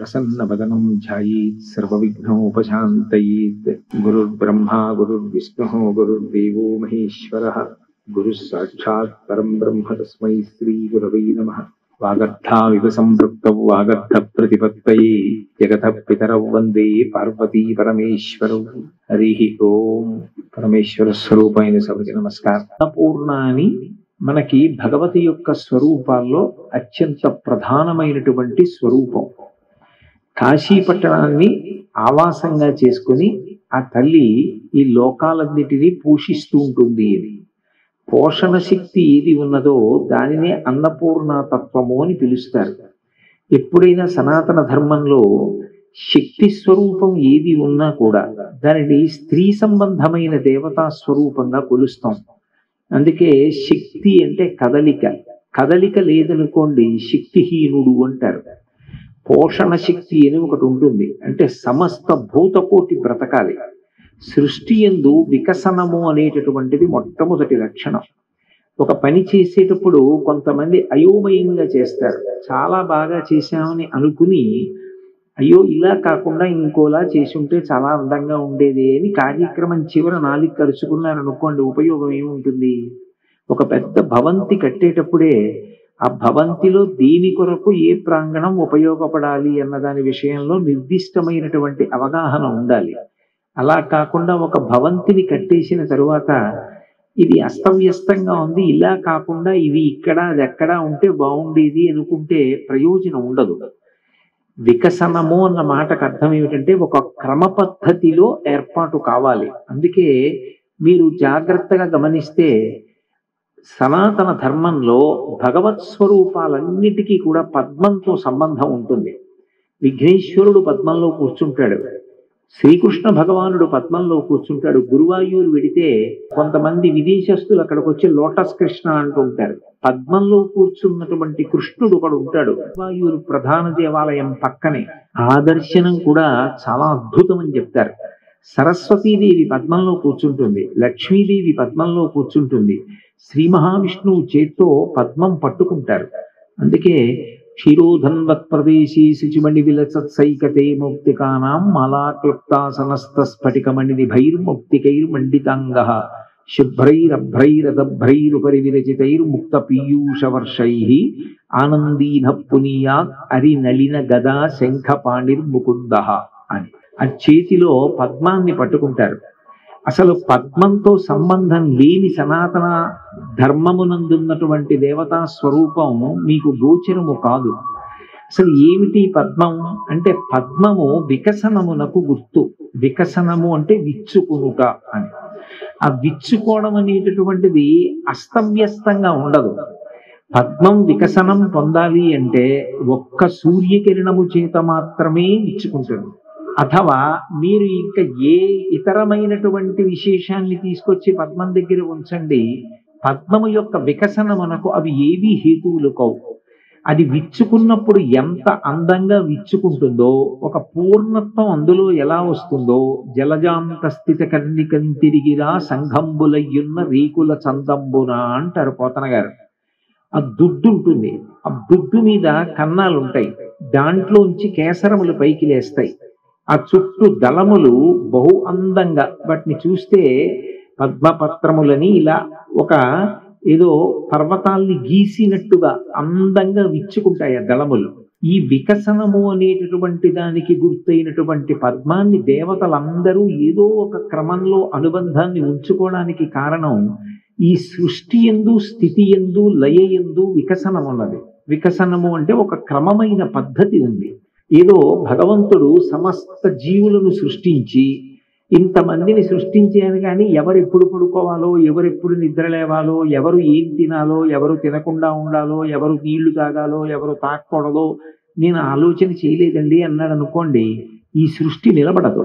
ప్రసన్నవదనం ధ్యాయేత్ సర్వవిఘ్నోపశాంతయేత్. గురుర్బ్రహ్మా గురుర్విష్ణుః గురుర్దేవో మహేశ్వరః. గురుః సాక్షాత్ పరం బ్రహ్మ తస్మై శ్రీ గురవై నమః. వాగర్థావివ సంపృక్తౌ వాగర్థ ప్రతిపత్తయే జగతః పితరౌ వందే పార్వతీ పరమేశ్వరౌ. హరి ఓం. పరమేశ్వర స్వరూపమైన సభకి నమస్కారం. అన్నపూర్ణాని మనకి భగవతి యొక్క స్వరూపాల్లో అత్యంత ప్రధానమైనటువంటి స్వరూపం. కాశీ పట్టణాన్ని ఆవాసంగా చేసుకుని ఆ తల్లి ఈ లోకాలన్నిటినీ పోషిస్తూ ఉంటుంది. పోషణ శక్తి ఏది ఉన్నదో దానినే అన్నపూర్ణతత్వము అని పిలుస్తారు. ఎప్పుడైనా సనాతన ధర్మంలో శక్తి స్వరూపం ఏది ఉన్నా కూడా దానిని స్త్రీ సంబంధమైన దేవతా స్వరూపంగా కొలుస్తాం. అందుకే శక్తి అంటే కదలిక. కదలిక లేదనుకోండి శక్తిహీనుడు అంటారు. పోషణ శక్తి అని ఒకటి ఉంటుంది, అంటే సమస్త భూతకోటి బ్రతకాలి. సృష్టి యందు వికసనము అనేటటువంటిది మొట్టమొదటి లక్షణం. ఒక పని చేసేటప్పుడు కొంతమంది అయోమయంగా చేస్తారు. చాలా బాగా చేశామని అనుకుని అయ్యో ఇలా కాకుండా ఇంకోలా చేసి ఉంటే చాలా అందంగా ఉండేది అని కార్యక్రమం చివర నాలుగు కరుచుకున్నారనుకోండి, ఉపయోగం ఏముంటుంది? ఒక పెద్ద భవంతి కట్టేటప్పుడే ఆ భవంతిలో దేని కొరకు ఏ ప్రాంగణం ఉపయోగపడాలి అన్న దాని విషయంలో నిర్దిష్టమైనటువంటి అవగాహన ఉండాలి. అలా కాకుండా ఒక భవంతిని కట్టేసిన తరువాత ఇది అస్తవ్యస్తంగా ఉంది, ఇలా కాకుండా ఇవి ఇక్కడ అది ఎక్కడా ఉంటే బాగుండేది అనుకుంటే ప్రయోజనం ఉండదు. వికసనము అన్న మాటకు అర్థం ఏమిటంటే ఒక క్రమ పద్ధతిలో ఏర్పాటు కావాలి. అందుకే మీరు జాగ్రత్తగా గమనిస్తే సనాతన ధర్మంలో భగవత్ స్వరూపాలన్నిటికీ కూడా పద్మంతో సంబంధం ఉంటుంది. విఘ్నేశ్వరుడు పద్మంలో కూర్చుంటాడు, శ్రీకృష్ణ భగవానుడు పద్మంలో కూర్చుంటాడు. గురువాయూరు వెడితే కొంతమంది విదేశస్తులు అక్కడికి వచ్చి లోటస్ కృష్ణ అంటుంటారు. పద్మంలో కూర్చున్నటువంటి కృష్ణుడు ఒకడు ఉంటాడు గురువాయూరు ప్రధాన దేవాలయం పక్కనే. ఆ దర్శనం కూడా చాలా అద్భుతం అని చెప్తారు. సరస్వతీదేవి పద్మంలో కూర్చుంటుంది, లక్ష్మీదేవి పద్మంలో కూర్చుంటుంది, శ్రీ మహావిష్ణువు చేత్తో పద్మం పట్టుకుంటారు. అందుకే క్షీరోధన్వత్ ప్రదేశీ శుచిమణి విలసత్సైకతే మౌక్తికానాం మాలాక్లుప్తాసనస్థ స్ఫటికమణి నిభైర్మౌక్తికైర్మండితాంగః శుభ్రైరభ్రైరదభ్రైరుపరి విరచితైర్ముక్త పీయూషవర్షైః ఆనందీన పునీయాత్ అరినళిన గదా శంఖ పాణిర్ముకుందః అని ఆ చేతిలో పద్మాన్ని పట్టుకుంటారు. అసలు పద్మంతో సంబంధం లేని సనాతన ధర్మమునందున్నటువంటి దేవతా స్వరూపం మీకు గోచరము కాదు. అసలు ఏమిటి పద్మం అంటే? పద్మము వికసనమునకు గుర్తు. వికసనము అంటే విచ్చుకునుట అని. ఆ విచ్చుకోవడం అనేటటువంటిది అస్తవ్యస్తంగా ఉండదు. పద్మం వికసనం పొందాలి అంటే ఒక్క సూర్యకిరణము చేత మాత్రమే విచ్చుకుంటుంది. అథవా మీరు ఇంకా ఏ ఇతరమైనటువంటి విశేషాన్ని తీసుకొచ్చి పద్మం దగ్గర ఉంచండి, పద్మము యొక్క వికసనమునకు అవి ఏవీ హేతువులు కావు. అది విచ్చుకున్నప్పుడు ఎంత అందంగా విచ్చుకుంటుందో, ఒక పూర్ణత్వం అందులో ఎలా వస్తుందో, జలజాంత స్థిత కర్ణికం తిరిగిరా సంఘంబులయ్యున్న రేకుల చందంబున అంటారు పోతన గారు. ఆ దుడ్డు ఉంటుంది, ఆ దుడ్డు మీద కన్నాలు ఉంటాయి, దాంట్లోంచి కేసరములు పైకి లేస్తాయి. ఆ చుట్టూ దళములు బహు అందంగా, వాటిని చూస్తే పద్మపత్రములని ఇలా ఒక ఏదో పర్వతాల్ని గీసినట్టుగా అందంగా విచ్చుకుంటాయి ఆ దళములు. ఈ వికసనము అనేటటువంటి దానికి గుర్తైనటువంటి పద్మాన్ని దేవతలందరూ ఏదో ఒక క్రమంలో అనుబంధాన్ని ఉంచుకోవడానికి కారణం ఈ సృష్టి యందు స్థితి యందు లయ యందు వికసనం ఉన్నది. వికసనము అంటే ఒక క్రమమైన పద్ధతి ఉంది. ఏదో భగవంతుడు సమస్త జీవులను సృష్టించి ఇంతమందిని సృష్టించాను కానీ ఎవరెప్పుడు పడుకోవాలో, ఎవరెప్పుడు నిద్ర లేవాలో, ఎవరు ఏం తినాలో, ఎవరు తినకుండా ఉండాలో, ఎవరు నీళ్లు తాగాలో, ఎవరు తాగకూడదో నేను ఆలోచన చేయలేదండి అన్నాడు అనుకోండి, ఈ సృష్టి నిలబడదు.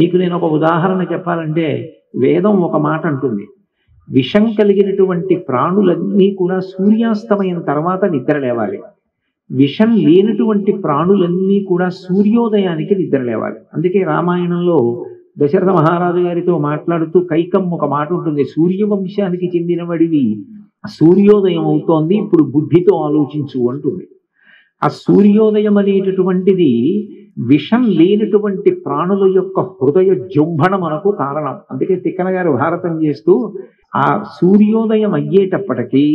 మీకు నేను ఒక ఉదాహరణ చెప్పాలంటే, వేదం ఒక మాట అంటుంది, విషం కలిగినటువంటి ప్రాణులన్నీ కూడా సూర్యాస్తమయం తర్వాత నిద్ర లేవాలి, విషం లేనటువంటి ప్రాణులన్నీ కూడా సూర్యోదయానికి నిద్ర లేవాలి. అందుకే రామాయణంలో దశరథ మహారాజు గారితో మాట్లాడుతూ కైకమ్మ ఒక మాట ఉంటుంది, సూర్యవంశానికి చెందినవాడివి, సూర్యోదయం అవుతోంది, ఇప్పుడు బుద్ధితో ఆలోచించు అంటుంది. ఆ సూర్యోదయం అనేటటువంటిది విషం లేనటువంటి ప్రాణుల యొక్క హృదయ జృంభణ మనకు కారణం. అందుకే తిక్కన గారు భారతం చేస్తూ ఆ సూర్యోదయం అయ్యేటప్పటికీ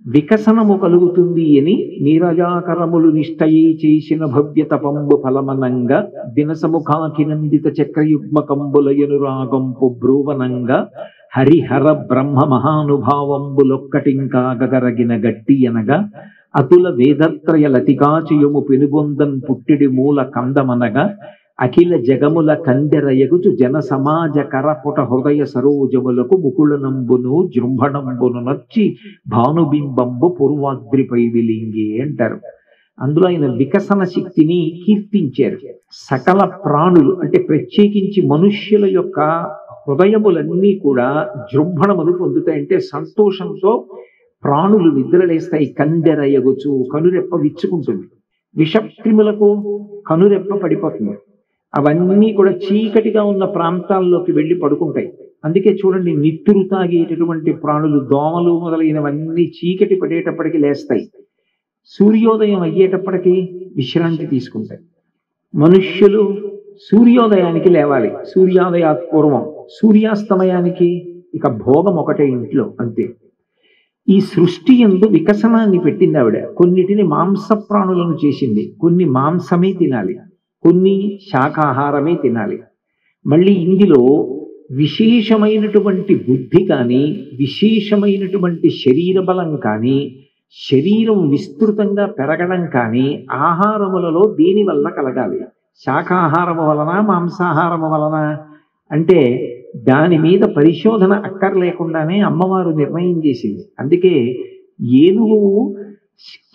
వికసనము కలుగుతుంది అని నీరజాకరములు నిష్టయి చేసిన భవ్య తపంబు ఫలమనంగా దినసముఖాకినందిత చక్రయుగ్మకంబులయనురాగంపు బ్రూవనంగా హరిహర బ్రహ్మ మహానుభావంబులొక్కటింకా గగరగిన గట్టి అనగా అతుల వేదత్రయ లతికాచయము పెనుగొందన్ పుట్టిడి మూల కందమనగా అఖిల జగముల కందెరయగుచు జన సమాజ కరపుట హృదయ సరోజములకు ముకుళనంబును జృంభణంబును నచ్చి భానుబింబంబు పూర్వాద్రిపై విలింగి అంటారు. అందులో ఆయన వికసన శక్తిని కీర్తించారు. సకల ప్రాణులు అంటే ప్రత్యేకించి మనుష్యుల యొక్క హృదయములన్నీ కూడా జృంభణములు పొందుతాయంటే సంతోషంతో ప్రాణులు నిద్రలేస్తాయి. కందెరయగుచు కనురెప్ప విచ్చుకుంటుంది. విషక్రిములకు కనురెప్ప పడిపోతుంది. అవన్నీ కూడా చీకటిగా ఉన్న ప్రాంతాల్లోకి వెళ్ళి పడుకుంటాయి. అందుకే చూడండి, నిత్తురు తాగేటటువంటి ప్రాణులు, దోమలు మొదలైనవన్నీ చీకటి పడేటప్పటికి లేస్తాయి. సూర్యోదయం అయ్యేటప్పటికి విశ్రాంతి తీసుకుంటాయి. మనుష్యులు సూర్యోదయానికి లేవాలి, సూర్యోదయ పూర్వం. సూర్యాస్తమయానికి ఇక భోగం ఒకటే ఇంట్లో, అంతే. ఈ సృష్టి యందు వికసనాన్ని పెట్టింది ఆవిడ. కొన్నిటిని మాంస ప్రాణులను చేసింది, కొన్ని మాంసమే తినాలి, కొన్ని శాకాహారమే తినాలి. మళ్ళీ ఇందులో విశేషమైనటువంటి బుద్ధి కానీ, విశేషమైనటువంటి శరీర బలం కానీ, శరీరం విస్తృతంగా పెరగడం కానీ ఆహారములలో దేని వల్ల కలగాలి? శాకాహారము వలన, మాంసాహారము వలన అంటే దాని మీద పరిశోధన అక్కర్లేకుండానే అమ్మవారు నిర్ణయం చేసింది. అందుకే ఏనుగు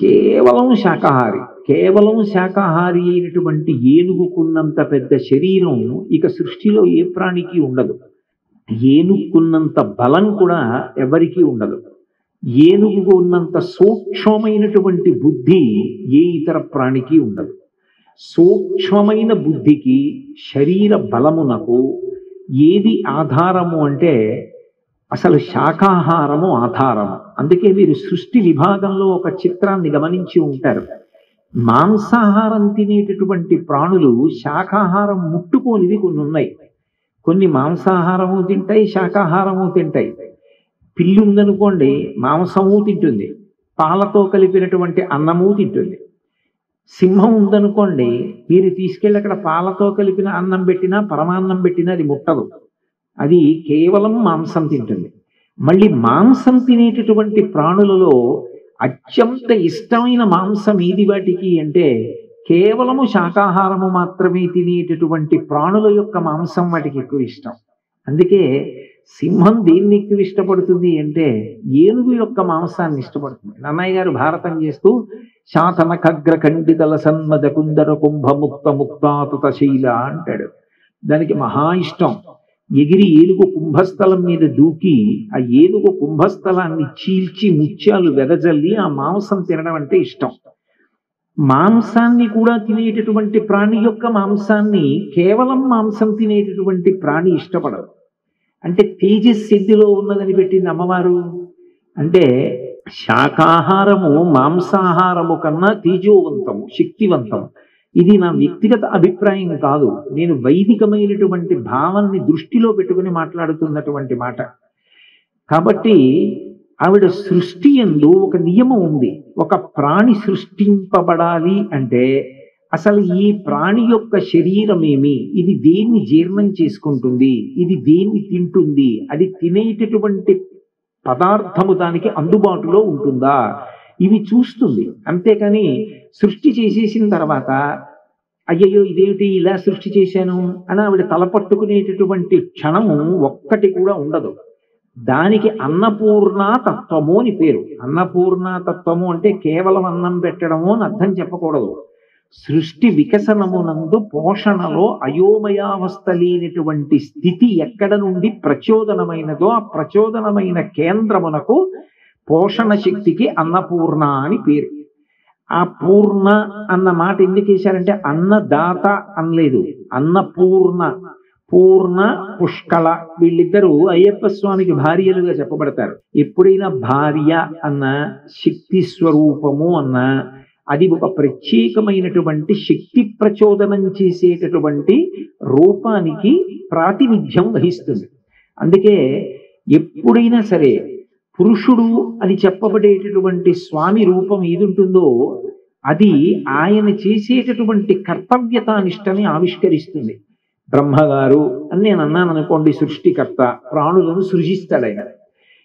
కేవలం శాకాహారి, కేవలం శాకాహారి అయినటువంటి ఏనుగుకున్నంత పెద్ద శరీరం ఇక సృష్టిలో ఏ ప్రాణికి ఉండదు. ఏనుగుకున్నంత బలం కూడా ఎవరికీ ఉండదు. ఏనుగుకు ఉన్నంత సూక్ష్మమైనటువంటి బుద్ధి ఏ ఇతర ప్రాణికి ఉండదు. సూక్ష్మమైన బుద్ధికి, శరీర బలమునకు ఏది ఆధారము అంటే అసలు శాకాహారము ఆధారము. అందుకే వీరు సృష్టి విభాగంలో ఒక చిత్రాన్ని గమనించి ఉంటారు. మాంసాహారం తినేటటువంటి ప్రాణులు శాకాహారం ముట్టుకోనివి కొన్ని ఉన్నాయి. కొన్ని మాంసాహారము తింటాయి, శాకాహారము తింటాయి. పిల్లి ఉందనుకోండి, మాంసము తింటుంది, పాలతో కలిపినటువంటి అన్నము తింటుంది. సింహం ఉందనుకోండి, మీరు తీసుకెళ్ళి అక్కడ పాలతో కలిపిన అన్నం పెట్టినా, పరమాన్నం పెట్టినా అది ముట్టదు. అది కేవలం మాంసం తింటుంది. మళ్ళీ మాంసం తినేటటువంటి ప్రాణులలో అత్యంత ఇష్టమైన మాంసం ఏది వాటికి అంటే కేవలము శాకాహారము మాత్రమే తినేటటువంటి ప్రాణుల యొక్క మాంసం వాటికి ఎక్కువ ఇష్టం. అందుకే సింహం దేన్ని ఎక్కువ ఇష్టపడుతుంది అంటే ఏనుగు యొక్క మాంసాన్ని ఇష్టపడుతుంది. నన్నయ్య గారు భారతం చేస్తూ శాతన ఖగ్ర ఖండితల సన్మద కుందర కుంభముక్త ముక్తాతుత శైల అంటాడు. దానికి మహా ఇష్టం. ఎగిరి ఏనుగు కుంభస్థలం మీద దూకి ఆ ఏనుగు కుంభస్థలాన్ని చీల్చి ముత్యాలు వెదజల్లి ఆ మాంసం తినడం అంటే ఇష్టం. మాంసాన్ని కూడా తినేటటువంటి ప్రాణి యొక్క మాంసాన్ని కేవలం మాంసం తినేటటువంటి ప్రాణి ఇష్టపడదు. అంటే తేజస్సిద్ధిలో ఉన్నదని పెట్టింది అమ్మవారు. అంటే శాకాహారము మాంసాహారము కన్నా తేజోవంతము, శక్తివంతము. ఇది నా వ్యక్తిగత అభిప్రాయం కాదు, నేను వైదికమైనటువంటి భావాన్ని దృష్టిలో పెట్టుకుని మాట్లాడుతున్నటువంటి మాట. కాబట్టి ఆవిడ సృష్టి యందు ఒక నియమం ఉంది. ఒక ప్రాణి సృష్టింపబడాలి అంటే అసలు ఈ ప్రాణి యొక్క శరీరం ఏమి, ఇది దేన్ని జీర్ణం చేసుకుంటుంది, ఇది దేన్ని తింటుంది, అది తినేటటువంటి పదార్థము దానికి అందుబాటులో ఉంటుందా, ఇవి చూస్తుంది. అంతేకాని సృష్టి చేసేసిన తర్వాత అయ్యయ్యో ఇదేమిటి ఇలా సృష్టి చేశాను అని ఆవిడ తలపట్టుకునేటటువంటి క్షణము ఒక్కటి కూడా ఉండదు. దానికి అన్నపూర్ణా తత్వము అని పేరు. అన్నపూర్ణా తత్వము అంటే కేవలం అన్నం పెట్టడము అని అర్థం చెప్పకూడదు. సృష్టి వికసనమునందు పోషణలో అయోమయావస్థ లేనటువంటి స్థితి ఎక్కడ నుండి ప్రచోదనమైనదో ఆ ప్రచోదనమైన కేంద్రమునకు పోషణ శక్తికి అన్నపూర్ణ అని పేరు. ఆ పూర్ణ అన్న మాట ఎందుకు వేశారంటే అన్నదాత అనలేదు, అన్నపూర్ణ. పూర్ణ, పుష్కళ వీళ్ళిద్దరూ అయ్యప్ప స్వామికి భార్యలుగా చెప్పబడతారు. ఎప్పుడైనా భార్య అన్న, శక్తి స్వరూపము అన్న, అది ఒక ప్రత్యేకమైనటువంటి శక్తి ప్రచోదనం చేసేటటువంటి రూపానికి ప్రాతినిధ్యం వహిస్తుంది. అందుకే ఎప్పుడైనా సరే పురుషుడు అని చెప్పబడేటటువంటి స్వామి రూపం ఏది ఉంటుందో అది ఆయన చేసేటటువంటి కర్తవ్యతానిష్టని ఆవిష్కరిస్తుంది. బ్రహ్మగారు అని నేను అన్నాను అనుకోండి, సృష్టికర్త, ప్రాణులను సృజిస్తాడు ఆయన.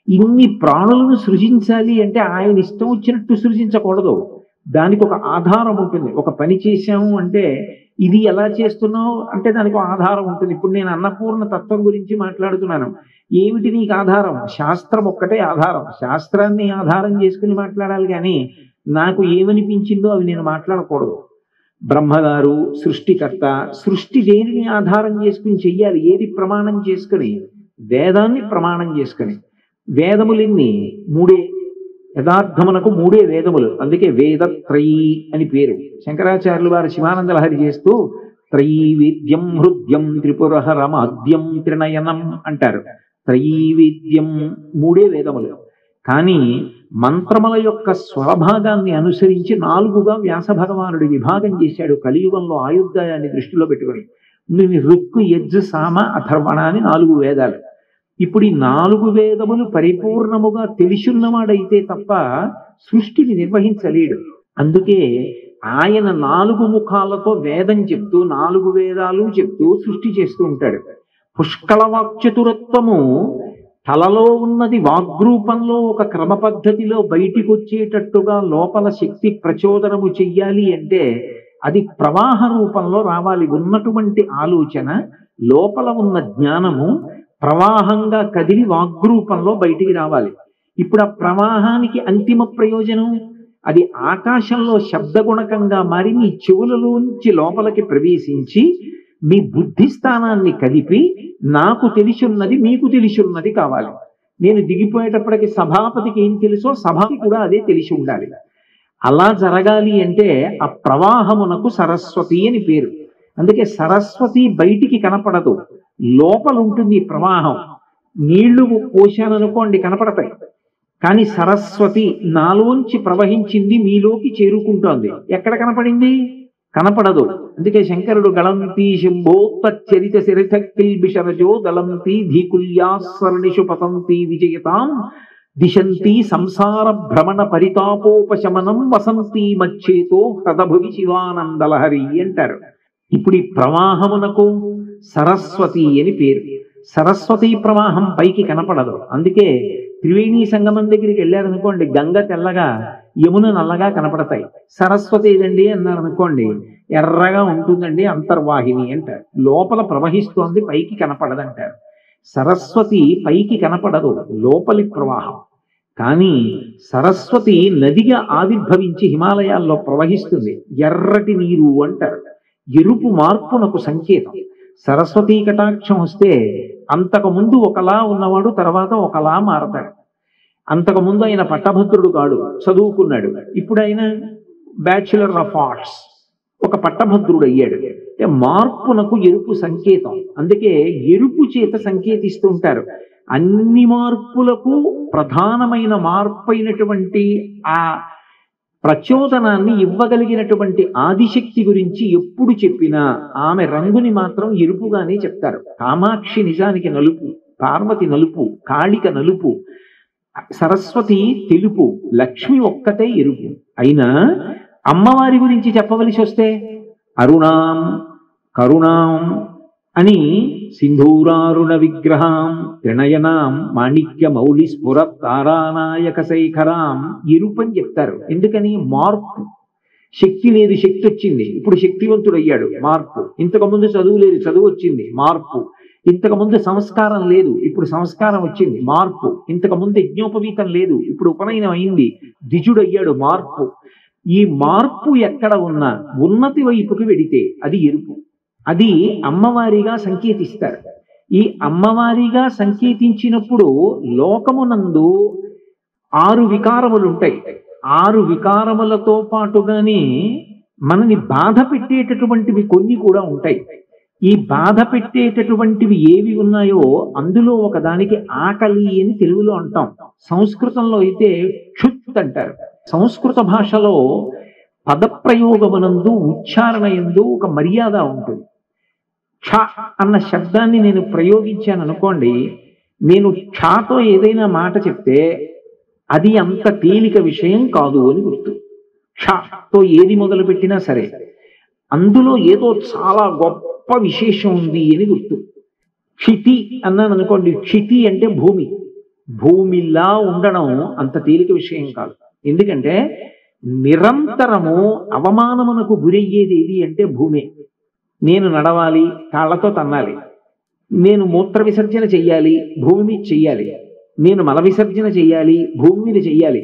ఇన్ని ప్రాణులను సృజించాలి అంటే ఆయన ఇష్టం వచ్చినట్టు సృజించకూడదు, దానికి ఒక ఆధారం ఉంటుంది. ఒక పని చేశాము అంటే ఇది ఎలా చేస్తున్నావు అంటే దానికి ఒక ఆధారం ఉంటుంది. ఇప్పుడు నేను అన్నపూర్ణ తత్వం గురించి మాట్లాడుతున్నాను, ఏమిటి నీకు ఆధారం? శాస్త్రం ఒక్కటే ఆధారం. శాస్త్రాన్ని ఆధారం చేసుకుని మాట్లాడాలి, కానీ నాకు ఏమనిపించిందో అవి నేను మాట్లాడకూడదు. బ్రహ్మగారు సృష్టికర్త, సృష్టి దేనిని ఆధారం చేసుకుని చెయ్యాలి? ఏది ప్రమాణం చేసుకుని? వేదాన్ని ప్రమాణం చేసుకుని. వేదములెన్ని? మూడే. యథార్థమునకు మూడే వేదములు, అందుకే వేదత్రయీ అని పేరు. శంకరాచార్యులు వారు శివానంద లహరి చేస్తూ త్రైవేద్యం హృద్యం త్రిపురహరమాద్యం త్రినయనం అంటారు. త్రైవేద్యం మూడే వేదములు. కానీ మంత్రముల యొక్క స్వరభాగాన్ని అనుసరించి 4గా వ్యాస భగవానుడు విభాగం చేశాడు కలియుగంలో ఆయుర్దాయాన్ని దృష్టిలో పెట్టుకుని. రుక్కు యజ్జు సామ అథర్వణ అని 4 వేదాలు. ఇప్పుడు ఈ 4 వేదములు పరిపూర్ణముగా తెలిసున్నవాడైతే తప్ప సృష్టిని నిర్వహించలేడు. అందుకే ఆయన 4 ముఖాలతో వేదం చెప్తూ 4 వేదాలు చెప్తూ సృష్టి చేస్తూ ఉంటాడు. పుష్కళ వాక్చతురత్వము తలలో ఉన్నది వాగ్రూపంలో ఒక క్రమ పద్ధతిలో బయటికి వచ్చేటట్టుగా లోపల శక్తి ప్రచోదనము చెయ్యాలి అంటే అది ప్రవాహ రూపంలో రావాలి. ఉన్నటువంటి ఆలోచన, లోపల ఉన్న జ్ఞానము ప్రవాహంగా కదిలి వాగ్రూపంలో బయటికి రావాలి. ఇప్పుడు ఆ ప్రవాహానికి అంతిమ ప్రయోజనం అది ఆకాశంలో శబ్దగుణకంగా మారి మీ చెవులలోంచి లోపలికి ప్రవేశించి మీ బుద్ధి స్థానాన్ని కదిపి నాకు తెలిసున్నది మీకు తెలిసున్నది కావాలి. నేను దిగిపోయేటప్పటికి సభాపతికి ఏం తెలుసో సభకి కూడా అదే తెలిసి ఉండాలి. అలా జరగాలి అంటే ఆ ప్రవాహమునకు సరస్వతి అని పేరు. అందుకే సరస్వతి బయటికి కనపడదు, లోపల ఉంటుంది ఈ ప్రవాహం. నీళ్లు పోశాననుకోండి కనపడతాయి, కానీ సరస్వతి నాలోంచి ప్రవహించింది మీలోకి చేరుకుంటోంది. ఎక్కడ కనపడింది? కనపడదు. అందుకే శంకరుడు గళంతి శంభో తచ్చరిత శరిత కిల్బిషరజో దళంతి ధీకుల్యాస్వర్ణిషు పతంతి విజయతాం దిశంతి సంసార భ్రమణ పరితాపోపశమనం వసంతి మచ్చేతో హృదభువి శివానందలహరి అంటారు. ఇప్పుడు ఈ ప్రవాహమునకు సరస్వతి అని పేరు. సరస్వతి ప్రవాహం పైకి కనపడదు. అందుకే త్రివేణి సంగమం దగ్గరికి వెళ్ళారనుకోండి, గంగ తెల్లగా యమున నల్లగా కనపడతాయి. సరస్వతి ఏదండి అన్నారనుకోండి, ఎర్రగా ఉంటుందండి, అంతర్వాహిని అంటారు. లోపల ప్రవహిస్తోంది, పైకి కనపడదంటారు. సరస్వతి పైకి కనపడదు, లోపలి ప్రవాహం. కానీ సరస్వతి నదిగా ఆవిర్భవించి హిమాలయాల్లో ప్రవహిస్తుంది. ఎర్రటి నీరు అంటారు. ఎరుపు మార్పునకు సంకేతం. సరస్వతీ కటాక్షం వస్తే అంతకుముందు ఒకలా ఉన్నవాడు తర్వాత ఒకలా మారతాడు. అంతకుముందు ఆయన పట్టభద్రుడు కాడు, చదువుకున్నాడు. ఇప్పుడు ఆయన బ్యాచులర్ ఆఫ్ ఆర్ట్స్, ఒక పట్టభద్రుడు అయ్యాడు. మార్పునకు ఎరుపు సంకేతం. అందుకే ఎరుపు చేత సంకేతిస్తుంటారు. అన్ని మార్పులకు ప్రధానమైన మార్పు అయినటువంటి ఆ ప్రచోదనాన్ని ఇవ్వగలిగినటువంటి ఆదిశక్తి గురించి ఎప్పుడు చెప్పినా ఆమె రంగుని మాత్రం ఎరుపుగానే చెప్తారు. కామాక్షి నిజానికి నలుపు, పార్వతి నలుపు, కాళిక నలుపు, సరస్వతి తెలుపు, లక్ష్మి ఒక్కటే ఎరుపు. అయినా అమ్మవారి గురించి చెప్పవలసి వస్తే అరుణాం కరుణాం అని సింధూరారుణ విగ్రహాం త్రినయనాం మాణిక్య మౌలి స్ఫుర తారానాయక శేఖరాం ఎరుపని చెప్తారు. ఎందుకని? మార్పు. శక్తి లేదు, శక్తి వచ్చింది, ఇప్పుడు శక్తివంతుడు అయ్యాడు, మార్పు. ఇంతకుముందు చదువు లేదు, చదువు వచ్చింది, మార్పు. ఇంతకుముందు సంస్కారం లేదు, ఇప్పుడు సంస్కారం వచ్చింది, మార్పు. ఇంతకుముందు యజ్ఞోపవీతం లేదు, ఇప్పుడు ఉపనయనం అయింది, ద్విజుడు అయ్యాడు, మార్పు. ఈ మార్పు ఎక్కడ ఉన్నా ఉన్నతి వైపుకి వెడితే అది ఎరుపు. అది అమ్మవారిగా సంకేతిస్తారు. ఈ అమ్మవారిగా సంకేతించినప్పుడు లోకమునందు 6 వికారములు ఉంటాయి. 6 వికారములతో పాటుగానే మనని బాధ పెట్టేటటువంటివి కొన్ని కూడా ఉంటాయి. ఈ బాధ పెట్టేటటువంటివి ఏవి ఉన్నాయో అందులో ఒకదానికి ఆకలి అని తెలుగులో అంటాం. సంస్కృతంలో అయితే క్షుత్ అంటారు. సంస్కృత భాషలో పదప్రయోగమునందు ఉచ్చారణ యందు ఒక మర్యాద ఉంటుంది. క్ష అన్న శబ్దాన్ని నేను ప్రయోగించాను అనుకోండి, నేను క్షతో ఏదైనా మాట చెప్తే అది అంత తేలిక విషయం కాదు అని గుర్తు. క్షతో ఏది మొదలుపెట్టినా సరే అందులో ఏదో చాలా గొప్ప విశేషం ఉంది అని గుర్తు. క్షితి అన్నాను అనుకోండి, క్షితి అంటే భూమి. భూమిలా ఉండడం అంత తేలిక విషయం కాదు. ఎందుకంటే నిరంతరము అవమానమునకు గురయ్యేది ఏది అంటే భూమే. నేను నడవాలి, కాళ్ళతో తన్నాలి. నేను మూత్ర విసర్జన చెయ్యాలి, భూమి మీద చెయ్యాలి. నేను మల విసర్జన చెయ్యాలి, భూమి మీద చెయ్యాలి.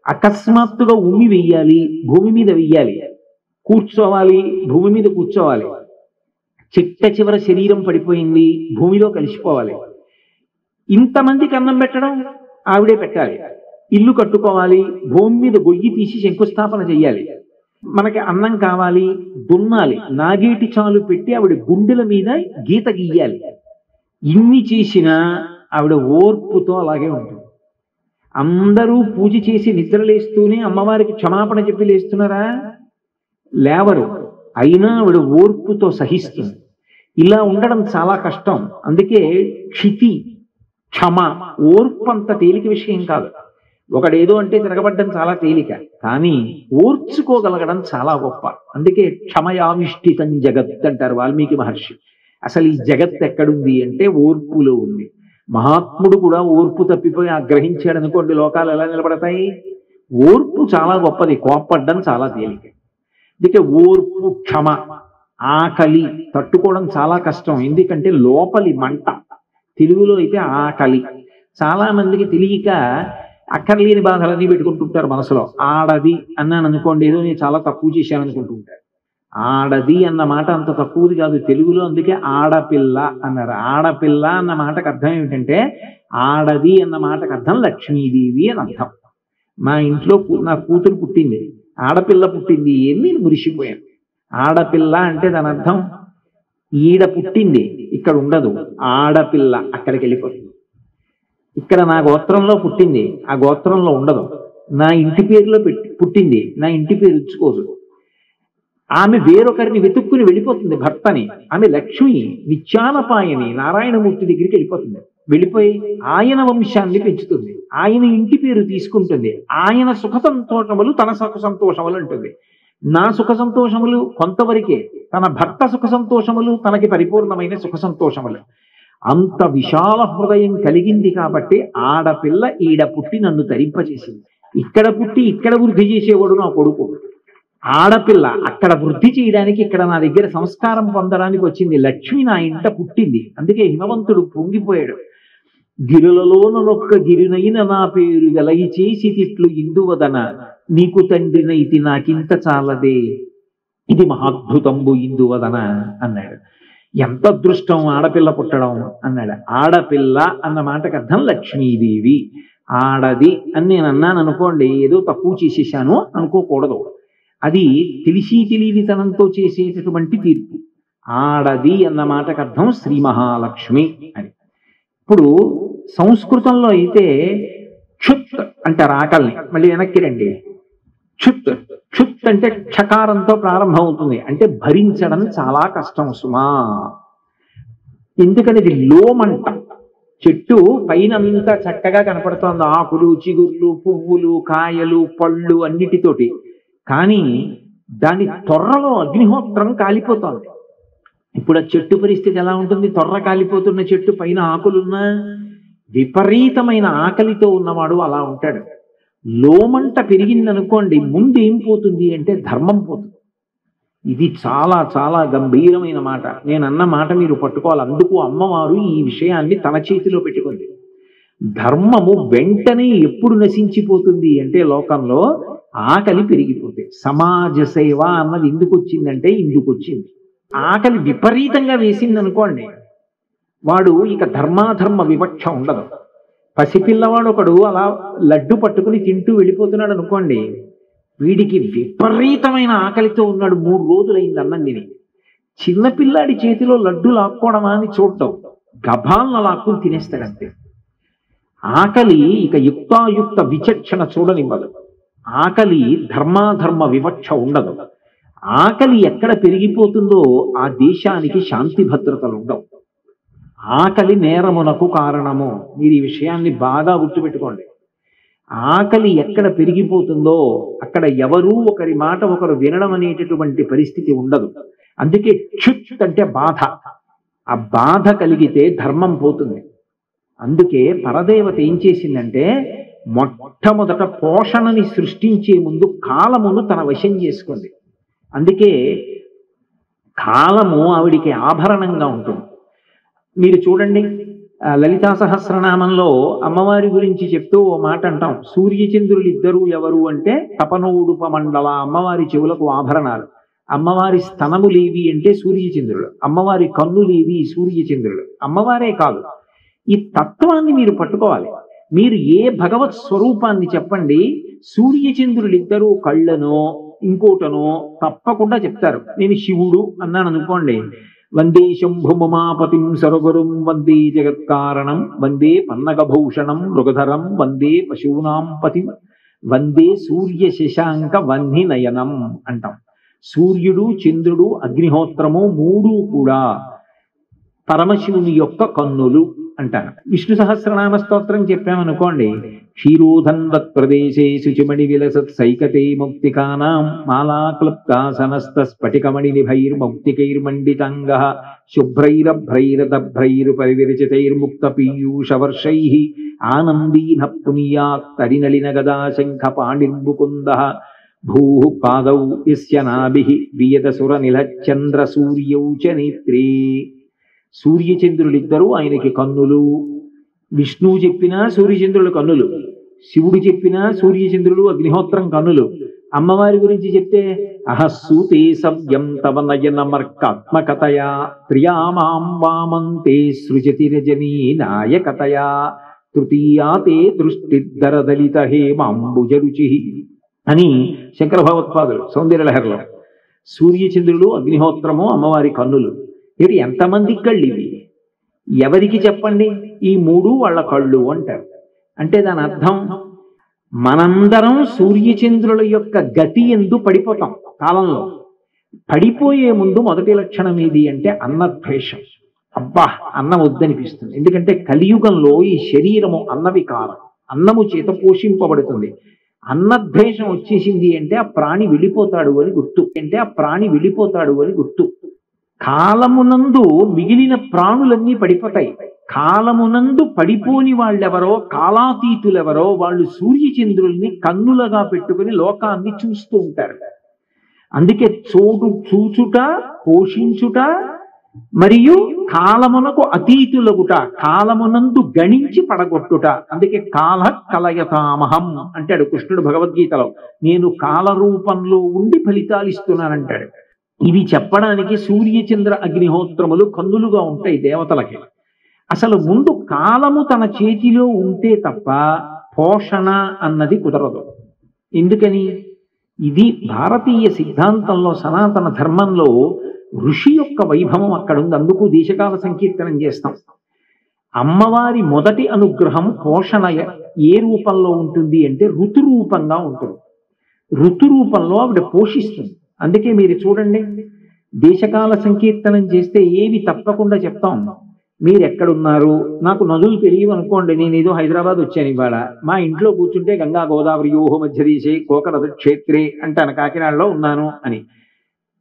అకస్మాత్తుగా ఉమ్మి వెయ్యాలి, భూమి మీద వెయ్యాలి. కూర్చోవాలి, భూమి మీద కూర్చోవాలి. చిట్ట చివర శరీరం పడిపోయింది, భూమిలో కలిసిపోవాలి. ఇంతమందికి అన్నం పెట్టడం ఆవిడే పెట్టాలి. ఇల్లు కట్టుకోవాలి, భూమి మీద గొయ్యి తీసి శంకుస్థాపన చెయ్యాలి. మనకి అన్నం కావాలి, దున్నాలి, నాగేటి చాలు పెట్టి ఆవిడ గుండెల మీద గీత గీయాలి. ఇన్ని చేసినా ఆవిడ ఓర్పుతో అలాగే ఉంటుంది. అందరూ పూజ చేసి నిద్రలేస్తూనే అమ్మవారికి క్షమాపణ చెప్పి లేస్తున్నారా? లేవరు. అయినా ఆవిడ ఓర్పుతో సహిస్తుంది. ఇలా ఉండడం చాలా కష్టం. అందుకే క్షితి, క్షమ, ఓర్పు అంత తేలిక విషయం కాదు. ఒకడేదో అంటే తిరగబడ్డం చాలా తేలిక, కానీ ఓర్చుకోగలగడం చాలా గొప్ప. అందుకే క్షమయావిష్ఠితం జగత్ అంటారు వాల్మీకి మహర్షి. అసలు ఈ జగత్ ఎక్కడుంది అంటే ఓర్పులో ఉంది. మహాత్ముడు కూడా ఓర్పు తప్పిపోయి ఆగ్రహించాడు అనుకోండి, లోకాలు ఎలా నిలబడతాయి? ఓర్పు చాలా గొప్పది, కోప్పడ్డం చాలా తేలిక. అందుకే ఓర్పు, క్షమ, ఆకలి తట్టుకోవడం చాలా కష్టం. ఎందుకంటే లోపలి మంట. తెలుగులో అయితే ఆకలి. చాలా మందికి తెలియక అక్కర్లేని బాధలన్నీ పెట్టుకుంటుంటారు మనసులో. ఆడది అన్నాను అనుకోండి, ఏదో నేను చాలా తక్కువ చేశాను అనుకుంటుంటారు. ఆడది అన్న మాట అంత తక్కువది కాదు తెలుగులో. అందుకే ఆడపిల్ల అన్నారు. ఆడపిల్ల అన్న మాటకు అర్థం ఏమిటంటే, ఆడది అన్న మాటకు అర్థం లక్ష్మీదేవి అని అర్థం. మా ఇంట్లో నా కూతురు పుట్టింది, ఆడపిల్ల పుట్టింది అని నేను మురిసిపోయాను. ఆడపిల్ల అంటే దాని అర్థం ఈడ పుట్టింది, ఇక్కడ ఉండదు. ఆడపిల్ల అక్కడికి వెళ్ళిపోతుంది. ఇక్కడ నా గోత్రంలో పుట్టింది, ఆ గోత్రంలో ఉండదు. నా ఇంటి పేరులో పుట్టింది, నా ఇంటి పేరు ఉంచుకోదు. ఆమె వేరొకరిని వెతుక్కుని వెళ్ళిపోతుంది భర్తని. ఆమె లక్ష్మి, నిత్యానపాయని, నారాయణమూర్తి దగ్గరికి వెళ్ళిపోతుంది. వెళ్ళిపోయి ఆయన వంశాన్ని పెంచుతుంది, ఆయన ఇంటి పేరు తీసుకుంటుంది. ఆయన సుఖ సంతోషములు తన సుఖ సంతోషములు అంటుంది. నా సుఖ సంతోషములు కొంతవరకే, తన భర్త సుఖ సంతోషములు తనకి పరిపూర్ణమైన సుఖ సంతోషములు. అంత విశాల హృదయం కలిగింది కాబట్టి ఆడపిల్ల ఈడ పుట్టి నన్ను తరింపచేసింది. ఇక్కడ పుట్టి ఇక్కడ వృద్ధి చేసేవాడు నా కొడుకు. ఆడపిల్ల అక్కడ వృద్ధి చేయడానికి ఇక్కడ నా దగ్గర సంస్కారం పొందడానికి వచ్చింది. లక్ష్మి నా ఇంట పుట్టింది. అందుకే హిమవంతుడు పొంగిపోయాడు. గిరులలోనొక్క గిరినైన నా పేరు వెలయి చేసి తిట్లు ఇందువదన, నీకు తండ్రినైతి నాకింత చాలదే, ఇది మహాద్భుతంబు ఇందువదన అన్నాడు. ఎంత అదృష్టం ఆడపిల్ల పుట్టడం అన్నాడు. ఆడపిల్ల అన్న మాటకు అర్థం లక్ష్మీదేవి. ఆడది అని నేను అన్నాను అనుకోండి, ఏదో తక్కువ చేసేసాను అనుకోకూడదు. అది తెలిసి తెలియనితనంతో చేసేటటువంటి తీర్పు. ఆడది అన్న మాటకు అర్థం శ్రీ మహాలక్ష్మి అని. ఇప్పుడు సంస్కృతంలో అయితే క్షుత్ అంటారు ఆకలిని. మళ్ళీ వెనక్కి రండి. క్షుత్, క్షుత్ అంటే క్షకారంతో ప్రారంభం అవుతుంది. అంటే భరించడం చాలా కష్టం సుమా. ఎందుకని ఇది లోమంట. చెట్టు పైన అంతా చక్కగా కనపడుతోంది, ఆకులు, చిగుర్లు, పువ్వులు, కాయలు, పళ్ళు అన్నిటితోటి. కానీ దాని తొర్రలో అగ్నిహోత్రం కాలిపోతోంది. ఇప్పుడు ఆ చెట్టు పరిస్థితి ఎలా ఉంటుంది? తొర్ర కాలిపోతున్న చెట్టు పైన ఆకులున్నా విపరీతమైన ఆకలితో ఉన్నవాడు అలా ఉంటాడు. లోమంట పెరిగిందనుకోండి, ముందు ఏం పోతుంది అంటే ధర్మం పోతుంది. ఇది చాలా చాలా గంభీరమైన మాట. నేను అన్న మాట మీరు పట్టుకోవాలి. అందుకు అమ్మవారు ఈ విషయాన్ని తన చేతిలో పెట్టుకుంది. ధర్మము వెంటనే ఎప్పుడు నశించిపోతుంది అంటే లోకంలో ఆకలి పెరిగిపోతే. సమాజ సేవ అన్నది ఎందుకు వచ్చిందంటే ఇందుకు వచ్చింది. ఆకలి విపరీతంగా వేసింది అనుకోండి, వాడు ఇక ధర్మాధర్మ వివక్ష ఉండదు. పసిపిల్లవాడు ఒకడు అలా లడ్డు పట్టుకుని తింటూ వెళ్ళిపోతున్నాడు అనుకోండి, వీడికి విపరీతమైన ఆకలితో ఉన్నాడు, 3 రోజులైంది అన్నం తిని. చిన్నపిల్లాడి చేతిలో లడ్డు లాక్కోవడమా అని చూడటం, గభాలను లాక్కుని తినేస్తాడంతే. ఆకలి ఇక యుక్తాయుక్త విచక్షణ చూడనివ్వదు. ఆకలి ధర్మాధర్మ వివక్ష ఉండదు. ఆకలి ఎక్కడ పెరిగిపోతుందో ఆ దేశానికి శాంతి భద్రతలు ఉండవు. ఆకలి నేరమునకు కారణము. మీరు ఈ విషయాన్ని బాగా గుర్తుపెట్టుకోండి. ఆకలి ఎక్కడ పెరిగిపోతుందో అక్కడ ఎవరూ ఒకరి మాట ఒకరు వినడం అనేటటువంటి పరిస్థితి ఉండదు. అందుకే క్షుత్ అంటే బాధ. ఆ బాధ కలిగితే ధర్మం పోతుంది. అందుకే పరదేవత ఏం చేసిందంటే మొట్టమొదట పోషణని సృష్టించే ముందు కాలమును తన వశం చేసుకుంది. అందుకే కాలము ఆవిడికి ఆభరణంగా ఉంటుంది. మీరు చూడండి, లలితా సహస్రనామంలో అమ్మవారి గురించి చెప్తూ ఓ మాట అంటాం, సూర్యచంద్రులు ఇద్దరు ఎవరు అంటే తపనోడుపమండల. అమ్మవారి చెవులకు ఆభరణాలు. అమ్మవారి స్తనములేవి అంటే సూర్యచంద్రులు. అమ్మవారి కన్నులేవి సూర్యచంద్రులు. అమ్మవారే కాదు, ఈ తత్వాన్ని మీరు పట్టుకోవాలి. మీరు ఏ భగవత్ స్వరూపాన్ని చెప్పండి, సూర్యచంద్రులు ఇద్దరు కళ్ళనో ఇంకోటనో తప్పకుండా చెప్తారు. నేను శివుడు అన్నాను అనుకోండి, వందే శంభుమమాపతిం సరగురుం వందే జగత్కారణం వందే పన్నగభూషణం మృగధరం వందే పశూనాం పతిం వందే సూర్య శశాంక వహ్ని నయనం అంటాం. సూర్యుడు, చంద్రుడు, అగ్నిహోత్రము మూడు కూడా పరమశివుని యొక్క కన్నులు అంటారు. విష్ణు సహస్రనామ స్తోత్రం చెప్పామనుకోండి, క్షీరోధన్వత్ ప్రదేశే శుచిమణి విలసత్ సైకతే మౌక్తికానాం మాలాక్లుప్తాసనస్త స్ఫటికమణి నిభైర్మౌక్తికైర్మండితాంగ శుభ్రైరభ్రైరదభ్రైర్ పరివిరచితైర్ముక్త పీయూషవర్షైః ఆనందీన పునీయాత్ తరినళిన గదా శంఖ పాణిర్ముకుంద భూః పాదౌ యస్య నాభిః వియత సురనిలచంద్ర సూర్యౌ చ నేత్రే. సూర్యచంద్రులిద్దరూ ఆయనకి కన్నులు. విష్ణువు చెప్పినా సూర్యచంద్రుల కన్నులు, శివుడు చెప్పినా సూర్యచంద్రులు అగ్నిహోత్రం కన్నులు. అమ్మవారి గురించి చెప్తే అహస్సూతే సవ్యం తవ నయనమర్కాత్మకతయా ప్రియామాం వామంతే సృజతి రజనీ నాయకతయా తృతీయాతే దృష్టిద్దరదలిత హేమాంబుజరుచి అని శంకర భగవత్పాదులు సౌందర్యలహరిలో. సూర్యచంద్రులు అగ్నిహోత్రము అమ్మవారి కన్నులు. మీరు ఎంతమంది కళ్ళు ఇవి? ఎవరికి చెప్పండి ఈ మూడు వాళ్ళ కళ్ళు అంటారు. అంటే దాని అర్థం మనందరం సూర్యచంద్రుల యొక్క గతి ఎందు పడిపోతాం. కాలంలో పడిపోయే ముందు మొదటి లక్షణం ఏది అంటే అన్నద్వేషం. అబ్బా, అన్నం వద్దనిపిస్తుంది. ఎందుకంటే కలియుగంలో ఈ శరీరము అన్నవికారం, అన్నము చేత పోషింపబడుతుంది. అన్నద్వేషం వచ్చేసింది అంటే ఆ ప్రాణి వెళ్ళిపోతాడు అని గుర్తు. కాలమునందు మిగిలిన ప్రాణులన్నీ పడిపోతాయి. కాలమునందు పడిపోని వాళ్ళెవరో, కాలాతీతులెవరో వాళ్ళు సూర్యచంద్రుల్ని కన్నులుగా పెట్టుకుని లోకాన్ని చూస్తూ ఉంటారు. అందుకే చూచుట, పోషించుట మరియు కాలమునకు అతీతులగుట, కాలమునందు గణించి పడగొట్టుట. అందుకే కాల కలయతామహం అంటాడు కృష్ణుడు భగవద్గీతలో. నేను కాల రూపంలో ఉండి ఫలితాలు ఇస్తున్నానంటాడు. ఇవి చెప్పడానికి సూర్యచంద్ర అగ్నిహోత్రములు కన్నులుగా ఉంటాయి దేవతలకి. అసలు ముందు కాలము తన చేతిలో ఉంటే తప్ప పోషణ అన్నది కుదరదు. ఎందుకని? ఇది భారతీయ సిద్ధాంతంలో, సనాతన ధర్మంలో ఋషి యొక్క వైభవం అక్కడ ఉంది. అందుకు దేశకాల సంకీర్తనం చేస్తాం. అమ్మవారి మొదటి అనుగ్రహం పోషణ ఏ రూపంలో ఉంటుంది అంటే ఋతు రూపంగా ఉంటుంది. ఋతు రూపంలో ఆవిడ పోషిస్తుంది. అందుకే మీరు చూడండి, దేశకాల సంకీర్తనం చేస్తే ఏవి తప్పకుండా చెప్తాం. మీరు ఎక్కడున్నారు? నాకు నదులు తెలియవు అనుకోండి, నేను ఏదో హైదరాబాద్ వచ్చాను ఇవాళ, మా ఇంట్లో కూర్చుంటే గంగా గోదావరి యోహో మధ్యదేశే కోకరథ క్షేత్రే అంటాను, కాకినాడలో ఉన్నాను అని.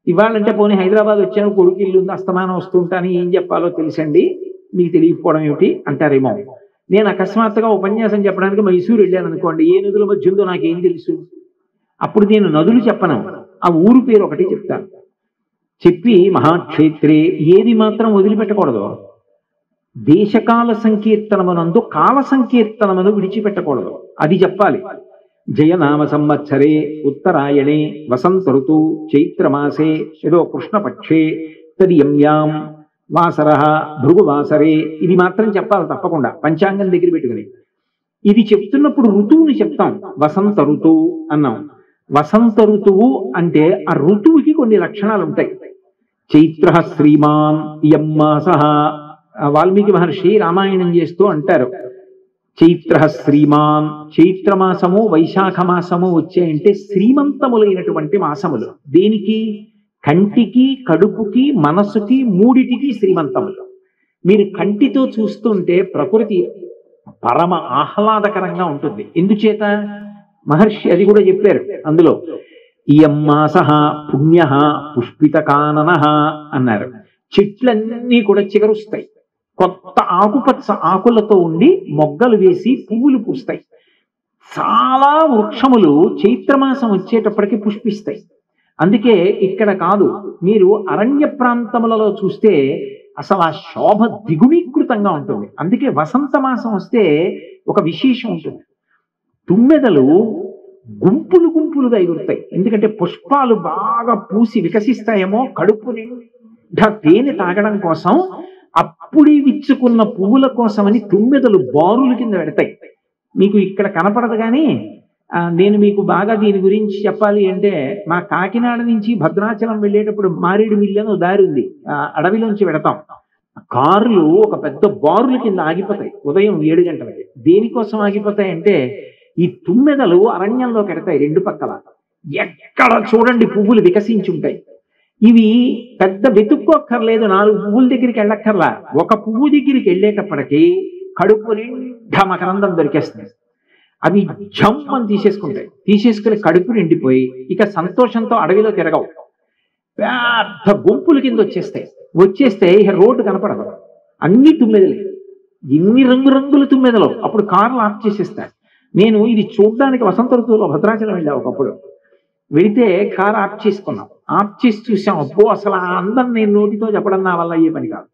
ఇవాళంటే పోనీ హైదరాబాద్ వచ్చాను, కొడుకు ఇల్లు ఉంది, అస్తమానం వస్తుంటాను, ఏం చెప్పాలో తెలుసండి, మీకు తెలియకపోవడం ఏమిటి అంటారేమో. నేను అకస్మాత్తుగా ఉపన్యాసం చెప్పడానికి మైసూరు వెళ్ళాను అనుకోండి, ఏ నదుల మధ్య ఉందో నాకేం తెలుసు? అప్పుడు నేను నదులు చెప్పను, ఆ ఊరు పేరు ఒకటి చెప్తాను. చెప్పి మహాక్షేత్రే ఏది మాత్రం వదిలిపెట్టకూడదు. దేశకాల సంకీర్తనమునందు కాల సంకీర్తనమును విడిచిపెట్టకూడదు, అది చెప్పాలి. జయనామ సంవత్సరే ఉత్తరాయణే వసంత ఋతు చైత్రమాసే ఏదో కృష్ణపక్షే తదియంయాం వాసర భృగువాసరే, ఇది మాత్రం చెప్పాలి తప్పకుండా, పంచాంగం దగ్గర పెట్టుకుని. ఇది చెప్తున్నప్పుడు ఋతువుని చెప్తాం. వసంత ఋతువు అన్నాం. వసంత ఋతువు అంటే ఆ ఋతువుకి కొన్ని లక్షణాలు ఉంటాయి. చైత్ర శ్రీమాన్ ఇయం మాసః. వాల్మీకి మహర్షి రామాయణం చేస్తూ అంటారు, చైత్ర శ్రీమాన్, చైత్రమాసము వైశాఖ మాసము వచ్చాయంటే శ్రీమంతములైనటువంటి మాసములు. దేనికి? కంటికి, కడుపుకి, మనసుకి, మూడిటికి శ్రీమంతములు. మీరు కంటితో చూస్తుంటే ప్రకృతి పరమ ఆహ్లాదకరంగా ఉంటుంది. ఎందుచేత? మహర్షి అది కూడా చెప్పారు అందులో. ఇయం మాసః పుణ్యః పుష్పితకాననః అన్నారు. చెట్లన్నీ కూడా చిగురుస్తాయి, కొత్త ఆకుపచ్చ ఆకులతో ఉండి మొగ్గలు వేసి పువ్వులు పూస్తాయి. చాలా వృక్షములు చైత్రమాసం వచ్చేటప్పటికి పుష్పిస్తాయి. అందుకే ఇక్కడ కాదు, మీరు అరణ్య ప్రాంతములలో చూస్తే అసలు ఆ శోభ ద్విగుణీకృతంగా ఉంటుంది. అందుకే వసంత మాసం వస్తే ఒక విశేషం ఉంటుంది. తుమ్మెదలు గుంపులు గుంపులుగా ఎగురుతాయి. ఎందుకంటే పుష్పాలు బాగా పూసి వికసిస్తాయేమో, కడుపు నిండా తేనె తాగడం కోసం, అప్పుడే విచ్చుకున్న పువ్వుల కోసమని తుమ్మెదలు బారుల కింద పెడతాయి. మీకు ఇక్కడ కనపడదు కానీ నేను మీకు బాగా దీని గురించి చెప్పాలి అంటే, మా కాకినాడ నుంచి భద్రాచలం వెళ్ళేటప్పుడు మారేడు మిల్లి దారి ఉంది, అడవిలోంచి పెడతాం. కార్లు ఒక పెద్ద బారుల కింద ఆగిపోతాయి ఉదయం 7 గంటలకి. దేనికోసం ఆగిపోతాయంటే, ఈ తుమ్మెదలు అరణ్యంలోకి ఎడతాయి రెండు పక్కల. ఎక్కడ చూడండి పువ్వులు వికసించి ఉంటాయి. ఇవి పెద్ద వెతుక్కోక్కర్లేదు, 4 పువ్వుల దగ్గరికి వెళ్ళక్కర్లా. ఒక పువ్వు దగ్గరికి వెళ్ళేటప్పటికి కడుపు నిండా మకరందం దొరికేస్తుంది. అవి జమ్మని తీసేసుకుంటాయి. తీసేసుకుని కడుపు నిండిపోయి ఇక సంతోషంతో అడవిలో తిరగవు. పెద్ద గుంపుల కింద వచ్చేస్తే ఇక రోడ్డు కనపడదు, అన్ని తుమ్మెదలే. ఎన్ని రంగురంగుల తుమ్మెదలు. అప్పుడు కార్లు ఆఫ్ చేసేస్తాయి. నేను ఇది చూడడానికి వసంత ఋతువులో భద్రాచలం వెళ్ళా ఒకప్పుడు. వెళితే కారు ఆఫ్ చేసుకున్నాం. ఆఫ్ చేసి చూసాం, అబ్బో అసలు ఆ అందం నేను నోటితో చెప్పడం నా వల్ల అయ్యే పని కాదు.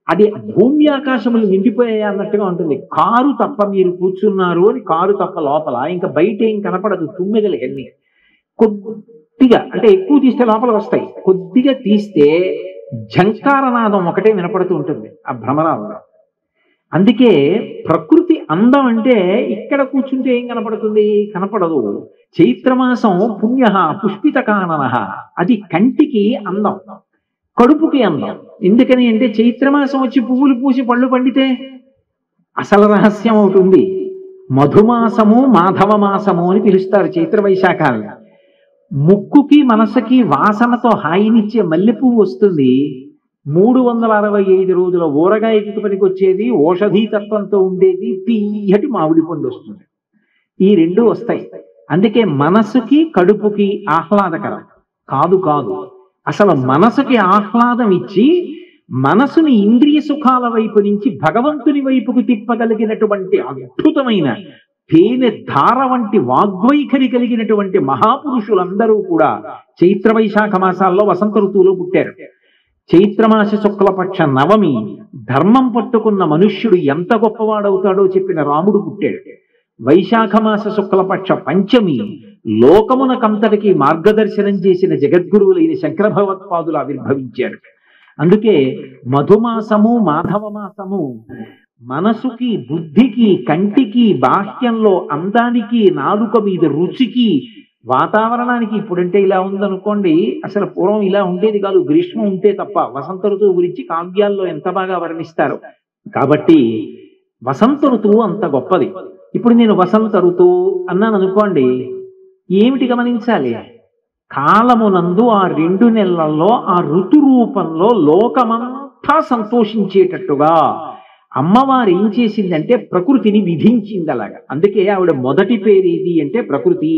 అది భూమి ఆకాశములు నిండిపోయాయి అన్నట్టుగా ఉంటుంది. కారు తప్ప మీరు కూర్చున్నారు అని, కారు తప్ప లోపల ఇంకా బయట ఏం కనపడదు. తుమ్మెదలు అన్ని కొద్దిగా, అంటే ఎక్కువ తీస్తే లోపలికి వస్తాయి, కొద్దిగా తీస్తే ఝంకారనాదం ఒకటే వినపడుతూ ఉంటుంది ఆ భ్రమరాలలో. అందుకే ప్రకృతి అందం అంటే ఇక్కడ కూర్చుంటే ఏం కనపడుతుంది? కనపడదు. చైత్రమాసం పుణ్యః పుష్పితకాననః, అది కంటికి అందం, కడుపుకి అందం. ఎందుకని అంటే చైత్రమాసం వచ్చి పువ్వులు పూసి పళ్ళు పండితే అసలు రహస్యం ఒకటి ఉంది. మధుమాసము మాధవ మాసము అని పిలుస్తారు చైత్ర వైశాఖాలను. ముక్కుకి మనసుకి వాసనతో హాయినిచ్చే మల్లెపువ్వు వస్తుంది. 365 రోజుల ఊరగాయకి పనికొచ్చేది, ఓషధీ తత్వంతో ఉండేది తీయటి మామిడి పండు వస్తుంది. ఈ రెండు వస్తాయి. అందుకే మనసుకి కడుపుకి ఆహ్లాదకరం కాదు. అసలు మనసుకి ఆహ్లాదం ఇచ్చి మనసుని ఇంద్రియ సుఖాల వైపు నుంచి భగవంతుని వైపుకు తిప్పగలిగినటువంటి అద్భుతమైన తేనె ధార వంటి వాగ్వైఖరి కలిగినటువంటి మహాపురుషులందరూ కూడా చైత్ర వైశాఖ మాసాల్లో వసంత ఋతువులో పుట్టారు. చైత్రమాస శుక్లపక్ష నవమి ధర్మం పట్టుకున్న మనుష్యుడు ఎంత గొప్పవాడవుతాడో చెప్పిన రాముడు పుట్టాడు. వైశాఖ మాస శుక్లపక్ష పంచమి లోకమునకంతటికి మార్గదర్శనం చేసిన జగద్గురువులైన శంకర భగవత్పాదులు ఆవిర్భవించారు. అందుకే మధుమాసము మాధవ మాసము మనసుకి, బుద్ధికి, కంటికి, బాహ్యంలో అందానికి, నాలుక మీద రుచికి, వాతావరణానికి. ఇప్పుడంటే ఇలా ఉందనుకోండి, అసలు పూర్వం ఇలా ఉండేది కాదు. గ్రీష్మం ఉంటే తప్ప. వసంత ఋతువు గురించి కావ్యాల్లో ఎంత బాగా వర్ణిస్తారు. కాబట్టి వసంత ఋతువు అంత గొప్పది. ఇప్పుడు నేను వసంత ఋతువు అన్నాను అనుకోండి, ఏమిటి గమనించాలి? కాలమునందు ఆ 2 నెలల్లో ఆ ఋతు రూపంలో లోకమంతా సంతోషించేటట్టుగా అమ్మవారు ఏం చేసిందంటే ప్రకృతిని విధించింది అలాగా. అందుకే ఆవిడ మొదటి పేరు ఏది అంటే ప్రకృతి.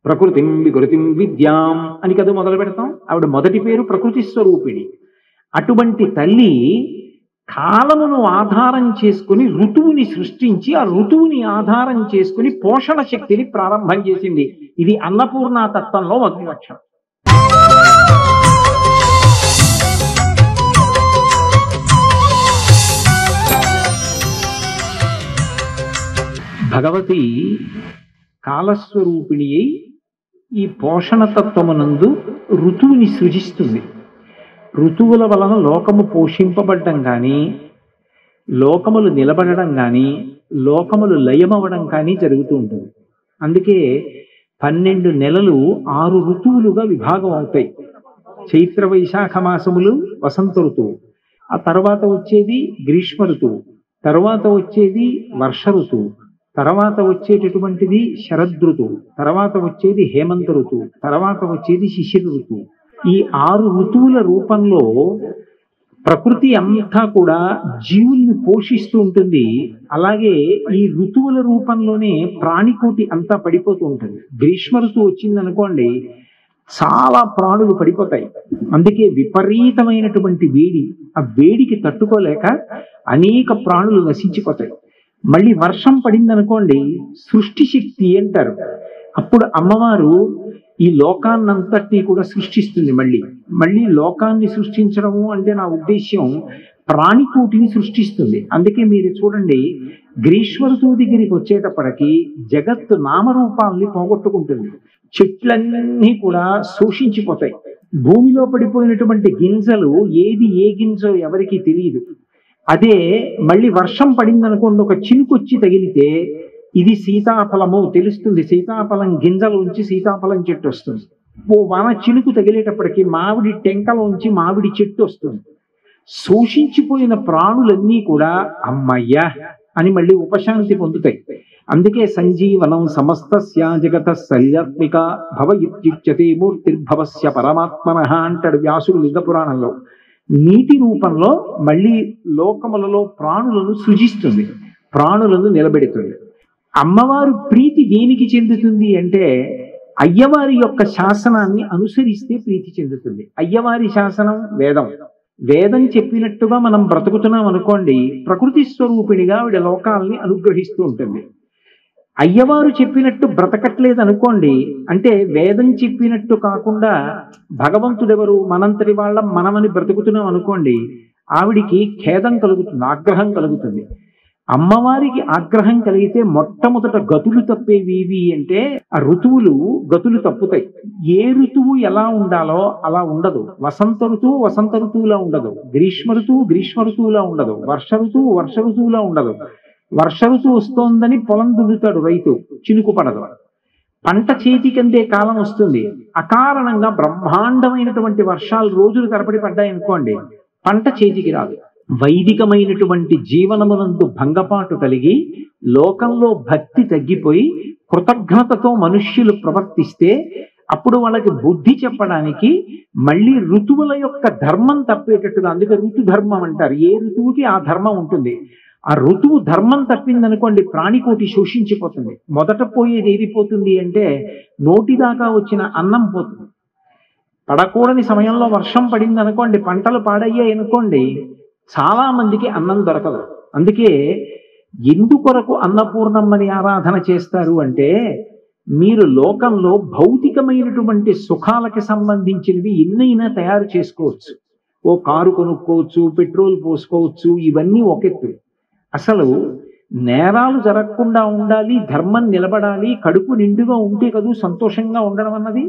ప్రకృతిం వికృతిం విద్యాం అని కదా మొదలు పెడతాం. ఆవిడ మొదటి పేరు ప్రకృతి స్వరూపిణి. అటువంటి తల్లి కాలమును ఆధారం చేసుకుని ఋతువుని సృష్టించి, ఆ ఋతువుని ఆధారం చేసుకుని పోషణ శక్తిని ప్రారంభం చేసింది. ఇది అన్నపూర్ణ తత్వంలో మొదటి లక్షణం. భగవతి కాలస్వరూపిణి అయి ఈ పోషణ తత్వమునందు ఋతువుని సృజిస్తుంది. ఋతువుల వలన లోకము పోషింపబడ్డం కానీ, లోకములు నిలబడడం కానీ, లోకములు లయమవడం కానీ జరుగుతూ ఉంటుంది. అందుకే 12 నెలలు 6 ఋతువులుగా విభాగం అవుతాయి. చైత్ర వైశాఖ మాసములు వసంత ఋతువు, ఆ తర్వాత వచ్చేది గ్రీష్మ ఋతువు, తర్వాత వచ్చేది వర్ష ఋతువు, తర్వాత వచ్చేటటువంటిది శరదృతువు, తర్వాత వచ్చేది హేమంత ఋతువు, తర్వాత వచ్చేది శిశిర ఋతువు. ఈ 6 ఋతువుల రూపంలో ప్రకృతి అంతా కూడా జీవుల్ని పోషిస్తూ ఉంటుంది. అలాగే ఈ ఋతువుల రూపంలోనే ప్రాణికోటి అంతా పడిపోతూ ఉంటుంది. గ్రీష్మ ఋతువు వచ్చిందనుకోండి, చాలా ప్రాణులు పడిపోతాయి. అందుకే విపరీతమైనటువంటి వేడి, ఆ వేడికి తట్టుకోలేక అనేక ప్రాణులు నశించిపోతాయి. మళ్ళీ వర్షం పడిందనుకోండి, సృష్టి శక్తి అంటారు. అప్పుడు అమ్మవారు ఈ లోకాన్నంతటినీ కూడా సృష్టిస్తుంది. మళ్ళీ లోకాన్ని సృష్టించడము అంటే నా ఉద్దేశ్యం ప్రాణికోటిని సృష్టిస్తుంది. అందుకే మీరు చూడండి, గ్రీష్మ ఋతువు దగ్గరికి వచ్చేటప్పటికి జగత్తు నామరూపాలని పోగొట్టుకుంటుంది. చెట్లన్నీ కూడా శోషించిపోతాయి. భూమిలో పడిపోయినటువంటి గింజలు ఏది ఏ గింజో ఎవరికి తెలియదు. అదే మళ్ళీ వర్షం పడిందనుకోండి, ఒక చినుకొచ్చి తగిలితే ఇది సీతాఫలము తెలుస్తుంది. సీతాఫలం గింజలోంచి సీతాఫలం చెట్టు వస్తుంది. ఓ వాన చినుకు తగిలేటప్పటికి మామిడి టెంకలోంచి మామిడి చెట్టు వస్తుంది. శోషించిపోయిన ప్రాణులన్నీ కూడా అమ్మయ్య అని మళ్ళీ ఉపశాంతి పొందుతాయి. అందుకే సంజీవనం సమస్తస్య జగత శల్యాత్మిక భవ ఇత్యుచ్యతే మూర్తిర్భవస్య పరమాత్మనః అంటాడు వ్యాసుడు లింగ పురాణంలో. నీటి రూపంలో మళ్ళీ లోకములలో ప్రాణులను సృజిస్తుంది, ప్రాణులను నిలబెడుతుంది. అమ్మవారు ప్రీతి దేనికి చెందుతుంది అంటే అయ్యవారి యొక్క శాసనాన్ని అనుసరిస్తే ప్రీతి చెందుతుంది. అయ్యవారి శాసనం వేదం. వేదం చెప్పినట్టుగా మనం బ్రతుకుతున్నాం అనుకోండి, ప్రకృతి స్వరూపిణిగా ఆవిడ లోకాలని అనుగ్రహిస్తూ ఉంటుంది. అయ్యవారు చెప్పినట్టు బ్రతకట్లేదు అనుకోండి, అంటే వేదం చెప్పినట్టు కాకుండా భగవంతుడెవరు మనంతటి వాళ్ళ మనమని బ్రతుకుతున్నాం అనుకోండి, ఆవిడికి ఖేదం కలుగుతుంది, ఆగ్రహం కలుగుతుంది. అమ్మవారికి ఆగ్రహం కలిగితే మొట్టమొదట గతులు తప్పేవి అంటే ఆ ఋతువులు గతులు తప్పుతాయి. ఏ ఋతువు ఎలా ఉండాలో అలా ఉండదు. వసంత ఋతువు వసంత ఋతువులా ఉండదు, గ్రీష్మ ఋతువు గ్రీష్మ ఋతువులా ఉండదు, వర్ష ఋతువు వర్ష ఋతువులా ఉండదు. వర్ష ఋతువు వస్తోందని పొలం దున్నుతాడు రైతు, చినుకు పడదు. పంట చేతికందే కాలం వస్తుంది, అకారణంగా బ్రహ్మాండమైనటువంటి వర్షాలు రోజులు తరబడి పడ్డాయనుకోండి, పంట చేతికి రాదు. వైదికమైనటువంటి జీవనమునందు భంగపాటు కలిగి లోకంలో భక్తి తగ్గిపోయి కృతజ్ఞతతో మనుష్యులు ప్రవర్తిస్తే అప్పుడు వాళ్ళకి బుద్ధి చెప్పడానికి మళ్ళీ ఋతువుల యొక్క ధర్మం తప్పేటట్టుగా, అందుకే ఋతు ధర్మం అంటారు. ఏ ఋతువుకి ఆ ధర్మం ఉంటుంది. ఆ ఋతువు ధర్మం తప్పిందనుకోండి, ప్రాణికోటి శోషించిపోతుంది. మొదట పోయేది ఏది పోతుంది అంటే నోటిదాకా వచ్చిన అన్నం పోతుంది. పడకూడని సమయంలో వర్షం పడింది అనుకోండి, పంటలు పాడయ్యాయి అనుకోండి, చాలా మందికి అన్నం దొరకదు. అందుకే ఎందుకొరకు అన్నపూర్ణమ్మని ఆరాధన చేస్తారు అంటే, మీరు లోకంలో భౌతికమైనటువంటి సుఖాలకి సంబంధించినవి ఎన్నైనా తయారు చేసుకోవచ్చు. ఓ కారు కొనుక్కోవచ్చు, పెట్రోల్ పోసుకోవచ్చు, ఇవన్నీ ఒకెత్తు. అసలు నేరాలు జరగకుండా ఉండాలి, ధర్మం నిలబడాలి, కడుపు నిండుగా ఉంటే కదూ సంతోషంగా ఉండడం అన్నది.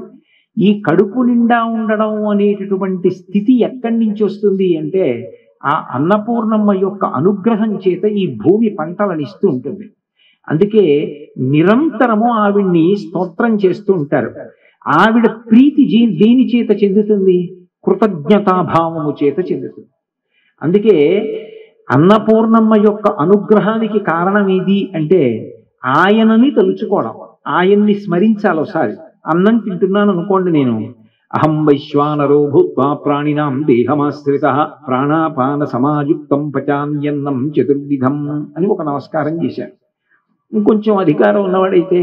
ఈ కడుపు నిండా ఉండడం అనేటటువంటి స్థితి ఎక్కడి నుంచి వస్తుంది అంటే ఆ అన్నపూర్ణమ్మ యొక్క అనుగ్రహం చేత ఈ భూమి పంటలను ఇస్తూ ఉంటుంది. అందుకే నిరంతరము ఆవిడ్ని స్తోత్రం చేస్తూ ఉంటారు. ఆవిడ ప్రీతి దేని చేత చెందుతుంది? కృతజ్ఞతాభావము చేత చెందుతుంది. అందుకే అన్నపూర్ణమ్మ యొక్క అనుగ్రహానికి కారణం ఏది అంటే ఆయనని తలుచుకోవడం, ఆయన్ని స్మరించాలి. ఒకసారి అన్నం తింటున్నాను అనుకోండి, నేను అహం వైశ్వానరో భూత్వా ప్రాణినాం దేహమాశ్రిత ప్రాణాపాన సమాయుక్తం పచామ్యన్నం చతుర్విధం అని ఒక నమస్కారం చేశాను. ఇంకొంచెం అధికారం ఉన్నవాడైతే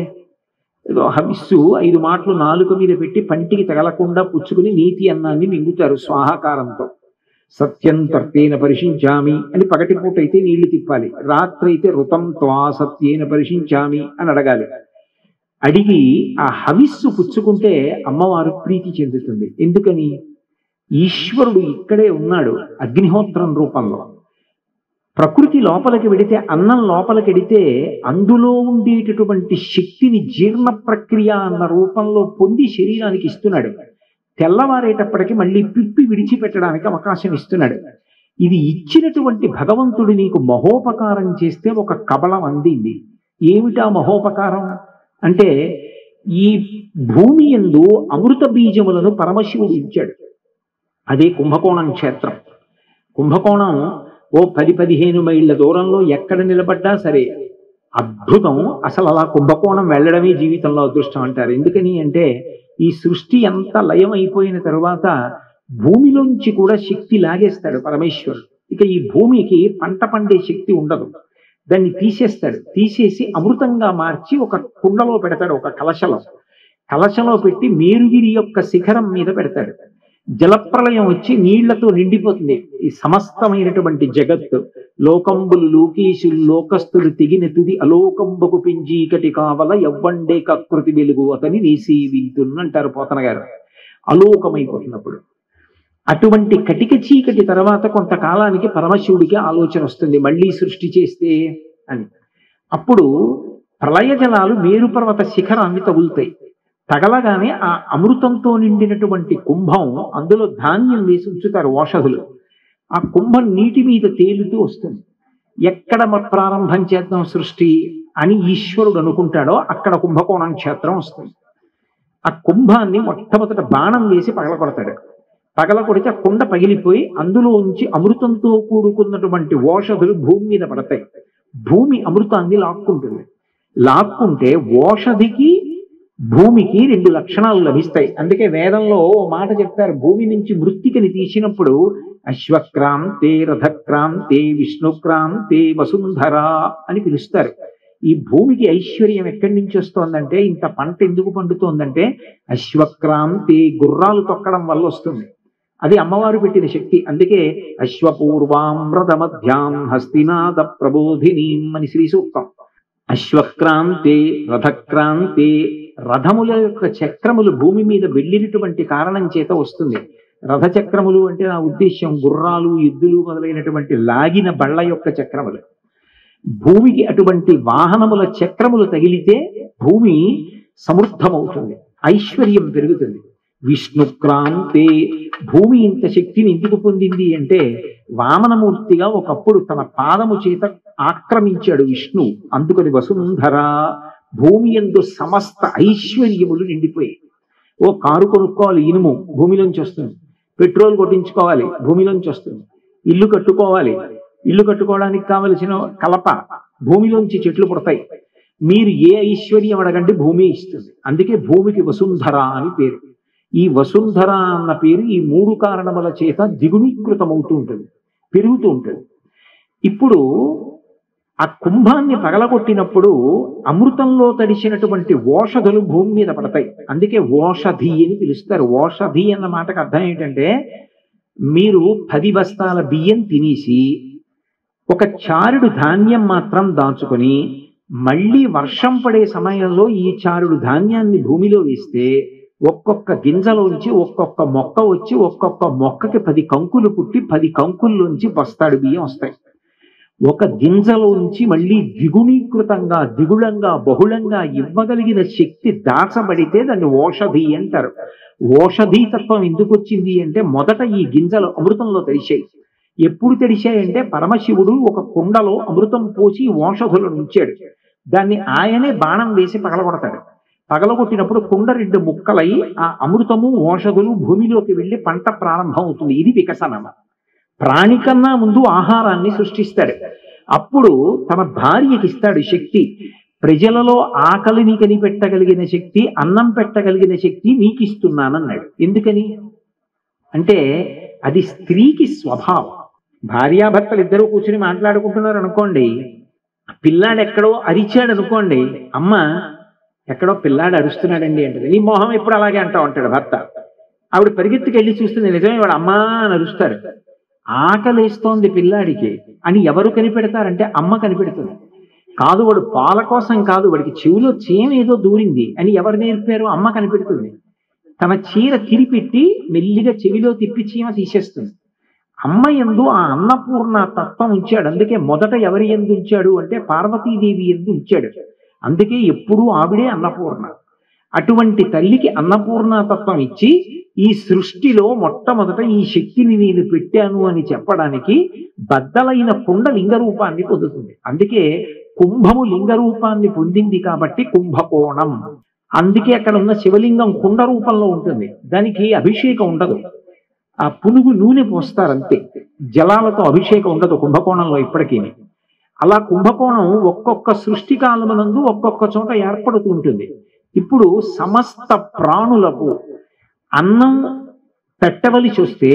ఏదో హవిస్సు 5 మాటలు నాలుక మీద పెట్టి పంటికి తగలకుండా పుచ్చుకుని నీతి అన్నాన్ని మింగుతారు స్వాహాకారంతో. సత్యం తర్తేన పరిశించామి అని పగటిపూట అయితే నీళ్లు తిప్పాలి, రాత్రి అయితే ఋతం త్వా సత్యేన పరిశించామి అని అడగాలి. అడిగి ఆ హవిస్సు పుచ్చుకుంటే అమ్మవారు ప్రీతి చెందుతుంది. ఎందుకని? ఈశ్వరుడు ఇక్కడే ఉన్నాడు అగ్నిహోత్రం రూపంలో. ప్రకృతి లోపలికి వెడితే, అన్నం లోపలికి వెడితే అందులో ఉండేటటువంటి శక్తిని జీర్ణ ప్రక్రియ అన్న రూపంలో పొంది శరీరానికి ఇస్తున్నాడు. తెల్లవారేటప్పటికి మళ్ళీ పిప్పి విడిచిపెట్టడానికి అవకాశం ఇస్తున్నాడు. ఇది ఇచ్చినటువంటి భగవంతుడు నీకు మహోపకారం చేస్తే ఒక కబళం అందింది. ఏమిటా మహోపకారం అంటే, ఈ భూమి యందు అమృత బీజములను పరమశివుడు ఇచ్చాడు. అదే కుంభకోణం క్షేత్రం. కుంభకోణం ఓ 10-15 మైళ్ళ దూరంలో ఎక్కడ నిలబడ్డా సరే అద్భుతం. అసలు అలా కుంభకోణం వెళ్ళడమే జీవితంలో అదృష్టం అంటారు. ఎందుకని అంటే ఈ సృష్టి ఎంత లయం అయిపోయిన తరువాత భూమిలోంచి కూడా శక్తి లాగేస్తాడు పరమేశ్వరుడు. ఇక ఈ భూమికి పంట పండే శక్తి ఉండదు. దాన్ని తీసేస్తాడు. తీసేసి అమృతంగా మార్చి ఒక కుండలో పెడతాడు, ఒక కలశలో పెట్టి మేరుగిరి యొక్క శిఖరం మీద పెడతాడు. జలప్రలయం వచ్చి నీళ్లతో నిండిపోతుంది ఈ సమస్తమైనటువంటి జగత్తు. లోకంబులు లోకేశులు లోకస్తులు తెగిన తుది అలోకంబకు పెంజీకటి కావల ఎవ్వండే కకృతి వెలుగు అతని వేసి వింటున్నంటారు పోతన గారు. అలోకమైపోతున్నప్పుడు అటువంటి కటిక చీకటి తర్వాత కొంతకాలానికి పరమశివుడికి ఆలోచన వస్తుంది, మళ్ళీ సృష్టి చేస్తే అని. అప్పుడు ప్రళయ జలాలు మేరు పర్వత శిఖరాన్ని తగులుతాయి. తగలగానే ఆ అమృతంతో నిండినటువంటి కుంభం, అందులో ధాన్యం వేసి ఉంచుతారు ఓషధులు. ఆ కుంభం నీటి మీద తేలుతూ వస్తుంది. ఎక్కడ ప్రారంభం చేద్దాం సృష్టి అని ఈశ్వరుడు అనుకుంటాడో అక్కడ కుంభకోణం క్షేత్రం వస్తుంది. ఆ కుంభాన్ని మొట్టమొదట బాణం వేసి పగలకొడతాడు. పగలకొడితే ఆ కుండ పగిలిపోయి అందులో ఉంచి అమృతంతో కూడుకున్నటువంటి ఓషధులు భూమి మీద పడతాయి. భూమి అమృతాన్ని లాక్కుంటుంది. లాక్కుంటే ఓషధికి భూమికి 2 లక్షణాలు లభిస్తాయి. అందుకే వేదంలో ఓ మాట చెప్తారు, భూమి నుంచి మృత్తికని తీసినప్పుడు అశ్వక్రాంతే రథక్రాంతే విష్ణుక్రాంతే వసుంధర అని పిలుస్తారు. ఈ భూమికి ఐశ్వర్యం ఎక్కడి నుంచి వస్తోందంటే, ఇంత పంట ఎందుకు పండుతోందంటే అశ్వక్రాంతే గుర్రాలు తొక్కడం వల్ల వస్తుంది. అది అమ్మవారు పెట్టిన శక్తి. అందుకే అశ్వపూర్వాం రథమధ్యాం హస్తినాద ప్రబోధినీం అని శ్రీ సూక్తం. అశ్వక్రాంతే రథక్రాంతే, రథముల యొక్క చక్రములు భూమి మీద వెళ్ళినటువంటి కారణం చేత వస్తుంది. రథచక్రములు అంటే నా ఉద్దేశ్యం గుర్రాలు ఎద్దులు మొదలైనటువంటి లాగిన బళ్ళ యొక్క చక్రములు. భూమికి అటువంటి వాహనముల చక్రములు తగిలితే భూమి సమృద్ధమవుతుంది, ఐశ్వర్యం పెరుగుతుంది. విష్ణుక్రాంతే, భూమి ఇంత శక్తిని ఎందుకు పొందింది అంటే వామనమూర్తిగా ఒకప్పుడు తన పాదము చేత ఆక్రమించాడు విష్ణు. అందుకని వసుంధర, భూమి యందు సమస్త ఐశ్వర్యములు నిండిపోయాయి. ఓ కారు కొనుక్కోవాలి, ఇనుము భూమిలోంచి వస్తుంది. పెట్రోల్ కొట్టించుకోవాలి, భూమిలోంచి వస్తుంది. ఇల్లు కట్టుకోవాలి, ఇల్లు కట్టుకోవడానికి కావలసిన కలప భూమిలోంచి చెట్లు పుడతాయి. మీరు ఏ ఐశ్వర్యం అడగండి భూమి ఇస్తుంది. అందుకే భూమికి వసుంధర అని పేరు. ఈ వసుంధర అన్న పేరు ఈ 3 కారణముల చేత ద్విగుణీకృతమవుతూ ఉంటుంది, పెరుగుతూ ఉంటుంది. ఇప్పుడు ఆ కుంభాన్ని పగలగొట్టినప్పుడు అమృతంలో తడిసినటువంటి ఓషధులు భూమి మీద పడతాయి. అందుకే ఓషధి అని పిలుస్తారు. ఓషధి అన్న మాటకు అర్థం ఏంటంటే, మీరు 10 బస్తాల బియ్యం తినేసి ఒక చారుడు ధాన్యం మాత్రం దాచుకొని మళ్ళీ వర్షం పడే సమయంలో ఈ చారుడు ధాన్యాన్ని భూమిలో వేస్తే ఒక్కొక్క గింజలోంచి ఒక్కొక్క మొక్క వచ్చి ఒక్కొక్క మొక్కకి 10 కంకులు పుట్టి 10 కంకుల్లోంచి బస్తాడు బియ్యం వస్తాయి. ఒక గింజలోంచి మళ్ళీ ద్విగుణీకృతంగా దిగుళంగా బహుళంగా ఇవ్వగలిగిన శక్తి దాచబడితే దాన్ని ఓషధి అంటారు. ఓషధి తత్వం ఎందుకు వచ్చింది అంటే, మొదట ఈ గింజలు అమృతంలో తడిశాయి. ఎప్పుడు తడిశాయంటే పరమశివుడు ఒక కుండలో అమృతం పోసి ఓషధులను ఉంచాడు. దాన్ని ఆయనే బాణం వేసి పగలగొడతాడు. పగలగొట్టినప్పుడు కుండ 2 ముక్కలై ఆ అమృతము ఓషధులు భూమిలోకి వెళ్ళి పంట ప్రారంభం అవుతుంది. ఇది వికసనం. ప్రాణి కన్నా ముందు ఆహారాన్ని సృష్టిస్తాడు. అప్పుడు తన భార్యకి ఇస్తాడు శక్తి. ప్రజలలో ఆకలిని కనిపెట్టగలిగిన శక్తి, అన్నం పెట్టగలిగిన శక్తి నీకు ఇస్తున్నానన్నాడు. ఎందుకని అంటే అది స్త్రీకి స్వభావం. భార్యాభర్తలు ఇద్దరూ కూర్చుని మాట్లాడుకుంటున్నారు అనుకోండి, పిల్లాడు ఎక్కడో అరిచాడు అనుకోండి, అమ్మ ఎక్కడో పిల్లాడు అరుస్తున్నాడండి అంటది. నీ మొహం ఎప్పుడు అలాగే అంటా ఉంటాడు భర్త. ఆవిడ పరిగెత్తుకెళ్ళి చూస్తుంది, నిజమే వాడు అమ్మా అని అరుస్తాడు. ఆకలేస్తోంది పిల్లాడికి అని ఎవరు కనిపెడతారంటే అమ్మ కనిపెడుతుంది. కాదు వాడు పాల కోసం కాదు, వాడికి చెవిలో చీమ ఏదో దూరింది అని ఎవరు నేర్పారు? అమ్మ కనిపెడుతుంది. తన చీర తిరిపెట్టి మెల్లిగా చెవిలో తిప్పి చీమ తీసేస్తుంది. అమ్మ యందు ఆ అన్నపూర్ణ తత్వం ఉంచాడు. అందుకే మొదట ఎవరి యందు ఉంచాడు అంటే పార్వతీదేవి యందు ఉంచాడు. అందుకే ఎప్పుడూ ఆవిడే అన్నపూర్ణ. అటువంటి తల్లికి అన్నపూర్ణ తత్వం ఇచ్చి ఈ సృష్టిలో మొట్టమొదట ఈ శక్తిని నేను పెట్టాను అని చెప్పడానికి బద్దలైన కుండ లింగ రూపాన్ని పొందుతుంది. అందుకే కుంభము లింగ రూపాన్ని పొందింది కాబట్టి కుంభకోణం. అందుకే అక్కడ ఉన్న శివలింగం కుండ రూపంలో ఉంటుంది. దానికి అభిషేకం ఉండదు. ఆ పునుగు నూనె పోస్తారంతే, జలాలతో అభిషేకం ఉండదు కుంభకోణంలో ఇప్పటికీ. అలా కుంభకోణం ఒక్కొక్క సృష్టి కాలమునందు ఒక్కొక్క చోట ఏర్పడుతూ ఉంటుంది. ఇప్పుడు సమస్త ప్రాణులకు అన్నం పెట్టవలసి వస్తే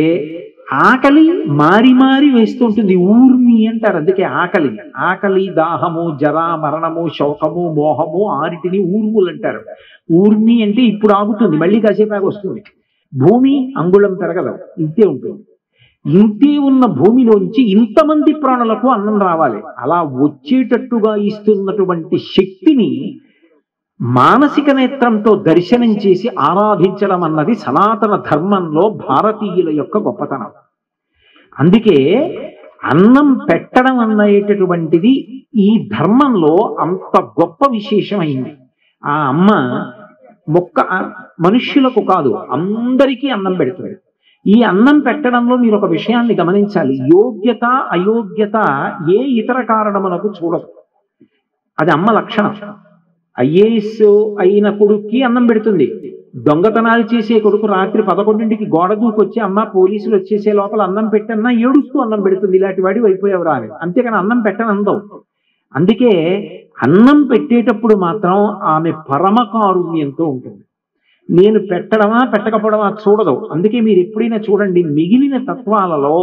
ఆకలి మారి మారి వేస్తుంటుంది. ఊర్మి అంటారు, అందుకే ఆకలి. ఆకలి, దాహము, జర, మరణము, శోకము, మోహము ఆరిటిని ఊర్ములు అంటారు. ఊర్మి అంటే ఇప్పుడు ఆగుతుంది, మళ్ళీ కాసేపాకు వస్తుంది. భూమి అంగుళం పెరగదు, ఇంతే ఉంటుంది. ఇంతే ఉన్న భూమిలోంచి ఇంతమంది ప్రాణులకు అన్నం రావాలి. అలా వచ్చేటట్టుగా ఇస్తున్నటువంటి శక్తిని మానసిక నేత్రంతో దర్శనం చేసి ఆరాధించడం అన్నది సనాతన ధర్మంలో భారతీయుల యొక్క గొప్పతనం. అందుకే అన్నం పెట్టడం అనేటటువంటిది ఈ ధర్మంలో అంత గొప్ప విశేషమైంది. ఆ అమ్మ మనుష్యులకు కాదు, అందరికీ అన్నం పెడుతుంది. ఈ అన్నం పెట్టడంలో మీరు ఒక విషయాన్ని గమనించాలి. యోగ్యత అయోగ్యత ఏ ఇతర కారణములకు చూడదు, అది అమ్మ లక్షణం. ఐఏఎస్ అయిన కొడుక్కి అన్నం పెడుతుంది. దొంగతనాలు చేసే కొడుకు రాత్రి 11ంటికి గోడ దూకొచ్చి అమ్మ పోలీసులు వచ్చేసే లోపల అన్నం పెట్టన్నా ఏడుస్తూ అన్నం పెడుతుంది, ఇలాంటి వాడి అయిపోయేవరా అని. అంతేకాని అన్నం పెట్టనందవు. అందుకే అన్నం పెట్టేటప్పుడు మాత్రం ఆమె పరమకారుణ్యంతో ఉంటుంది. నేను పెట్టడమా పెట్టకపోవడమా చూడదు. అందుకే మీరు ఎప్పుడైనా చూడండి, మిగిలిన తత్వాలలో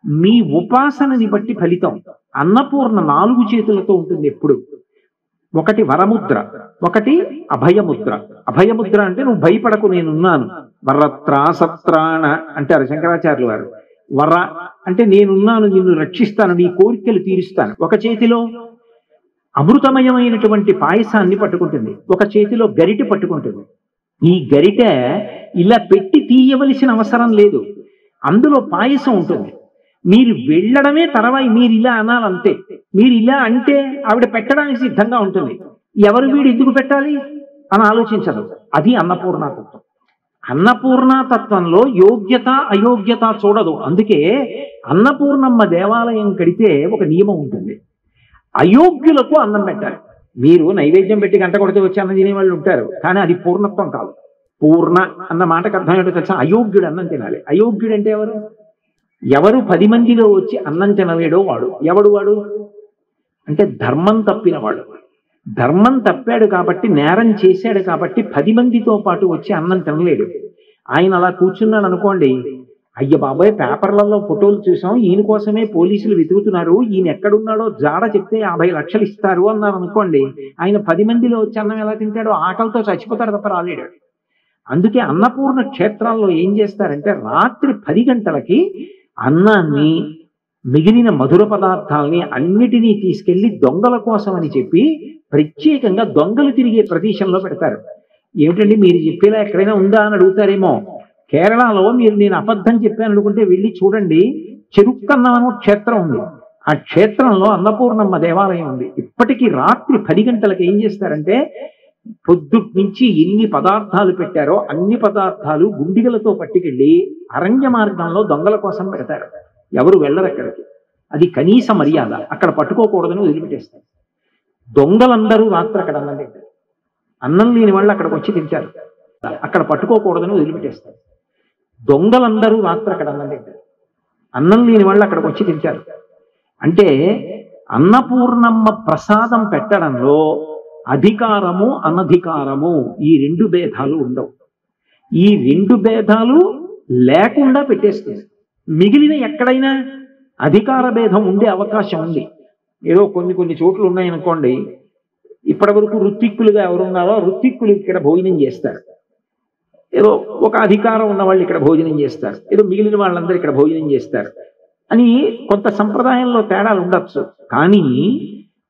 మీ ఉపాసనని బట్టి ఫలితం. అన్నపూర్ణ 4 చేతులతో ఉంటుంది ఎప్పుడు. ఒకటి వరముద్ర, ఒకటి అభయముద్ర. అభయముద్ర అంటే నువ్వు భయపడకు, నేనున్నాను. వరత్రా సత్రాణ అంటారు శంకరాచార్యులు వారు. వర అంటే నేనున్నాను, నిన్ను రక్షిస్తాను, నీ కోరికలు తీరుస్తాను. ఒక చేతిలో అమృతమయమైనటువంటి పాయసాన్ని పట్టుకుంటుంది, ఒక చేతిలో గరిటె పట్టుకుంటుంది. ఈ గరిటె ఇలా పెట్టి తీయవలసిన అవసరం లేదు, అందులో పాయసం ఉంటుంది. మీరు వెళ్ళడమే తర్వాయి, మీరు ఇలా అనాలంతే. మీరు ఇలా అంటే ఆవిడ పెట్టడానికి సిద్ధంగా ఉంటుంది. ఎవరు వీడు ఎందుకు పెట్టాలి అని ఆలోచించదు. అది అన్నపూర్ణాతత్వం. అన్నపూర్ణాతత్వంలో యోగ్యత అయోగ్యత చూడదు. అందుకే అన్నపూర్ణమ్మ దేవాలయం కడితే ఒక నియమం ఉంటుంది, అయోగ్యులకు అన్నం పెట్టాలి. మీరు నైవేద్యం పెట్టి గంట కొడితే వచ్చి అన్నం తినేవాళ్ళు ఉంటారు, కానీ అది పూర్ణత్వం కాదు. పూర్ణ అన్న మాటకు అర్థం ఏంటో తెలుసా? అయోగ్యుడు అన్నం తినాలి. అయోగ్యుడు అంటే ఎవరు? ఎవరు 10 మందిలో వచ్చి అన్నం తినలేడో వాడు. ఎవడు వాడు అంటే ధర్మం తప్పినవాడు. ధర్మం తప్పాడు కాబట్టి, నేరం చేశాడు కాబట్టి 10 మందితో పాటు వచ్చి అన్నం తినలేడు. ఆయన అలా కూర్చున్నాడు అనుకోండి, అయ్య బాబాయ్ పేపర్లలో ఫోటోలు చూసాం, ఈయన కోసమే పోలీసులు వెతుకుతున్నారు, ఈయన ఎక్కడున్నాడో జాడ చెప్తే 50 లక్షలు ఇస్తారు అన్నారు అనుకోండి, ఆయన 10 మందిలో వచ్చి అన్నం ఎలా తింటాడో? ఆకలితో చచ్చిపోతాడు తప్ప రాలేడు. అందుకే అన్నపూర్ణ క్షేత్రాల్లో ఏం చేస్తారంటే రాత్రి 10 గంటలకి అన్నాన్ని, మిగిలిన మధుర పదార్థాలని అన్నిటినీ తీసుకెళ్లి దొంగల కోసం అని చెప్పి ప్రత్యేకంగా దొంగలు తిరిగే ప్రదేశంలో పెడతారు. ఏమిటండి మీరు చెప్పేలా ఎక్కడైనా ఉందా అని అడుగుతారేమో. కేరళలో మీరు నేను అబద్ధం చెప్పాను అనుకుంటే వెళ్ళి చూడండి, చెరుక్కన్నవనం క్షేత్రం ఉంది. ఆ క్షేత్రంలో అన్నపూర్ణమ్మ దేవాలయం ఉంది. ఇప్పటికీ రాత్రి 10 గంటలకు ఏం చేస్తారంటే, పొద్దుటి నుంచి ఎన్ని పదార్థాలు పెట్టారో అన్ని పదార్థాలు గుండిగలతో పట్టుకెళ్ళి అరణ్య మార్గంలో దొంగల కోసం పెడతారు. ఎవరు వెళ్ళరు అక్కడికి, అది కనీస మర్యాద. అక్కడ పట్టుకోకూడదని వదిలిపెట్టేస్తారు. దొంగలందరూ రాత్రి అక్కడ అన్నం తింటారు. అన్నం లేని వాళ్ళు అక్కడికి వచ్చి తింటారు, అక్కడ పట్టుకోకూడదని వదిలిపెట్టేస్తారు. దొంగలందరూ రాత్రి అక్కడ అన్నం తింటారు, అన్నం లేని వాళ్ళు అక్కడికి వచ్చి తింటారు. అంటే అన్నపూర్ణమ్మ ప్రసాదం పెట్టడంలో అధికారము అనధికారము ఈ 2 భేదాలు ఉండవు. ఈ 2 భేదాలు లేకుండా పెట్టేస్తుంది. మిగిలిన ఎక్కడైనా అధికార భేదం ఉండే అవకాశం ఉంది. ఏదో కొన్ని చోట్ల ఉన్నాయనుకోండి, ఇప్పటి వరకు ఋత్విక్కులుగా ఎవరున్నారో ఋత్విక్కులు ఇక్కడ భోజనం చేస్తారు, ఏదో ఒక అధికారం ఉన్న వాళ్ళు ఇక్కడ భోజనం చేస్తారు, ఏదో మిగిలిన వాళ్ళందరూ ఇక్కడ భోజనం చేస్తారు అని కొంత సంప్రదాయంలో తేడాలు ఉండొచ్చు. కానీ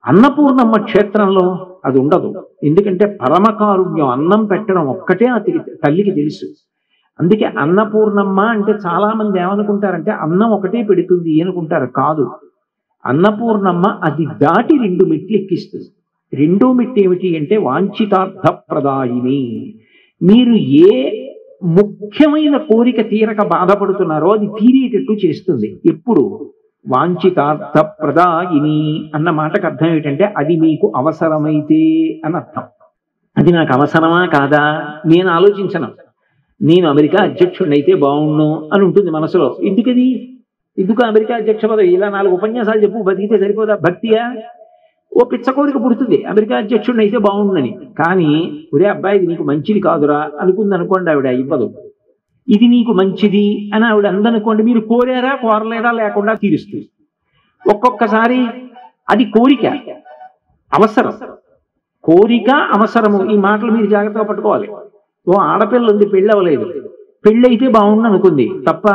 అన్నపూర్ణమ్మ క్షేత్రంలో అది ఉండదు. ఎందుకంటే పరమకారుణ్యం, అన్నం పెట్టడం ఒక్కటే ఆ తల్లికి తెలుసు. అందుకే అన్నపూర్ణమ్మ అంటే చాలా మంది ఏమనుకుంటారంటే అన్నం ఒకటే పెడుతుంది అనుకుంటారు. కాదు, అన్నపూర్ణమ్మ అది దాటి 2 మెట్లు ఎక్కిస్తుంది. 2వ మెట్టు ఏమిటి అంటే వాంఛితార్థ ప్రదాయిని. మీరు ఏ ముఖ్యమైన కోరిక తీరక బాధపడుతున్నారో అది తీరేటట్టు చేస్తుంది. ఎప్పుడు? వాంఛితార్థ ప్రదాయిని అన్న మాటకు అర్థం ఏమిటంటే అది మీకు అవసరమైతే అని అర్థం. అది నాకు అవసరమా కాదా నేను ఆలోచించను. నేను అమెరికా అధ్యక్షుడిని అయితే బాగుండు అని ఉంటుంది మనసులో. ఎందుకు అమెరికా అధ్యక్ష పదవి? ఇలా 4 ఉపన్యాసాలు చెప్పు, బతికితే సరిపోదా? భక్తియా? ఓ పిచ్చ కోరిక పుడుతుంది, అమెరికా అధ్యక్షుడిని అయితే బాగుండని. కానీ ఒరే అబ్బాయి, ఇది నీకు మంచిది కాదురా అనుకుంది అనుకోండి, ఆవిడ ఇవ్వదు. ఇది నీకు మంచిది అని ఆవిడ అందనుకోండి, మీరు కోరారా కోరలేదా లేకుండా తీరుస్తుంది. ఒక్కొక్కసారి అది కోరిక, అవసరం. కోరిక, అవసరము, ఈ మాటలు మీరు జాగ్రత్తగా పట్టుకోవాలి. ఓ ఆడపిల్ల ఉంది, పెళ్ళి అవ్వలేదు, పెళ్ళైతే బాగుండు అనుకుంది, తప్ప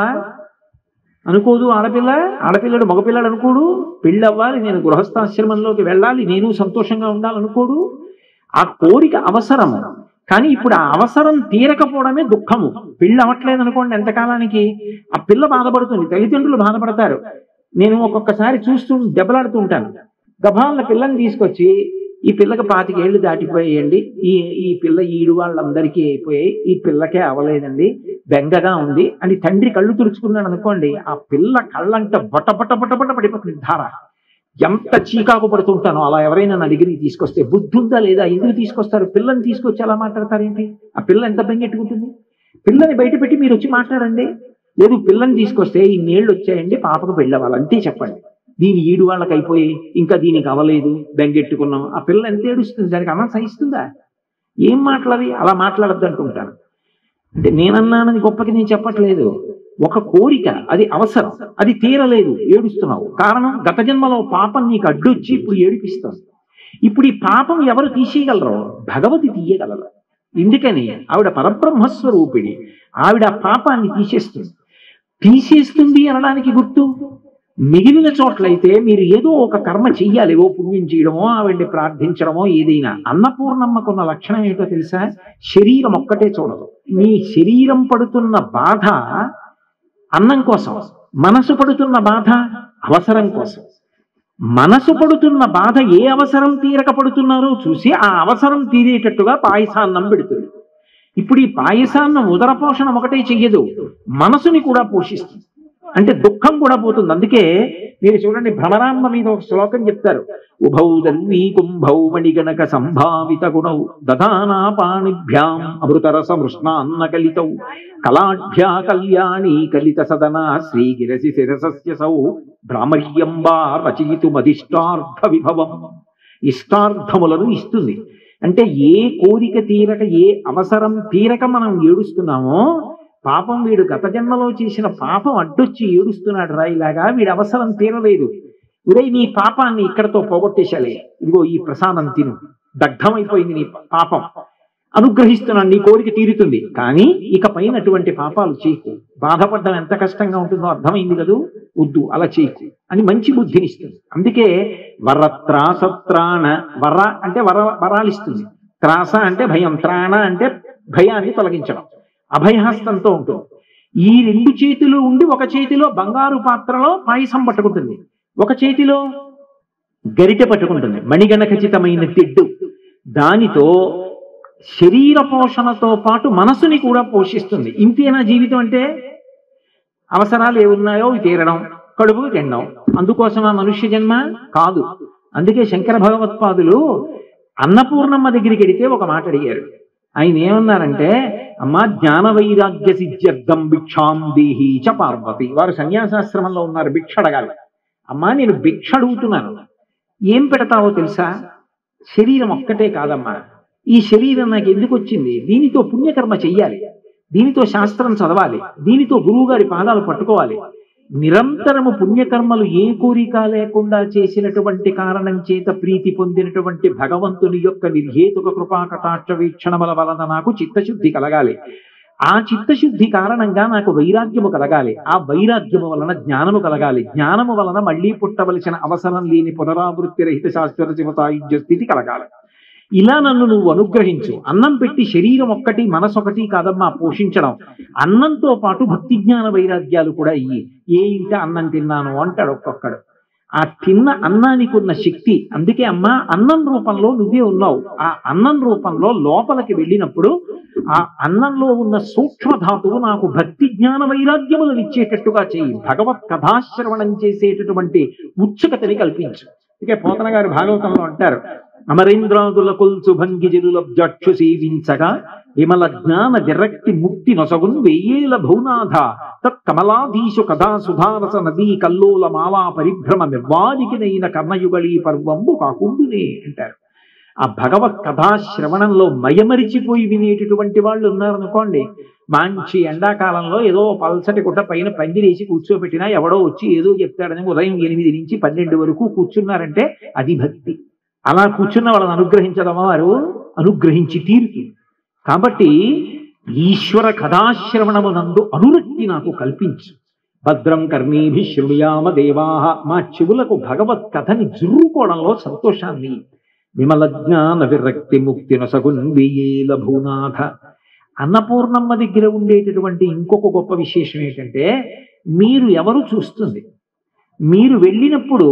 అనుకోదు. ఆడపిల్లడు మగపిల్లడు అనుకోడు. పెళ్ళి అవ్వాలి, నేను గృహస్థాశ్రమంలోకి వెళ్ళాలి, నేను సంతోషంగా ఉండాలనుకోడు. ఆ కోరిక అవసరము. కానీ ఇప్పుడు ఆ అవసరం తీరకపోవడమే దుఃఖము. పెళ్ళి అవ్వట్లేదు అనుకోండి, ఎంతకాలానికి ఆ పిల్ల బాధపడుతుంది, తల్లిదండ్రులు బాధపడతారు. నేను ఒక్కొక్కసారి దెబ్బలాడుతూ ఉంటాను. గభాల పిల్లని తీసుకొచ్చి, ఈ పిల్లకి 25 ఏళ్ళు దాటిపోయాయండి, ఈ పిల్ల ఈడు వాళ్ళందరికీ అయిపోయాయి, ఈ పిల్లకే అవ్వలేదండి, బెంగగా ఉంది అని తండ్రి కళ్ళు తుడుచుకున్నాడు అనుకోండి, ఆ పిల్ల కళ్ళంట బొటబొట పడిపోతుంది ధార. ఎంత చీకాకు పడుతుంటానో అలా ఎవరైనా నా దగ్గరికి తీసుకొస్తే. బుద్ధి ఉందా లేదా? ఎందుకు తీసుకొస్తారు? పిల్లని తీసుకొచ్చి అలా మాట్లాడతారేంటి? ఆ పిల్ల ఎంత బెంగెట్టుకుంటుంది? పిల్లని బయట పెట్టి మీరు వచ్చి మాట్లాడండి. లేదు, పిల్లని తీసుకొస్తే ఇన్నేళ్ళు వచ్చాయండి, పాపకు పెళ్ళవాలి అంతే చెప్పండి. దీని ఈడు వాళ్ళకి అయిపోయి ఇంకా దీనికి అవ్వలేదు, బెంగెట్టుకున్నాం. ఆ పిల్ల ఎంత ఏడుస్తుంది? దానికి అన్నం సహిస్తుందా? ఏం మాట్లాడి అలా మాట్లాడద్దు అంటుంటాను. అంటే నేనన్నానని గొప్పకి నేను చెప్పట్లేదు. ఒక కోరిక, అది అవసరం, అది తీరలేదు, ఏడుస్తున్నావు. కారణం, గత జన్మలో పాపం నీకు అడ్డొచ్చి ఇప్పుడు ఏడిపిస్తుంది. ఇప్పుడు ఈ పాపం ఎవరు తీసేయగలరో? భగవతి తీయగలరు. ఎందుకని? ఆవిడ పరబ్రహ్మస్వరూపిణి. ఆవిడ పాపాన్ని తీసేస్తుంది అనడానికి గుర్తు. మిగిలిన చోట్లయితే మీరు ఏదో ఒక కర్మ చెయ్యాలి, ఓ పుణ్యం చేయడమో, ఆవిడ్ని ప్రార్థించడమో, ఏదైనా. అన్నపూర్ణమ్మకున్న లక్షణం ఏంటో తెలుసా? శరీరం ఒక్కటే చూడదు. మీ శరీరం పడుతున్న బాధ అన్నం కోసం, మనసు పడుతున్న బాధ అవసరం కోసం. మనసు పడుతున్న బాధ ఏ అవసరం తీరక పడుతున్నారో చూసి ఆ అవసరం తీరేటట్టుగా పాయసాన్నం పెడుతుంది. ఇప్పుడు ఈ పాయసాన్నం ఉదర పోషణ ఒకటే చెయ్యదు, మనసుని కూడా పోషిస్తుంది. అంటే దుఃఖం కూడా పోతుంది. అందుకే మీరు చూడండి, భ్రమరాంబ మీద ఒక శ్లోకం చెప్తారు. ఉభౌ దల్వీ కుంభౌ మణిగణక సంభావిత గుణౌ దధానా పాణిభ్యాం అమృతరస మృష్ణాన్న కలితౌ కళాఢ్యా కళ్యాణీ కలిత సదనా శ్రీగిరసి శిరసస్య సౌ భ్రామర్యంబా రచయితుమధిష్టార్థ విభవం. ఇష్టార్థములను ఇస్తుంది. అంటే ఏ కోరిక తీరక, ఏ అవసరం తీరక మనం ఏడుస్తున్నామో, పాపం వీడు గత జన్మలో చేసిన పాపం అడ్డొచ్చి ఏడుస్తున్నాడు రాయిలాగా. వీడి అవసరం తీరలేదు. ఉదయ్ నీ పాపాన్ని ఇక్కడతో పోగొట్టేశాలే, ఇదిగో ఈ ప్రసాదం తిను, దగ్ధమైపోయింది నీ పాపం, అనుగ్రహిస్తున్నాను, నీ కోరిక తీరుతుంది. కానీ ఇక పైన అటువంటి పాపాలు చేయకు. బాధపడడం ఎంత కష్టంగా ఉంటుందో అర్థమైంది కదూ, వద్దు అలా చేయకు అని మంచి బుద్ధినిస్తుంది. అందుకే వరత్రాసత్రాణ, వర అంటే వరాలిస్తుంది, త్రాస అంటే భయం, త్రాణ అంటే భయాన్ని తొలగించడం, అభయహస్తంతో ఉంటుంది. ఈ 2 చేతులు ఉండి, ఒక చేతిలో బంగారు పాత్రలో పాయసం పట్టుకుంటుంది, ఒక చేతిలో గరిటె పట్టుకుంటుంది, మణిగణఖచితమైన తెడ్డు. దానితో శరీర పోషణతో పాటు మనసుని కూడా పోషిస్తుంది. ఇంతేనా జీవితం అంటే? అవసరాలు ఏమున్నాయో తీరడం, కడుపు తినడం, అందుకోసం ఆ మనుష్య జన్మ కాదు. అందుకే శంకర భగవత్పాదులు అన్నపూర్ణమ్మ దగ్గరికి వెడితే ఒక మాట అడిగారు. ఆయన ఏమన్నారంటే, అమ్మా, జ్ఞాన వైరాగ్య సిద్ధ్యర్థం భిక్షాం దేహి చ పార్వతి. వారు సన్యాసాశ్రమంలో ఉన్నారు, భిక్ష అడగాలి. అమ్మా, నేను భిక్ష అడుగుతున్నాను, ఏం పెడతావో తెలుసా? శరీరం ఒక్కటే కాదమ్మా, ఈ శరీరం నాకు ఎందుకు వచ్చింది? దీనితో పుణ్యకర్మ చెయ్యాలి, దీనితో శాస్త్రం చదవాలి, దీనితో గురువుగారి పాదాలు పట్టుకోవాలి. నిరంతరము పుణ్యకర్మలు ఏ కోరిక లేకుండా చేసినటువంటి కారణం చేత ప్రీతి పొందినటువంటి భగవంతుని యొక్క నిర్హేతుక కృపాకటాక్ష వీక్షణముల వలన నాకు చిత్తశుద్ధి కలగాలి. ఆ చిత్తశుద్ధి కారణంగా నాకు వైరాగ్యము కలగాలి. ఆ వైరాగ్యము వలన జ్ఞానము కలగాలి. జ్ఞానము వలన మళ్లీ పుట్టవలసిన అవసరం లేని పునరావృత్తి రహిత శాశ్వత శివసాయుధ్య స్థితి కలగాలి. ఇలా నన్ను నువ్వు అనుగ్రహించు. అన్నం పెట్టి శరీరం ఒక్కటి మనసొకటి కాదమ్మా పోషించడం, అన్నంతో పాటు భక్తి జ్ఞాన వైరాగ్యాలు కూడా ఇయ్యి. ఏ ఇంట అన్నం తిన్నాను అంటాడు ఒక్కొక్కడు. ఆ తిన్న అన్నానికి ఉన్న శక్తి. అందుకే అమ్మా, అన్నం రూపంలో నువ్వే ఉన్నావు. ఆ అన్నం రూపంలో లోపలికి వెళ్ళినప్పుడు ఆ అన్నంలో ఉన్న సూక్ష్మధాతువు నాకు భక్తి జ్ఞాన వైరాగ్యములను ఇచ్చేటట్టుగా చేయి. భగవత్ కథాశ్రవణం చేసేటటువంటి ఉత్సుకతని కల్పించు. ఇక పోతన గారు భాగవతంలో అంటారు, అమరేంద్రాదుల కొల్సు భంగిజనులబ్జాక్షు సేవించగా విమల జ్ఞాన విరక్తి ముక్తి నొసగున్ వెయ్యేల భౌనాథ తత్కమలాధీశు కథా సుధారస నదీ కల్లోల మాలా పరిభ్రమ నిర్వానికినైన కర్ణయుగళీ పర్వంబు కాకుండునే అంటారు. ఆ భగవత్ కథాశ్రవణంలో మయమరిచిపోయి వినేటటువంటి వాళ్ళు ఉన్నారనుకోండి, మంచి ఎండాకాలంలో ఏదో పల్సటి గుట్ట పైన పందిరేసి కూర్చోబెట్టినా ఎవడో వచ్చి ఏదో చెప్తాడని ఉదయం 8 నుంచి 12 వరకు కూర్చున్నారంటే అది భక్తి. అలా కూర్చున్న వాళ్ళని అనుగ్రహించడం వారు అనుగ్రహించి తీరుతుంది. కాబట్టి ఈశ్వర కథాశ్రవణమునందు అనురక్తి నాకు కల్పించు. భద్రం కర్ణీభి శృణుయామ దేవాహ, మా చెవులకు భగవత్ కథని జుర్రుకోవడంలో సంతోషాన్ని. విమల జ్ఞాన విరక్తి ముక్తి నొసగున్ వెయ్యేల భూనాథ. అన్నపూర్ణమ్మ దగ్గర ఉండేటటువంటి ఇంకొక గొప్ప విశేషం ఏంటంటే, మీరు ఎవరు చూస్తుంది. మీరు వెళ్ళినప్పుడు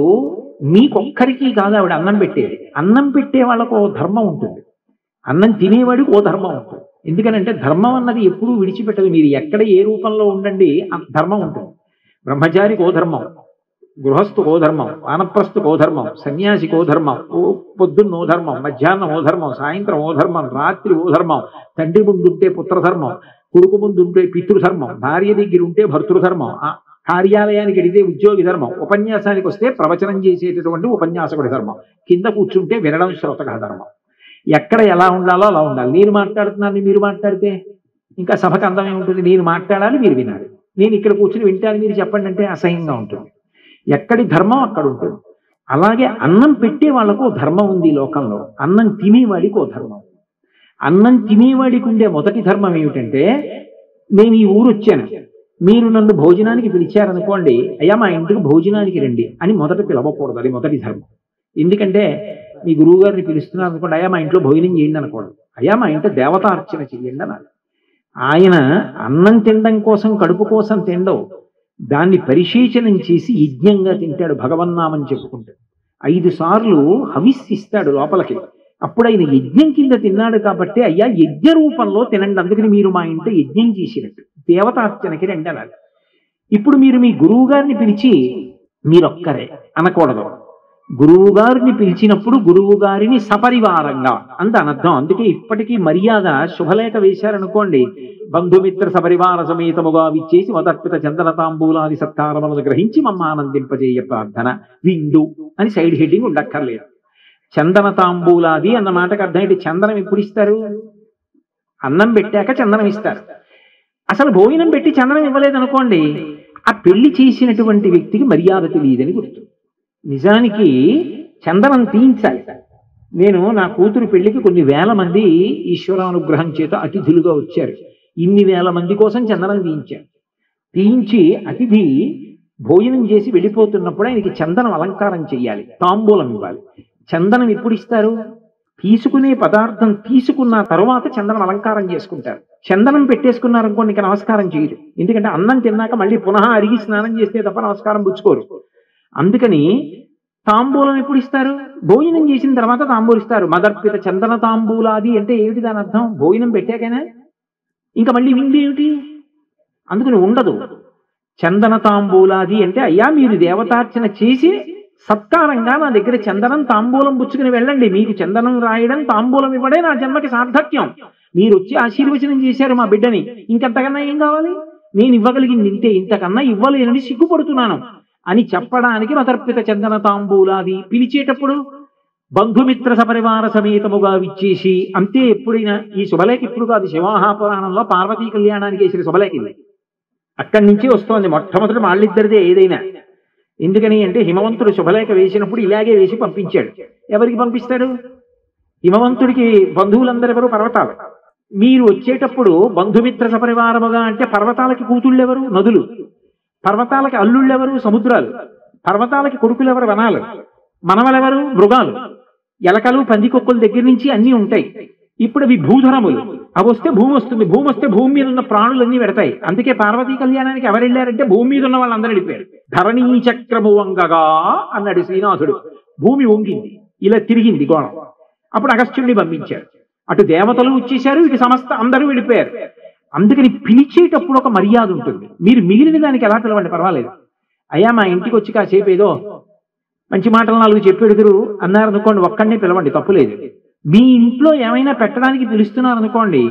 మీకొక్కరికి కాదు ఆవిడ అన్నం పెట్టేది. అన్నం పెట్టే వాళ్ళకు ఓ ధర్మం ఉంటుంది, అన్నం తినేవాడికి ఓ ధర్మం ఉంటుంది. ఎందుకనంటే ధర్మం అన్నది ఎప్పుడూ విడిచిపెట్టదు. మీరు ఎక్కడ ఏ రూపంలో ఉండండి ధర్మం ఉంటుంది. బ్రహ్మచారికి ఓ ధర్మం, గృహస్థుకు ఓ ధర్మం, వానప్రస్థుకు ఓ ధర్మం, సన్యాసికి ఓ ధర్మం, పొద్దున్న ఓ ధర్మం, మధ్యాహ్నం ఓ ధర్మం, సాయంత్రం ఓ ధర్మం, రాత్రి ఓ ధర్మం, తండ్రి ముందుంటే పుత్రధర్మం, కొడుకు ముందుంటే పితృధర్మం, భార్య దగ్గర ఉంటే భర్తృధర్మం, కార్యాలయానికి వెడితే ఉద్యోగి ధర్మం, ఉపన్యాసానికి వస్తే ప్రవచనం చేసేటటువంటి ఉపన్యాసకుడి ధర్మం, కింద కూర్చుంటే వినడం శ్రోతక ధర్మం. ఎక్కడ ఎలా ఉండాలో అలా ఉండాలి. నేను మాట్లాడుతున్నాను, మీరు మాట్లాడితే ఇంకా సభకు అందమే ఉంటుంది. నేను మాట్లాడాలి, మీరు వినాలి. నేను ఇక్కడ కూర్చుని వింటాను, మీరు చెప్పండి అంటే అసహ్యంగా ఉంటుంది. ఎక్కడి ధర్మం అక్కడ ఉంటుంది. అలాగే అన్నం పెట్టే వాళ్ళకు ధర్మం ఉంది లోకంలో, అన్నం తినేవాడికి ఓ ధర్మం. అన్నం తినేవాడికి ఉండే మొదటి ధర్మం ఏమిటంటే, నేను ఈ ఊరు వచ్చాను, మీరు నన్ను భోజనానికి పిలిచారనుకోండి, అయ్యా మా ఇంటికి భోజనానికి రండి అని మొదట పిలవకూడదు. అది మొదటి ధర్మం. ఎందుకంటే మీ గురువు గారిని పిలుస్తున్నారు అనుకోండి, అయ్యా మా ఇంట్లో భోజనం చేయండి అనకూడదు. అయ్యా మా ఇంట్లో దేవతార్చన చెయ్యండి అనాలి. ఆయన అన్నం తినడం కోసం, కడుపు కోసం తినడం, దాన్ని పరిశీచనం చేసి యజ్ఞంగా తింటాడు. భగవన్నామం చెప్పుకుంటాడు. 5 సార్లు హవిస్సిస్తాడు లోపలికి. అప్పుడు ఆయన యజ్ఞం కింద తిన్నాడు కాబట్టి, అయ్యా యజ్ఞ రూపంలో తినండి, అందుకని మీరు మా ఇంట్లో యజ్ఞం చేసినట్టు దేవతార్చనకి రండి అనాలి. ఇప్పుడు మీరు మీ గురువు గారిని పిలిచి మీరొక్కరే అనకూడదు. గురువు గారిని పిలిచినప్పుడు గురువు గారిని సపరివారంగా అంత అనర్థం. అందుకే ఇప్పటికీ మర్యాద శుభలేఖ వేశారనుకోండి, బంధుమిత్ర సపరివార సమేతముగా విచ్చేసి మదర్పిత చందన తాంబూలాది సత్కారములను గ్రహించి మమ్మ ఆనందింపజేయ ప్రార్థన విందు అని సైడ్ హెడ్డింగ్ ఉండక్కర్లేదు. చందన తాంబూలాది అన్న మాటకు అర్థం ఏంటి? చందనం ఎప్పుడు ఇస్తారు? అన్నం పెట్టాక చందనం ఇస్తారు. అసలు భోజనం పెట్టి చందనం ఇవ్వలేదనుకోండి, ఆ పెళ్లి చేసినటువంటి వ్యక్తికి మర్యాద తెలియదని గుర్తు. నిజానికి చందనం తీయించాలి. నేను నా కూతురు పెళ్లికి కొన్ని వేల మంది ఈశ్వరానుగ్రహం చేత అతిథులుగా వచ్చారు. ఇన్ని వేల మంది కోసం చందనం తీయించాను. తీయించి అతిథి భోజనం చేసి వెళ్ళిపోతున్నప్పుడు ఆయనకి చందనం అలంకారం చెయ్యాలి, తాంబూలం ఇవ్వాలి. చందనం ఎప్పుడు ఇస్తారు? తీసుకునే పదార్థం తీసుకున్న తర్వాత చందనం అలంకారం చేసుకుంటారు. చందనం పెట్టేసుకున్నారనుకోండి ఇక నమస్కారం చేయరు. ఎందుకంటే అన్నం తిన్నాక మళ్ళీ పునః అరిగి స్నానం చేస్తే తప్ప నమస్కారం పుచ్చుకోరు. అందుకని తాంబూలం ఎప్పుడు ఇస్తారు? భోజనం చేసిన తర్వాత తాంబూలు ఇస్తారు. మదర్పిత చందన తాంబూలాది అంటే ఏమిటి దాని అర్థం? భోజనం పెట్టాకైనా ఇంకా మళ్ళీ విందు ఏమిటి? అందుకని ఉండదు. చందన తాంబూలాది అంటే, అయ్యా మీరు దేవతార్చన చేసి సత్కారంగా నా దగ్గర చందనం తాంబూలం పుచ్చుకుని వెళ్ళండి, మీకు చందనం రాయడం తాంబూలం ఇవ్వడే నా జన్మకి సార్థక్యం. మీరు వచ్చి ఆశీర్వచనం చేశారు మా బిడ్డని, ఇంకంతకన్నా ఏం కావాలి? నేను ఇవ్వగలిగింది ఇంతే, ఇంతకన్నా ఇవ్వలేనని సిగ్గుపడుతున్నాను అని చెప్పడానికి మదర్పిత చందన తాంబూలాది. పిలిచేటప్పుడు బంధుమిత్ర సపరివార సమేతముగా విచ్చేసి అంతే. ఎప్పుడైనా ఈ శుభలేఖ ఇప్పుడు కాదు, శివాహాపురాణంలో పార్వతీ కళ్యాణానికి వేసిన శుభలేఖ ఇది. అక్కడి నుంచి వస్తోంది మొట్టమొదటి వాళ్ళిద్దరిదే ఏదైనా. ఎందుకని అంటే హిమవంతుడు శుభలేఖ వేసినప్పుడు ఇలాగే వేసి పంపించాడు. ఎవరికి పంపిస్తాడు? హిమవంతుడికి బంధువులందరూ ఎవరు? పర్వతాలు. మీరు వచ్చేటప్పుడు బంధుమిత్ర సపరివారముగా అంటే పర్వతాలకి కూతుళ్ళెవరు? నదులు. పర్వతాలకి అల్లుళ్ళెవరు? సముద్రాలు. పర్వతాలకి కొడుకులెవరు? వనాలు. మనవలెవరు? మృగాలు. ఎలకలు పందికొక్కుల దగ్గర నుంచి అన్నీ ఉంటాయి. ఇప్పుడు అవి భూధరములు. అవి వస్తే భూమి వస్తుంది, భూమి వస్తే భూమి మీద ఉన్న ప్రాణులన్నీ పెడతాయి. అందుకే పార్వతీ కళ్యాణానికి ఎవరు వెళ్ళారంటే భూమి మీద ఉన్న వాళ్ళందరూ వెళ్ళిపోయారు. ధరణీ చక్రము వంగగా అన్నాడు శ్రీనాథుడు. భూమి వంగింది, ఇలా తిరిగింది గోళం. అప్పుడు అగస్త్యుడిని పంపించారు. అటు దేవతలు వచ్చేశారు, ఇటు సమస్త అందరూ వెళ్ళిపోయారు. అందుకని పిలిచేటప్పుడు ఒక మర్యాద ఉంటుంది. మీరు మిగిలిన దానికి ఎలా పిలవండి, పర్వాలేదు. అయ్యా మా ఇంటికి వచ్చి కాసేపు ఏదో మంచి మాటలు 4 చెప్పెడుగురు అన్నారు అనుకోండి, ఒక్కడినే పిలవండి, తప్పులేదు. మీ ఇంట్లో ఏమైనా పెట్టడానికి పిలుస్తున్నారు అనుకోండి,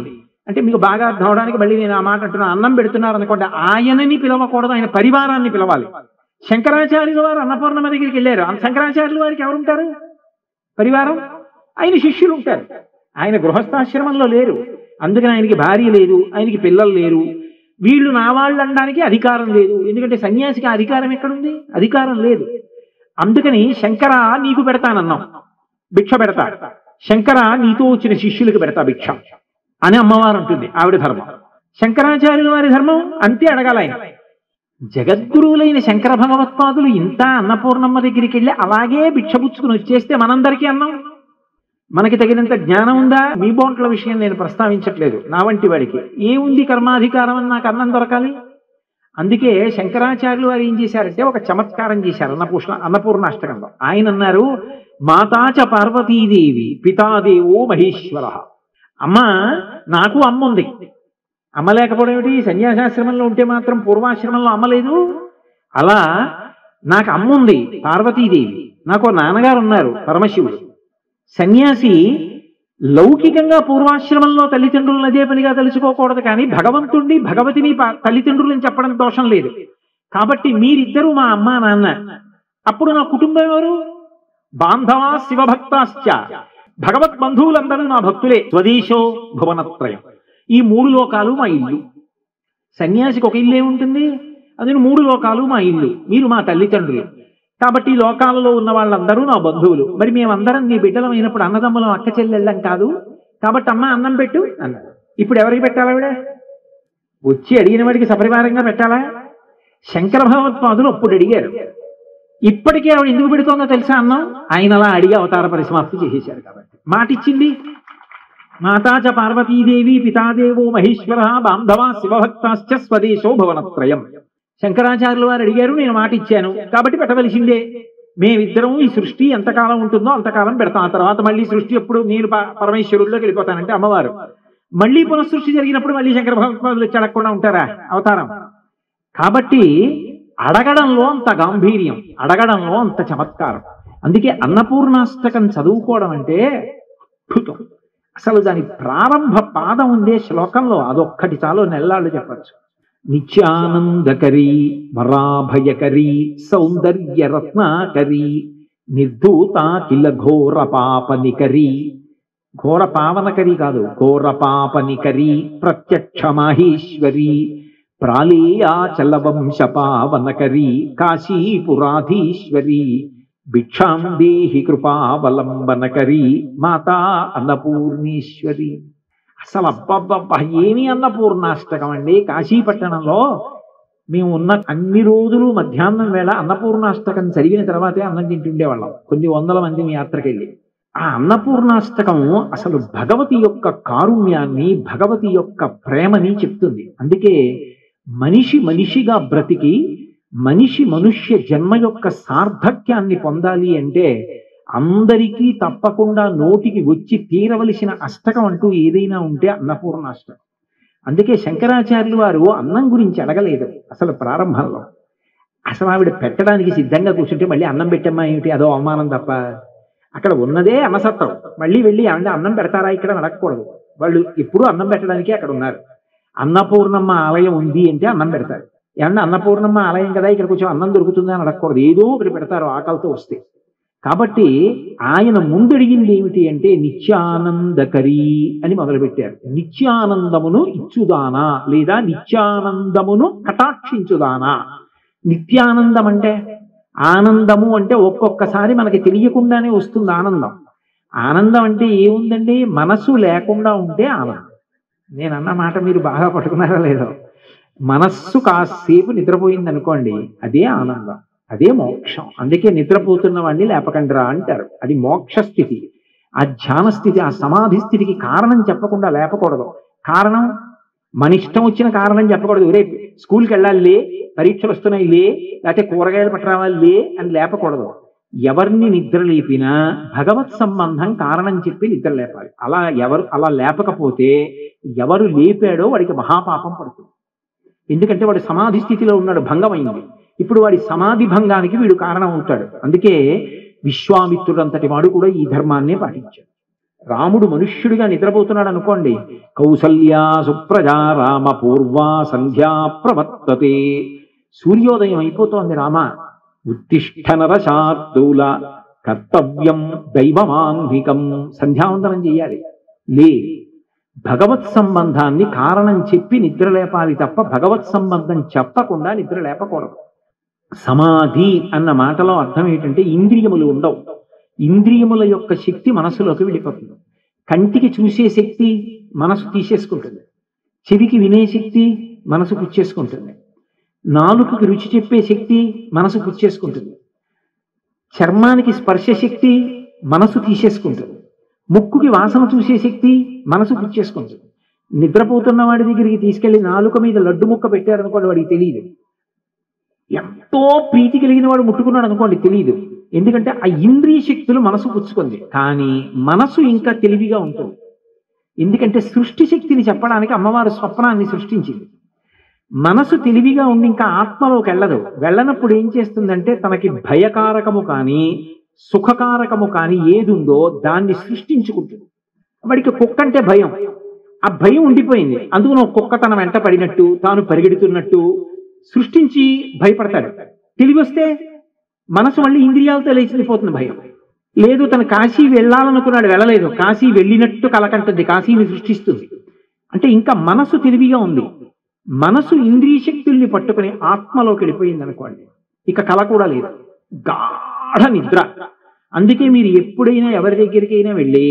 అంటే మీకు బాగా అర్థం అవడానికి మళ్ళీ నేను ఆ మాట అంటున్నా, అన్నం పెడుతున్నారు అనుకోండి, ఆయనని పిలవకూడదు, ఆయన పరివారాన్ని పిలవాలి. శంకరాచార్యుల వారు అన్నపూర్ణమ్మ దగ్గరికి వెళ్ళారు, శంకరాచార్యుల వారికి ఎవరుంటారు? పరివారం, ఆయన శిష్యులు ఉంటారు. ఆయన గృహస్థాశ్రమంలో లేరు, అందుకని ఆయనకి భార్య లేదు, ఆయనకి పిల్లలు లేరు. వీళ్ళు నా వాళ్ళు అనడానికి అధికారం లేదు, ఎందుకంటే సన్యాసికి అధికారం ఎక్కడుంది? అధికారం లేదు. అందుకని శంకర నీకు పెడతానన్నాం, భిక్ష పెడతా, శంకర నీతో వచ్చిన శిష్యులకు పెడతా భిక్ష అని అమ్మవారు అంటుంది. ఆవిడ ధర్మం. శంకరాచార్యుల వారి ధర్మం అంతే, అడగాలి ఆయన. జగద్గురువులైన శంకర భగవత్పాదులు ఇంత అన్నపూర్ణమ్మ దగ్గరికి వెళ్ళి అలాగే భిక్షపుచ్చుకుని వచ్చేస్తే మనందరికీ అన్నం. మనకి తగినంత జ్ఞానం ఉందా? మీ బోంట్ల విషయం నేను ప్రస్తావించట్లేదు, నా వంటి వాడికి ఏముంది కర్మాధికారం అని నాకు అన్నం దొరకాలి. అందుకే శంకరాచార్యులు వారు ఏం చేశారంటే ఒక చమత్కారం చేశారు అన్నపూర్ణాష్టకంలో. ఆయన అన్నారు, మాతాచ పార్వతీదేవి పితాదేవో మహేశ్వర. అమ్మ, నాకు అమ్మ ఉంది. అమ్మ లేకపోవడం ఏమిటి? సన్యాసాశ్రమంలో ఉంటే మాత్రం పూర్వాశ్రమంలో అమ్మ లేదు. అలా నాకు అమ్మ ఉంది పార్వతీదేవి, నాకు నాన్నగారు ఉన్నారు పరమశివుడు. సన్యాసి లౌకికంగా పూర్వాశ్రమంలో తల్లిదండ్రులను అదే పనిగా తెలుసుకోకూడదు, కానీ భగవంతుణ్ణి భగవతిని తల్లిదండ్రులని చెప్పడం దోషం లేదు. కాబట్టి మీరిద్దరూ మా అమ్మ నాన్న. అప్పుడు నా కుటుంబం ఎవరు? బాంధవా శివభక్తాశ్చ, భగవత్ బంధువులందరూ నా భక్తులే. స్వదేశో భువనత్రయం, ఈ 3 లోకాలు మా ఇల్లు. సన్యాసికి ఒక ఇల్లు ఏముంటుంది? అది 3 లోకాలు మా ఇల్లు, మీరు మా తల్లిదండ్రులు. కాబట్టి ఈ లోకాలలో ఉన్న వాళ్ళందరూ నా బంధువులు. మరి మేమందరం నీ బిడ్డలం అయినప్పుడు అన్నదమ్ములం, అక్క చెల్లెళ్ళం కాదు. కాబట్టి అమ్మ అన్నం పెట్టు అన్నారు. ఇప్పుడు ఎవరికి పెట్టాలా? ఆవిడ వచ్చి అడిగిన వాడికి సపరివారంగా పెట్టాలా? శంకర భగవత్పాదులు అప్పుడు అడిగారు. ఇప్పటికీ ఆవిడ ఎందుకు పెడుతోందో తెలుసా అన్నం? ఆయన అలా అడిగి అవతార పరిసమాప్తి చేసేశారు కాబట్టి. మాట ఇచ్చింది. మాతాచ పార్వతీదేవి పితాదేవో మహేశ్వర బాంధవా శివభక్తాశ్చ స్వదేశో భువనత్రయం. శంకరాచార్యుల వారు అడిగారు, నేను మాట ఇచ్చాను కాబట్టి పెట్టవలసిందే. మేమిద్దరం ఈ సృష్టి ఎంతకాలం ఉంటుందో అంతకాలం పెడతాం. ఆ తర్వాత మళ్ళీ సృష్టి ఎప్పుడు నేను పరమేశ్వరుల్లోకి వెళ్ళిపోతానంటే అమ్మవారు. మళ్ళీ పునఃసృష్టి జరిగినప్పుడు మళ్ళీ శంకర భగవత్పాదులు వచ్చి అడగకుండా ఉంటారా? అవతారం. కాబట్టి అడగడంలో అంత గాంభీర్యం, అడగడంలో అంత చమత్కారం. అందుకే అన్నపూర్ణాష్టకం చదువుకోవడం అంటే అద్భుతం. అసలు దాని ప్రారంభ పాదం ఉందే శ్లోకంలో, అదొక్కటి చాలు నెల్లాళ్ళు చెప్పచ్చు. నిత్యానందకరీ వరాభయకరీ సౌందర్య రత్నాకరీ నిర్ధూత కిల ఘోర పాపనికరీ. ఘోర పావనకరీ కాదు, ఘోర పాపనికరీ ప్రత్యక్ష మాహేశ్వరీ ప్రాళేయాచల వంశ పావనకరీ కాశీపురాధీశ్వరీ భిక్షాం దేహి కృపావలంబనకరీ మాతా అన్నపూర్ణేశ్వరి. అసలు అబ్బబ్బబ్బా ఏమి అన్నపూర్ణాష్టకం అండి. కాశీపట్టణంలో మేము ఉన్న అన్ని రోజులు మధ్యాహ్నం వేళ అన్నపూర్ణాష్టకం చదివిన తర్వాతే అన్నం తింటుండేవాళ్ళం, కొన్ని వందల మంది యాత్రకెళ్ళి. ఆ అన్నపూర్ణాష్టకం అసలు భగవతి యొక్క కారుణ్యాన్ని, భగవతి యొక్క ప్రేమని చెప్తుంది. అందుకే మనిషి మనిషిగా బ్రతికి మనుష్య జన్మ యొక్క సార్థక్యాన్ని పొందాలి అంటే అందరికీ తప్పకుండా నోటికి వచ్చి తీరవలసిన అష్టకం అంటూ ఏదైనా ఉంటే అన్నపూర్ణాష్టకం. అందుకే శంకరాచార్యులు వారు అన్నం గురించి అడగలేదు అసలు ప్రారంభంలో. అసలు ఆవిడ పెట్టడానికి సిద్ధంగా కూర్చుంటే మళ్ళీ అన్నం పెట్టమ్మా ఏమిటి, అదో అవమానం తప్ప. అక్కడ ఉన్నదే అన్నసత్వం, మళ్ళీ వెళ్ళి ఆవిడ అన్నం పెడతారా ఇక్కడ అడగకూడదు. వాళ్ళు ఎప్పుడూ అన్నం పెట్టడానికి అక్కడ ఉన్నారు. అన్నపూర్ణమ్మ ఆలయం ఉంది అంటే అన్నం పెడతారు. ఏమన్నా అన్నపూర్ణమ్మ ఆలయం కదా ఇక్కడ కొంచెం అన్నం దొరుకుతుందా అని అడగకూడదు, ఏదో ఒకటి పెడతారు ఆకలితో వస్తే. కాబట్టి ఆయన ముందడిగింది ఏమిటి అంటే నిత్యానందకరీ అని మొదలుపెట్టారు. నిత్యానందమును ఇచ్చుదానా లేదా నిత్యానందమును కటాక్షించుదానా. నిత్యానందం అంటే ఆనందము అంటే ఒక్కొక్కసారి మనకి తెలియకుండానే వస్తుంది ఆనందం. ఆనందం అంటే ఏముందండి, మనసు లేకుండా ఉంటే ఆనందం. నేను అన్న మాట మీరు బాగా పట్టుకున్నారా లేదో. మనస్సు కాసేపు నిద్రపోయింది అనుకోండి, అదే ఆనందం, అదే మోక్షం. అందుకే నిద్రపోతున్న వాడిని లేపకండిరా అంటారు. అది మోక్ష స్థితి, ఆ ధ్యాన స్థితి, ఆ సమాధి స్థితికి కారణం చెప్పకుండా లేపకూడదు. కారణం మన ఇష్టం వచ్చిన కారణం చెప్పకూడదు. రేపు స్కూల్కి వెళ్ళాలి లే, పరీక్షలు వస్తున్నాయి లే, లేకపోతే కూరగాయలు పట్టరావాలి లే అని లేపకూడదు. ఎవరిని నిద్ర లేపినా భగవత్ సంబంధం కారణం చెప్పి నిద్ర లేపాలి. అలా లేపకపోతే ఎవరు లేపాడో వాడికి మహాపాపం పడుతుంది. ఎందుకంటే వాడు సమాధి స్థితిలో ఉన్నాడు, భంగమైంది. ఇప్పుడు వాడి సమాధి భంగానికి వీడు కారణం అవుతాడు. అందుకే విశ్వామిత్రుడంతటి వాడు కూడా ఈ ధర్మాన్నే పాటించాడు. రాముడు మనుష్యుడిగా నిద్రపోతున్నాడు అనుకోండి, కౌసల్యా సుప్రజా రామ పూర్వా సంధ్యా ప్రవర్తతే. సూర్యోదయం అయిపోతోంది, రామ ఉత్తిష్ఠ నరశార్దూల కర్తవ్యం దైవమాంగికం. సంధ్యావందనం చెయ్యాలి. లే, భగవత్ సంబంధాన్ని కారణం చెప్పి నిద్ర లేపాలి తప్ప భగవత్ సంబంధం చెప్పకుండా నిద్ర లేపకూడదు. సమాధి అన్న మాటలో అర్థం ఏంటంటే ఇంద్రియములు ఉండవు. ఇంద్రియముల యొక్క శక్తి మనసులోకి వెళ్ళిపోతుంది. కంటికి చూసే శక్తి మనసు తీసేసుకుంటుంది, చెవికి వినే శక్తి మనసు పుచ్చేసుకుంటుంది, నాలుకకి రుచి చెప్పే శక్తి మనసు పుచ్చేసుకుంటుంది, చర్మానికి స్పర్శ శక్తి మనసు తీసేసుకుంటుంది, ముక్కుకి వాసన చూసే శక్తి మనసు పుచ్చేసుకుంటుంది. నిద్రపోతున్న వాడి దగ్గరికి తీసుకెళ్లి నాలుక మీద లడ్డు ముక్క పెట్టారనుకోండి, వాడికి తెలియదు. ఎంతో ప్రీతి కలిగిన వాడు ముట్టుకున్నాడు అనుకోండి, తెలియదు. ఎందుకంటే ఆ ఇంద్రియ శక్తులు మనసు పుచ్చుకుంది. కానీ మనసు ఇంకా తెలివిగా ఉంటుంది. ఎందుకంటే సృష్టి శక్తిని చెప్పడానికి అమ్మవారు స్వప్నాన్ని సృష్టించింది. మనసు తెలివిగా ఉండి ఇంకా ఆత్మలోకి వెళ్ళనప్పుడు ఏం చేస్తుందంటే తనకి భయకారకము కానీ సుఖకారకము కానీ ఏది ఉందో దాన్ని సృష్టించుకుంటుంది. వాడికి కుక్క అంటే భయం, ఆ భయం ఉండిపోయింది. అందుకు కుక్క తన వెంట పడినట్టు తాను పరిగెడుతున్నట్టు సృష్టించి భయపడతాడు. తెలివి వస్తే మనసు మళ్ళీ ఇంద్రియాలతో లేచిపోతుంది భయం. లేదు, తను కాశీ వెళ్ళాలనుకున్నాడు, వెళ్ళలేదు, కాశీ వెళ్ళినట్టు కలకంటుంది, కాశీని సృష్టిస్తుంది. అంటే ఇంకా మనసు తెలివిగా ఉంది. మనసు ఇంద్రియ శక్తుల్ని పట్టుకుని ఆత్మలోకి వెళ్ళిపోయింది అనుకోండి, ఇక కల కూడా లేదు, గాఢ నిద్ర. అందుకే మీరు ఎప్పుడైనా ఎవరి దగ్గరికైనా వెళ్ళి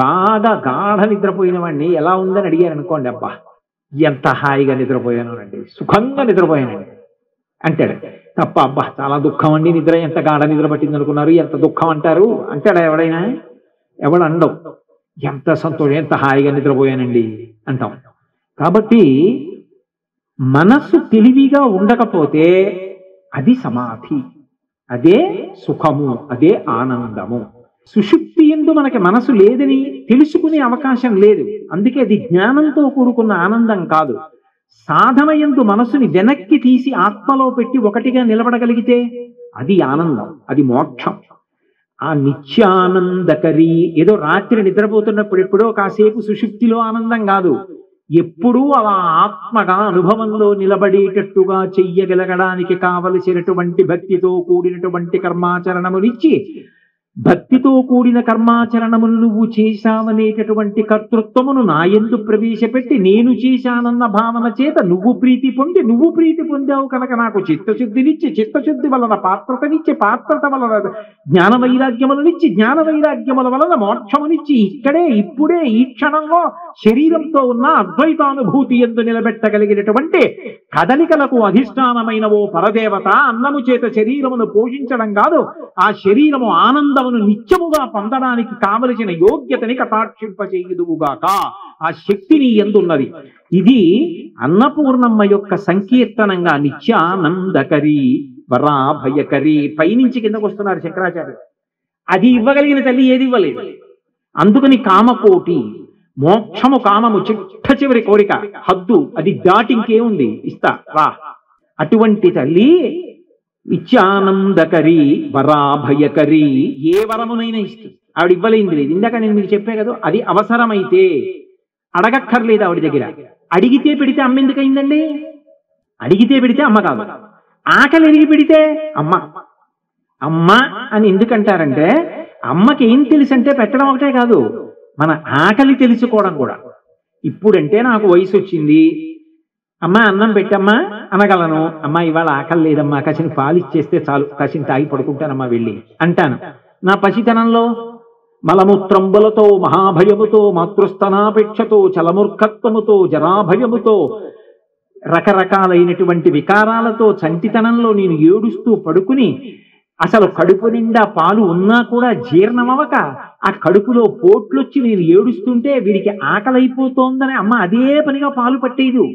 బాగా గాఢ నిద్రపోయిన వాడిని ఎలా ఉందని అడిగారు అనుకోండి, అబ్బా ఎంత హాయిగా నిద్రపోయాను అండి, సుఖంగా నిద్రపోయానండి అంటాడు. తప్ప అబ్బా చాలా దుఃఖం అండి నిద్ర, ఎంత గాఢ నిద్ర పట్టింది అనుకున్నారు, ఎంత దుఃఖం అంటారు అంటాడా ఎవడైనా? ఎవడు అండవు. ఎంత సంతోషం, ఎంత హాయిగా నిద్రపోయానండి అంటాం. కాబట్టి మనస్సు తెలివిగా ఉండకపోతే అది సమాధి, అదే సుఖము, అదే ఆనందము. సుషుప్తి యందు మనకి మనసు లేదని తెలుసుకునే అవకాశం లేదు. అందుకే అది జ్ఞానంతో కూడుకున్న ఆనందం కాదు. సాధన యందు మనసుని వెనక్కి తీసి ఆత్మలో పెట్టి ఒకటిగా నిలబడగలిగితే అది ఆనందం, అది మోక్షం. ఆ నిత్యానందకరి ఏదో రాత్రి నిద్రపోతున్నప్పుడు ఎప్పుడో కాసేపు సుషుప్తిలో ఆనందం కాదు, ఎప్పుడూ అలా ఆత్మగా అనుభవంలో నిలబడేటట్టుగా చెయ్యగలగడానికి కావలసినటువంటి భక్తితో కూడినటువంటి కర్మాచరణమునిచ్చి, భక్తితో కూడిన కర్మాచరణమును నువ్వు చేశావనేటటువంటి కర్తృత్వమును నాయందు ప్రవేశపెట్టి నేను చేశానన్న భావన చేత నువ్వు ప్రీతి పొంది, నువ్వు ప్రీతి పొందావు కనుక నాకు చిత్తశుద్ధినిచ్చి, చిత్తశుద్ధి వలన పాత్రతనిచ్చి, పాత్రత వలన జ్ఞాన వైరాగ్యములనిచ్చి, జ్ఞాన వైరాగ్యముల వలన మోక్షమునిచ్చి, ఇక్కడే ఇప్పుడే ఈ క్షణంలో శరీరంతో ఉన్న అద్వైతానుభూతి యందు నిలబెట్టగలిగినటువంటి కదలికలకు అధిష్టానమైన ఓ పరదేవత అన్నము చేత శరీరమును పోషించడం కాదు, ఆ శరీరము ఆనందమును నిత్యముగా పొందడానికి కావలసిన యోగ్యతని కటాక్షింపచేయుదువుగాక. ఆ శక్తిని ఎందున్నది. ఇది అన్నపూర్ణమ్మ యొక్క సంకీర్తనంగా నిత్యానందకరి వరాభయకరి. పైనుంచి కిందకు వస్తున్నారు శంకరాచార్యులు. అది ఇవ్వగలిగిన తల్లి ఏది ఇవ్వలేదు. అందుకని కామకోటి, మోక్షము కామము చిట్ట చివరి కోరిక, హద్దు అది దాటి ఇంకేముంది, ఇస్తా రా. అటువంటి తల్లి నిత్యానందకరి వరాభయకరి, ఏ వరమునైనా ఇస్తుంది. ఆవిడ ఇవ్వలేంది లేదు. ఇందాక నేను మీకు చెప్పే కదా, అది అవసరమైతే అడగక్కర్లేదు ఆవిడ దగ్గర. అడిగితే పెడితే అమ్మ ఎందుకయిందండి? అడిగితే పెడితే అమ్మ కాదు, ఆకలి ఎరిగి పెడితే అమ్మ. అమ్మ అని ఎందుకంటారంటే అమ్మకి ఏం తెలుసు అంటే పెట్టడం ఒకటే కాదు, మన ఆకలి తెలుసుకోవడం కూడా. ఇప్పుడంటే నాకు వయసు వచ్చింది, అమ్మ అన్నం పెట్టమ్మా అనగలను. అమ్మ ఇవాళ ఆకలి లేదమ్మా, కసిని పాలు ఇచ్చేస్తే చాలు, కసిని తాగి పడుకుంటానమ్మా వెళ్ళి అంటాను. నా పసితనంలో మలమూత్రంబులతో, మహాభయముతో, మాతృస్థనాపేక్షతో, చలమూర్ఖత్వముతో, జరాభయముతో, రకరకాలైనటువంటి వికారాలతో చంటితనంలో నేను ఏడుస్తూ పడుకుని, అసలు కడుపు నిండా పాలు ఉన్నా కూడా జీర్ణమవక ఆ కడుపులో పోట్లొచ్చి నేను ఏడుస్తుంటే వీడికి ఆకలైపోతోందని అమ్మ అదే పనిగా పాలు పట్టేదు.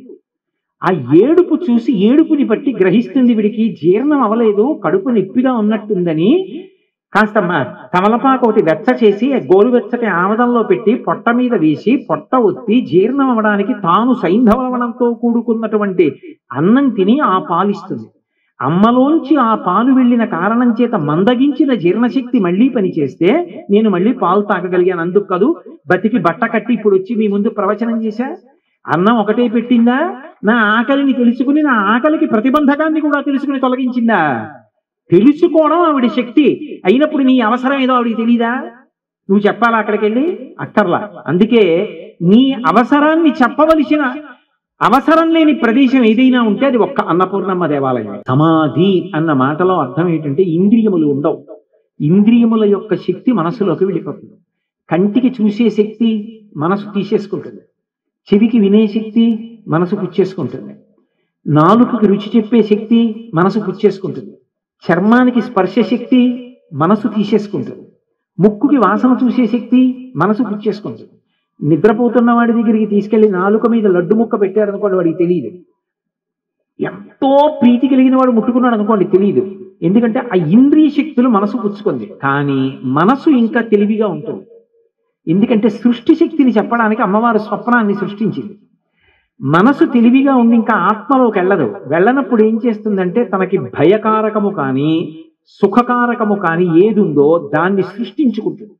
ఆ ఏడుపు చూసి ఏడుపుని బట్టి గ్రహిస్తుంది వీడికి జీర్ణం అవలేదు, కడుపు నొప్పిగా ఉన్నట్టుందని. కాస్త తమలపాకు ఒకటి వెచ్చ చేసి గోరువెచ్చటి ఆమదంలో పెట్టి పొట్ట మీద వేసి పొట్ట ఒత్తి జీర్ణం అవ్వడానికి తాను సైంధవ లవణంతో కూడుకున్నటువంటి అన్నం తిని ఆ పాలిస్తుంది. అమ్మలోంచి ఆ పాలు వెళ్ళిన కారణం చేత మందగించిన జీర్ణశక్తి మళ్ళీ పనిచేస్తే నేను మళ్ళీ పాలు తాగగలిగాను. అందుకు కాదు బతికి బట్ట కట్టి ఇప్పుడు వచ్చి మీ ముందు ప్రవచనం చేశా. అన్నం ఒకటే పెట్టిందా? నా ఆకలిని తెలుసుకుని నా ఆకలికి ప్రతిబంధకాన్ని కూడా తెలుసుకుని తొలగించిందా? తెలుసుకోవడం ఆవిడ శక్తి అయినప్పుడు నీ అవసరం ఏదో ఆవిడికి తెలీదా? నువ్వు చెప్పాలా అక్కడికి వెళ్ళి? అక్కర్లా. అందుకే నీ అవసరాన్ని చెప్పవలసిన అవసరం లేని ప్రదేశం ఏదైనా ఉంటే అది ఒక్క అన్నపూర్ణమ్మ దేవాలయం. సమాధి అన్న మాటలో అర్థం ఏంటంటే ఇంద్రియములు ఉండవు. ఇంద్రియముల యొక్క శక్తి మనసులోకి వెళ్ళిపోతుంది. కంటికి చూసే శక్తి మనసు తీసేసుకుంటుంది, చెవికి వినే శక్తి మనసు పుచ్చేసుకుంటుంది, నాలుకకి రుచి చెప్పే శక్తి మనసు పుచ్చేసుకుంటుంది, చర్మానికి స్పర్శ శక్తి మనసు తీసేసుకుంటుంది, ముక్కుకి వాసన చూసే శక్తి మనసు పుచ్చేసుకుంటుంది. నిద్రపోతున్న వాడి దగ్గరికి తీసుకెళ్లి నాలుక మీద లడ్డు ముక్క పెట్టారనుకోండి, వాడికి తెలియదు. ఎంతో ప్రీతి కలిగిన వాడు ముట్టుకున్నాడు అనుకోండి, తెలియదు. ఎందుకంటే ఆ ఇంద్రియ శక్తులు మనసు పుచ్చుకుంది. కానీ మనసు ఇంకా తెలివిగా ఉంటుంది. ఎందుకంటే సృష్టి శక్తిని చెప్పడానికి అమ్మవారు స్వప్నాన్ని సృష్టించింది. మనసు తెలివిగా ఉండి ఇంకా ఆత్మలోకి వెళ్ళనప్పుడు ఏం చేస్తుందంటే తనకి భయకారకము కానీ సుఖకారకము కానీ ఏది ఉందో దాన్ని సృష్టించుకుంటుంది.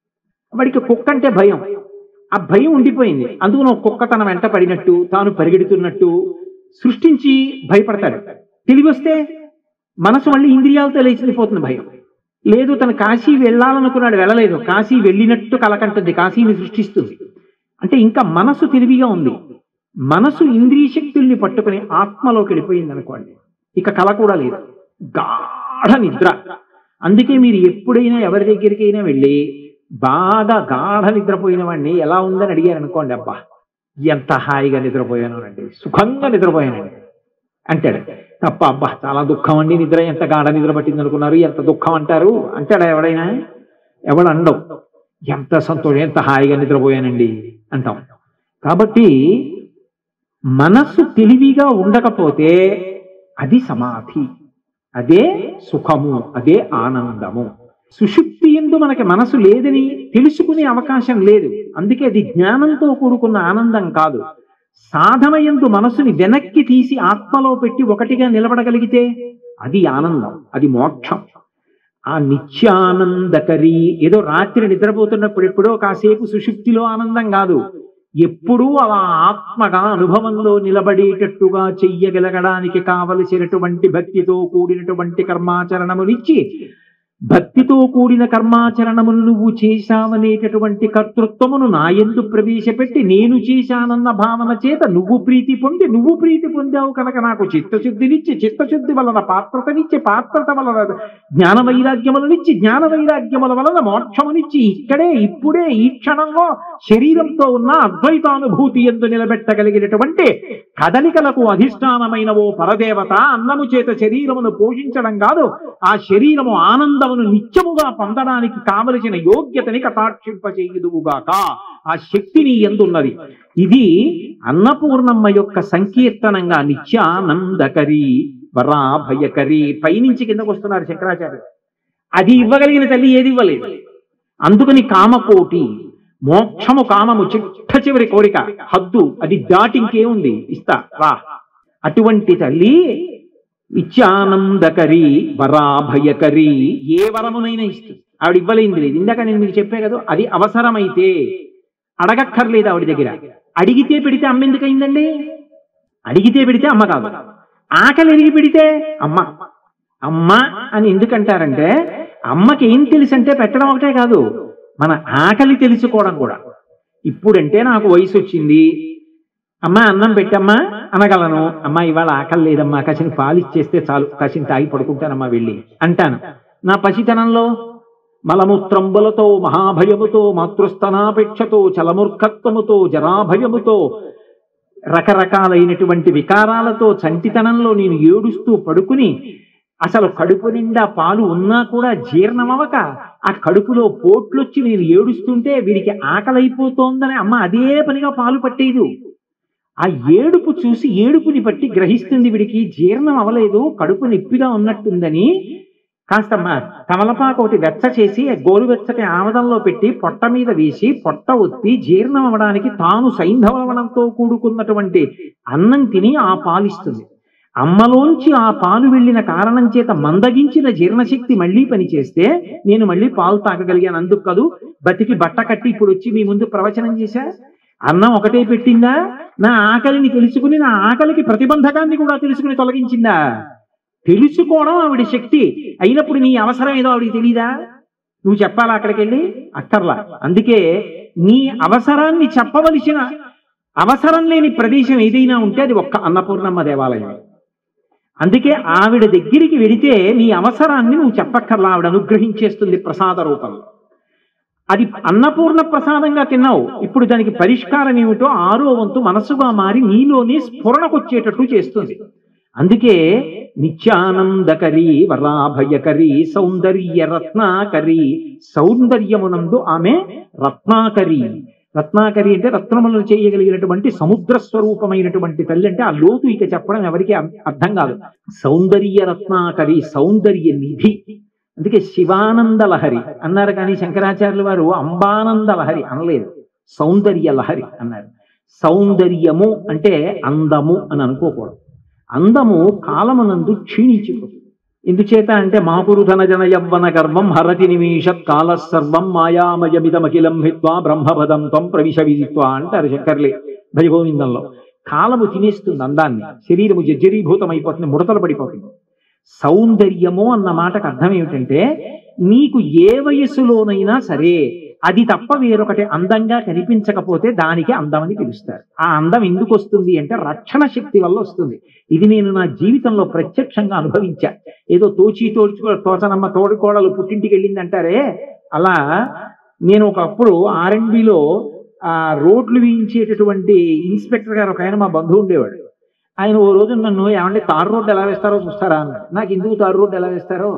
వాడికి కుక్క అంటే భయం, ఆ భయం ఉండిపోయింది. అందుకు నువ్వు కుక్క తన వెంట పడినట్టు తాను పరిగెడుతున్నట్టు సృష్టించి భయపడతాడు. తెలివి వస్తే మనసు మళ్ళీ ఇంద్రియాలతో లేచిపోతుంది భయం. లేదు, తను కాశీ వెళ్ళాలనుకున్నాడు, వెళ్ళలేదు, కాశీ వెళ్ళినట్టు కలకంటుంది, కాశీని సృష్టిస్తుంది. అంటే ఇంకా మనసు తెలివిగా ఉంది. మనసు ఇంద్రియ శక్తుల్ని పట్టుకుని ఆత్మలోకి వెళ్ళిపోయింది అనుకోండి, ఇక కల కూడా లేదు, గాఢ నిద్ర. అందుకే మీరు ఎప్పుడైనా ఎవరి దగ్గరికైనా వెళ్ళి బాగా గాఢ నిద్రపోయిన వాడిని ఎలా ఉందని అడిగారు అనుకోండి, అబ్బా ఎంత హాయిగా నిద్రపోయానండి, సుఖంగా నిద్రపోయానండి అంటాడు. తప్ప అబ్బా చాలా దుఃఖం అండి నిద్ర, ఎంత గాఢ నిద్ర పట్టింది అనుకున్నారు, ఎంత దుఃఖం అంటారు అంటాడా ఎవడైనా? ఎవడు అండవు. ఎంత సంతోషం, ఎంత హాయిగా నిద్రపోయానండి అంటాం. కాబట్టి మనస్సు తెలివిగా ఉండకపోతే అది సమాధి, అదే సుఖము, అదే ఆనందము. సుషుప్తి యందు మనకి మనసు లేదని తెలుసుకునే అవకాశం లేదు. అందుకే అది జ్ఞానంతో కూడుకున్న ఆనందం కాదు. సాధన యందు మనసుని వెనక్కి తీసి ఆత్మలో పెట్టి ఒకటిగా నిలబడగలిగితే అది ఆనందం, అది మోక్షం. ఆ నిత్యానందకరి ఏదో రాత్రి నిద్రపోతున్నప్పుడు ఎప్పుడో కాసేపు సుషుప్తిలో ఆనందం కాదు, ఎప్పుడూ అలా ఆత్మగా అనుభవంలో నిలబడేటట్టుగా చెయ్యగలగడానికి కావలసినటువంటి భక్తితో కూడినటువంటి కర్మాచరణమునిచ్చి, భక్తితో కూడిన కర్మాచరణమును నువ్వు చేశావనేటటువంటి కర్తృత్వమును నాయందు ప్రవేశపెట్టి నేను చేశానన్న భావన చేత నువ్వు ప్రీతి పొందావు కనుక నాకు చిత్తశుద్ధినిచ్చి, చిత్తశుద్ధి వలన పాత్రతనిచ్చి, పాత్రత వలన జ్ఞాన వైరాగ్యములనిచ్చి, జ్ఞాన వైరాగ్యముల వలన మోక్షమునిచ్చి, ఇక్కడే ఇప్పుడే ఈ క్షణంలో శరీరంతో ఉన్న అద్వైతానుభూతి యందు నిలబెట్టగలిగినటువంటి కదలికలకు అధిష్టానమైన ఓ పరదేవత అన్నము చేత శరీరమును పోషించడం కాదు, ఆ శరీరము ఆనందమును నిత్యముగా పొందడానికి కావలసిన యోగ్యతని కటాక్షింపచేయుదువుగాక. ఆ శక్తిని ఎందున్నది. ఇది అన్నపూర్ణమ్మ యొక్క సంకీర్తనంగా నిత్యానందకరి వరాభయకరి. పైనుంచి కిందకు వస్తున్నారు శంకరాచార్యులు. అది ఇవ్వగలిగిన తల్లి ఏది ఇవ్వలేదు. అందుకని కామకోటి, మోక్షము కామము చిట్ట చివరి కోరిక, హద్దు అది దాటి ఇంకేముంది, ఇస్తా రా. అటువంటి తల్లి నిత్యానందకరి వరాభయకరి, ఏ వరమునైనా ఇస్తుంది. ఆవిడ ఇవ్వలేంది లేదు. ఇందాక నేను మీకు చెప్పే కదా, అది అవసరమైతే అడగక్కర్లేదు ఆవిడ దగ్గర. అడిగితే పెడితే అమ్మ ఎందుకు అయిందండి? అడిగితే పెడితే అమ్మ కాదు, ఆకలి ఎరిగి పెడితే అమ్మ. అమ్మ అని ఎందుకంటారంటే అమ్మకి ఏం తెలుసు అంటే పెట్టడం ఒకటే కాదు, మన ఆకలి తెలుసుకోవడం కూడా. ఇప్పుడంటే నాకు వయసు వచ్చింది, అమ్మ అన్నం పెట్టమ్మా అనగలను. అమ్మ ఇవాళ ఆకలి లేదమ్మా, కాసిన పాలు ఇచ్చేస్తే చాలు, కాసిన తాగి పడుకుంటానమ్మా వెళ్ళి అంటాను. నా పసితనంలో మలమూత్రంబులతో, మహాభయముతో, మాతృస్థనాపేక్షతో, చలమూర్ఖత్వముతో, జరాభయముతో, రకరకాలైనటువంటి వికారాలతో చంటితనంలో నేను ఏడుస్తూ పడుకుని, అసలు కడుపు నిండా పాలు ఉన్నా కూడా జీర్ణమవక ఆ కడుపులో పోట్లొచ్చి నేను ఏడుస్తుంటే వీడికి ఆకలైపోతోందని అమ్మ అదే పనిగా పాలు పట్టేదు. ఆ ఏడుపు చూసి ఏడుపుని బట్టి గ్రహిస్తుంది వీడికి జీర్ణం అవలేదు, కడుపు నొప్పిగా ఉన్నట్టుందని. కాస్త తమలపాకు ఒకటి వెచ్చ చేసి గోరువెచ్చటి ఆమదంలో పెట్టి పొట్ట మీద వేసి పొట్ట ఒత్తి జీర్ణం అవడానికి తాను సైంధవలవనంతో కూడుకున్నటువంటి అన్నం తిని ఆ పాలిస్తుంది. అమ్మలోంచి ఆ పాలు వెళ్ళిన కారణం చేత మందగించిన జీర్ణశక్తి మళ్ళీ పనిచేస్తే నేను మళ్ళీ పాలు తాగగలిగాను. అందుకు కాదు బతికి బట్ట కట్టి ఇప్పుడు వచ్చి మీ ముందు ప్రవచనం చేశా. అన్నం ఒకటే పెట్టిందా? నా ఆకలిని తెలుసుకుని నా ఆకలికి ప్రతిబంధకాన్ని కూడా తెలుసుకుని తొలగించిందా? తెలుసుకోవడం ఆవిడ శక్తి అయినప్పుడు నీ అవసరం ఏదో ఆవిడికి తెలీదా? నువ్వు చెప్పాలా అక్కడికి వెళ్ళి? అక్కర్లా. అందుకే నీ అవసరాన్ని చెప్పవలసిన అవసరం లేని ప్రదేశం ఏదైనా ఉంటే అది ఒక్క అన్నపూర్ణమ్మ దేవాలయం. అందుకే ఆవిడ దగ్గరికి వెడితే నీ అవసరాన్ని నువ్వు చెప్పక్కర్లా, ఆవిడ అనుగ్రహించేస్తుంది ప్రసాద రూపంలో. అది అన్నపూర్ణ ప్రసాదంగా తిన్నావు, ఇప్పుడు దానికి పరిష్కారం ఏమిటో 6వ వంతు మనస్సుగా మారి నీలోనే స్ఫురణకొచ్చేటట్టు చేస్తుంది. అందుకే నిత్యానందకరి వరాభయకరి సౌందర్య రత్నాకరి, సౌందర్యమునందు ఆమె రత్నాకరి. రత్నాకరి అంటే రత్నములను చేయగలిగినటువంటి సముద్ర స్వరూపమైనటువంటి తల్లి. అంటే ఆ లోతు ఇక చెప్పడం ఎవరికి అర్థం కాదు. సౌందర్య రత్నాకరి, సౌందర్య నిధి. అందుకే శివానంద లహరి అన్నారు, కానీ శంకరాచార్యుల వారు అంబానంద లహరి అనలేదు, సౌందర్య లహరి అన్నారు. సౌందర్యము అంటే అందము అని అనుకోకూడదు. అందము కాలమునందు క్షీణించిపోతుంది. ఎందుచేత అంటే మాపురుధన జన యవ్వన గర్వం హరతి నిమీషత్ కాల సర్వం మాయామయమిదమఖిలం హిత్వా బ్రహ్మపదం త్వం ప్రవిశ విదిత్వా అంటారు శంకర్లే భజగోవిందంలో. కాలము తినేస్తుంది అందాన్ని, శరీరము జర్జరీభూతమైపోతుంది, ముడతలు పడిపోతుంది. సౌందర్యము అన్న మాటకు అర్థం ఏమిటంటే నీకు ఏ వయస్సులోనైనా సరే అది తప్ప వేరొకటి అందంగా కనిపించకపోతే దానికి అందమని పిలుస్తారు. ఆ అందం ఎందుకు వస్తుంది అంటే రక్షణ శక్తి వల్ల వస్తుంది. ఇది నేను నా జీవితంలో ప్రత్యక్షంగా అనుభవించా. ఏదో తోచనమ్మ తోడుకోడలు పుట్టింటికి వెళ్ళింది అంటారే, అలా నేను ఒకప్పుడు R&Bలో ఆ రోడ్లు వేయించేటటువంటి ఇన్స్పెక్టర్ గారు ఒక ఆయన మా బంధువు ఉండేవాడు. ఆయన ఓ రోజు నన్ను ఏమంటే తారు రోడ్డు ఎలా వేస్తారో చూస్తారా అన్నాడు. నాకు ఎందుకు తారు రోడ్డు ఎలా వేస్తారో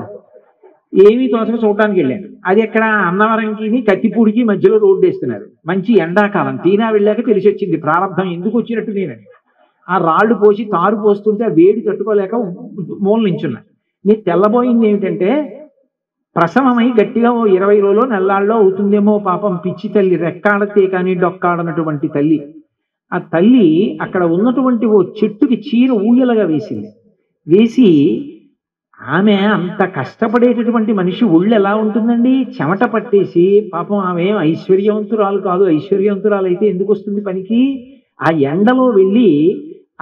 ఏమీ తోచక చూడటానికి వెళ్ళాను. అది ఎక్కడ అన్నవరంకి కత్తిపూడికి మధ్యలో రోడ్డు వేస్తున్నారు. మంచి ఎండాకాలం, తీరా వెళ్ళాక తెలిసి వచ్చింది ప్రారంభం ఎందుకు వచ్చినట్టు నేనని. ఆ రాళ్ళు పోసి తారు పోస్తుంటే ఆ వేడి తట్టుకోలేక మూల నించున్నా. నేను తెల్లబోయింది ఏమిటంటే ప్రసవమై గట్టిగా ఓ 20 రోజులు నెల్లాళ్ళలో అవుతుందేమో పాపం పిచ్చి తల్లి, రెక్కాడతే కానీ డొక్కాడనటువంటి తల్లి. ఆ తల్లి అక్కడ ఉన్నటువంటి ఓ చెట్టుకి చీర ఊయలగా వేసింది. వేసి ఆమె అంత కష్టపడేటటువంటి మనిషి ఒళ్ళు ఎలా ఉంటుందండి, చెమట పట్టేసి పాపం ఆమె ఐశ్వర్యవంతురాలు కాదు. ఐశ్వర్యవంతురాలు అయితే ఎందుకు వస్తుంది పనికి? ఆ ఎండలో వెళ్ళి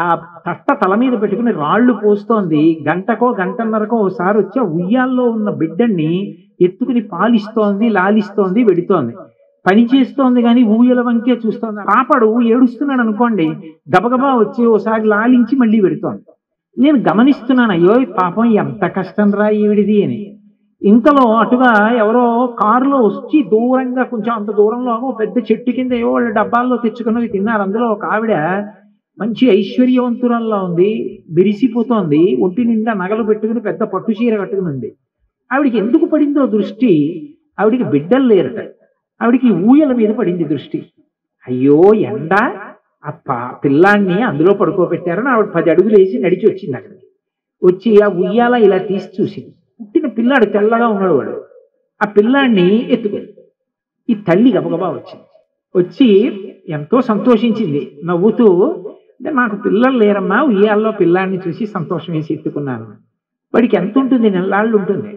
ఆ తట్ట తల మీద పెట్టుకుని రాళ్లు పోస్తోంది. గంటకో గంటన్నరకో ఒకసారి వచ్చి ఆ ఉయ్యాల్లో ఉన్న బిడ్డని ఎత్తుకుని పాలిస్తోంది, లాలిస్తోంది, వెడుతోంది, పని చేస్తోంది. కానీ ఊయల వంకే చూస్తోంది. పాపడు ఏడుస్తున్నాడు అనుకోండి, గబగబా వచ్చి ఓసారి లాలించి మళ్ళీ పెడుతోంది. నేను గమనిస్తున్నాను, అయ్యో పాపం ఎంత కష్టం రా ఈవిడిది అని. ఇంతలో అటుగా ఎవరో కారులో వచ్చి దూరంగా కొంచెం అంత దూరంలో పెద్ద చెట్టు కింద ఏవో వాళ్ళు డబ్బాల్లో తెచ్చుకున్నవి తిన్నారు. అందులో ఒక ఆవిడ మంచి ఐశ్వర్యవంతురాల్లా ఉంది, బిరిసిపోతోంది, ఒంటి నిండా నగలు పెట్టుకుని పెద్ద పట్టు చీర కట్టుకుని. ఆవిడికి ఎందుకు పడిందో దృష్టి, ఆవిడికి బిడ్డలు లేరట, ఆవిడికి ఊయల మీద పడింది దృష్టి. అయ్యో ఎండ, ఆ పిల్లాన్ని అందులో పడుకోబెట్టారని ఆవిడ 10 అడుగులు వేసి నడిచి వచ్చింది. అక్కడికి వచ్చి ఆ ఉయ్యాల ఇలా తీసి చూసింది. పుట్టిన పిల్లాడు తెల్లగా ఉన్నాడు వాడు. ఆ పిల్లాన్ని ఎత్తుకుంది. ఈ తల్లి గబగబా వచ్చింది. వచ్చి ఎంతో సంతోషించింది, నవ్వుతూ, అంటే నాకు పిల్లలు లేరమ్మా, ఉయ్యాల్లో పిల్లాన్ని చూసి సంతోషం వేసి ఎత్తుకున్నాను. వాడికి ఎంత ఉంటుంది, నెల్లాళ్ళు ఉంటుంది.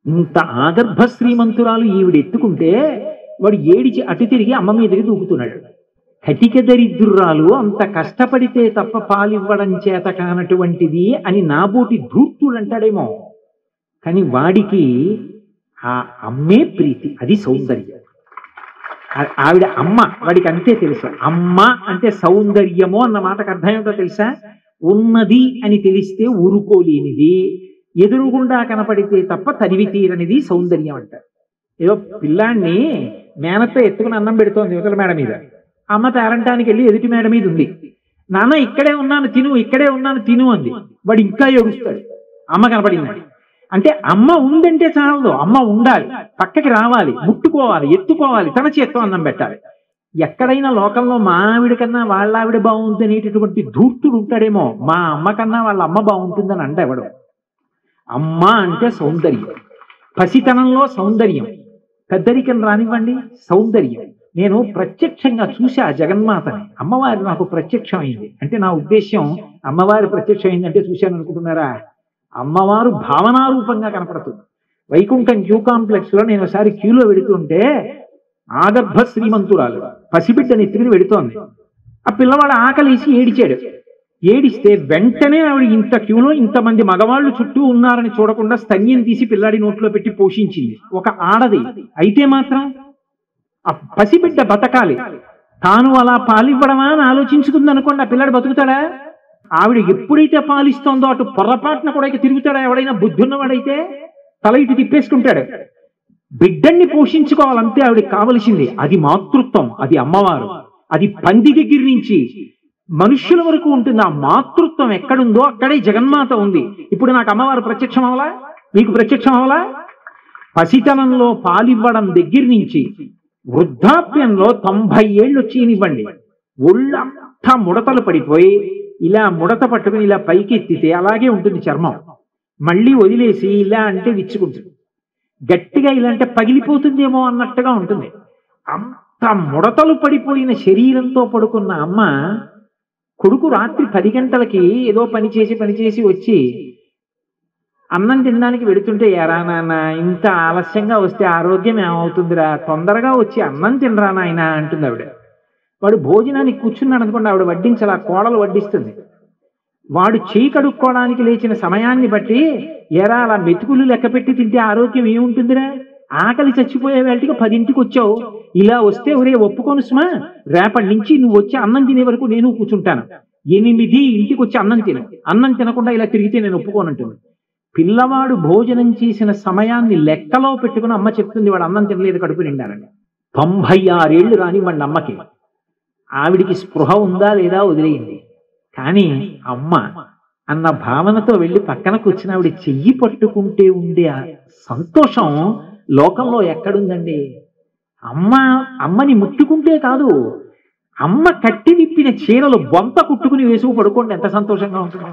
ఇంత ఆగర్భ శ్రీమంతురాలు ఈవిడ ఎత్తుకుంటే వాడు ఏడిచి అటు తిరిగి అమ్మ మీదకి దూకుతున్నాడు. కటిక దరిద్రురాలు అంత కష్టపడితే తప్ప పాలివ్వడం చేత కానటువంటిది అని నాబోటి ధూర్తుడు అంటాడేమో, కానీ వాడికి ఆ అమ్మే ప్రీతి, అది సౌందర్యం. ఆవిడ అమ్మ, వాడికి అంతే తెలుసు. అమ్మ అంటే సౌందర్యము అన్న మాటకు అర్థం ఏమిటో తెలుసా? ఉన్నది అని తెలిస్తే ఊరుకోలేనిది, ఎదురుగుండా కనపడితే తప్ప తరివి తీరనిది సౌందర్యం అంటారు. ఏదో పిల్లాన్ని మేనత్తో ఎత్తుకుని అన్నం పెడుతోంది యువతల మేడ మీద, అమ్మ పేరంటానికి వెళ్ళి ఎదుటి మేడ మీద ఉంది. నాన్న ఇక్కడే ఉన్నాను తిను, ఇక్కడే ఉన్నాను తిను అంది. వాడు ఇంకా ఏడుస్తాడు అమ్మ కనపడింది అంటే. అమ్మ ఉందంటే చాలదు, అమ్మ ఉండాలి, పక్కకి రావాలి, ముట్టుకోవాలి, ఎత్తుకోవాలి, తన చేత్తో అన్నం పెట్టాలి. ఎక్కడైనా లోకంలో మా ఆవిడ కన్నా వాళ్ళ ఆవిడ బాగుంటుంది అనేటటువంటి ధూర్తుడు ఉంటాడేమో, మా అమ్మ కన్నా వాళ్ళ అమ్మ బాగుంటుందని అంటే ఎవడు. అమ్మ అంటే సౌందర్యం, పసితనంలో సౌందర్యం, పెద్దరికం రానివ్వండి సౌందర్యం, నేను ప్రత్యక్షంగా చూసా జగన్మాతని, అమ్మవారి నాకు ప్రత్యక్షమైంది. అంటే నా ఉద్దేశ్యం అమ్మవారి ప్రత్యక్షమైందంటే చూశాను అనుకుంటున్నారా? అమ్మవారు భావనారూపంగా కనపడుతుంది. వైకుంఠం క్యూ కాంప్లెక్స్ లో నేను ఒకసారి క్యూలో వెడుతుంటే ఆగర్భ శ్రీమంతురాలు పసిబిడ్డ నెత్తిని వెడుతోంది. ఆ పిల్లవాడు ఆకలేసి ఏడిచాడు. ఏడిస్తే వెంటనే ఆవిడ ఇంత క్యూలో ఇంతమంది మగవాళ్ళు చుట్టూ ఉన్నారని చూడకుండా స్తన్యం తీసి పిల్లాడి నోట్లో పెట్టి పోషించింది. ఒక ఆడది అయితే మాత్రం ఆ పసిబిడ్డ బతకాలి, తాను అలా పాలివ్వడమా అని ఆలోచించుకుంది అనుకోండి, ఆ పిల్లాడు బతుకుతాడా? ఆవిడ ఎప్పుడైతే పాలిస్తోందో అటు పొర్రపాటున కూడా తిరుగుతాడా? ఎవడైనా బుద్ధున్నవాడైతే తల ఇటు తిప్పేసుకుంటాడు. బిడ్డన్ని పోషించుకోవాలంటే ఆవిడకి కావలసింది అది మాతృత్వం, అది అమ్మవారు. అది పంది దగ్గర నుంచి మనుష్యుల వరకు ఉంటుంది. ఆ మాతృత్వం ఎక్కడుందో అక్కడే జగన్మాత ఉంది. ఇప్పుడు నాకు అమ్మవారు ప్రత్యక్షం అవలా? మీకు ప్రత్యక్షం అవలా? పసితనంలో పాలివ్వడం దగ్గర నుంచి వృద్ధాప్యంలో 90 ఏళ్ళు వచ్చేనివ్వండి, ఒళ్ళంతా ముడతలు పడిపోయి ఇలా ముడత పట్టుకుని ఇలా పైకి ఎత్తితే అలాగే ఉంటుంది చర్మం. మళ్ళీ వదిలేసి ఇలా అంటే విచ్చుకుంటుంది, గట్టిగా ఇలా అంటే పగిలిపోతుందేమో అన్నట్టుగా ఉంటుంది. అంత ముడతలు పడిపోయిన శరీరంతో పడుకున్న అమ్మ కొడుకు రాత్రి 10 గంటలకి ఏదో పని చేసి వచ్చి అన్నం తినడానికి వెడుతుంటే, ఎరా నాన్న ఇంత ఆలస్యంగా వస్తే ఆరోగ్యం ఏమవుతుందిరా, తొందరగా వచ్చి అన్నం తినరా నాయన అంటుంది ఆవిడ. వాడు భోజనానికి కూర్చున్నాడు అనుకోండి, ఆవిడ వడ్డించలా, కోడలు వడ్డిస్తుంది. వాడు చేయి కడుక్కోవడానికి లేచిన సమయాన్ని బట్టి, ఎరా అలా మెతుకులు లెక్క పెట్టి తింటే ఆరోగ్యం ఏముంటుందిరా, ఆకలి చచ్చిపోయే వేళకి 10ంటికి వచ్చావు, ఇలా వస్తే ఒరే ఒప్పుకోను సుమా, రేపటి నుంచి నువ్వు వచ్చి అన్నం తినే వరకు నేను కూర్చుంటాను, 8 ఇంటికి వచ్చి అన్నం తిను, అన్నం తినకుండా ఇలా తిరిగితే నేను ఒప్పుకోనంటుంది. పిల్లవాడు భోజనం చేసిన సమయాన్ని లెక్కలో పెట్టుకుని అమ్మ చెప్తుంది వాడు అన్నం తినలేదు కడుపు నిండారండి. 96 ఏళ్ళు రానివ్వండి అమ్మకి, ఆవిడికి స్పృహ ఉందా లేదా వదిలేయండి, కానీ అమ్మ అన్న భావనతో వెళ్ళి పక్కన కూర్చుని ఆవిడ చెయ్యి పట్టుకుంటే ఉండే సంతోషం లోకంలో ఎక్కడుందండి? అమ్మని ముట్టుకుంటే కాదు, అమ్మ కట్టి విప్పిన చీరలు బొంత కుట్టుకుని వేసుకు పడుకోండి ఎంత సంతోషంగా ఉంటుందో,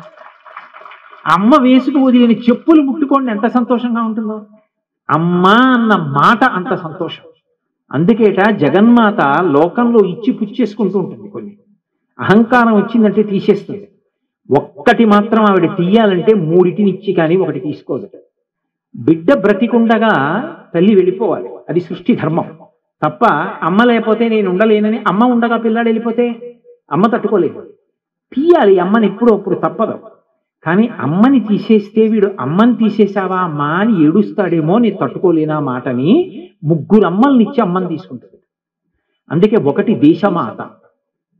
అమ్మ వేసుకు వదిలిన చెప్పులు ముట్టుకోండి ఎంత సంతోషంగా ఉంటుందో. అమ్మ అన్న మాట అంత సంతోషం. అందుకేట జగన్మాత లోకంలో ఇచ్చి పుచ్చేసుకుంటూ ఉంటుంది. కొన్ని అహంకారం వచ్చిందంటే తీసేస్తుంది. ఒక్కటి మాత్రం ఆవిడ తీయాలంటే 3 ఇచ్చి కానీ ఒకటి తీసుకోదు. బిడ్డ బ్రతికుండగా తల్లి వెళ్ళిపోవాలి, అది సృష్టి ధర్మం తప్ప అమ్మ లేకపోతే నేను ఉండలేనని, అమ్మ ఉండగా పిల్లాడు వెళ్ళిపోతే అమ్మ తట్టుకోలేదు. తీయాలి అమ్మని ఎప్పుడో అప్పుడు, తప్పదు. కానీ అమ్మని తీసేస్తే వీడు అమ్మని తీసేసావా అమ్మా అని ఏడుస్తాడేమో, నేను తట్టుకోలేనా మాటని 3 అమ్మల్ని ఇచ్చి అమ్మని తీసుకుంటుంది. అందుకే ఒకటి దేశమాత,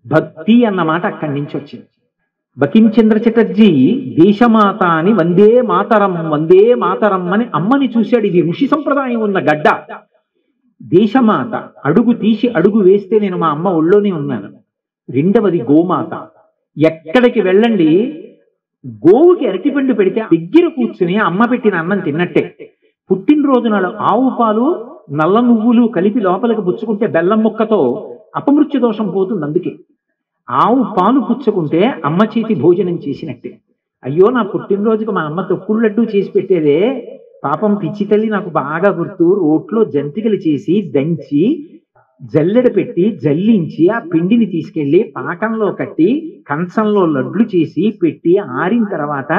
భక్తి అన్న మాట అక్కడి నుంచి వచ్చింది. బకించంద్ర చటర్జీ దేశమాత అని వందే మాతరం అని అమ్మని చూశాడు. ఇది ఋషి సంప్రదాయం ఉన్న గడ్డ. దేశమాత, అడుగు తీసి అడుగు వేస్తే నేను మా అమ్మ ఒళ్ళోనే ఉన్నాను. రెండవది గోమాత, ఎక్కడికి వెళ్ళండి గోవుకి అరటిపండు పెడితే దగ్గర కూర్చుని అమ్మ పెట్టిన అన్నం తిన్నట్టే. పుట్టినరోజు నాడు ఆవు పాలు నల్ల నువ్వులు కలిపి లోపలికి పుచ్చుకుంటే బెల్లం ముక్కతో అపమృత్యు దోషం పోతుంది. అందుకే ఆవు పాలు పుచ్చుకుంటే అమ్మ చేతి భోజనం చేసినట్టే. అయ్యో నా పుట్టినరోజుకు మా అమ్మ తొక్కుడు లడ్డు చేసి పెట్టేదే, పాపం పిచ్చి తల్లి నాకు బాగా గుర్తు. రోట్లో జంతికలు చేసి దంచి జల్లెడ పెట్టి జల్లించి ఆ పిండిని తీసుకెళ్లి పాకంలో కట్టి కంచంలో లడ్లు చేసి పెట్టి ఆరిన తర్వాత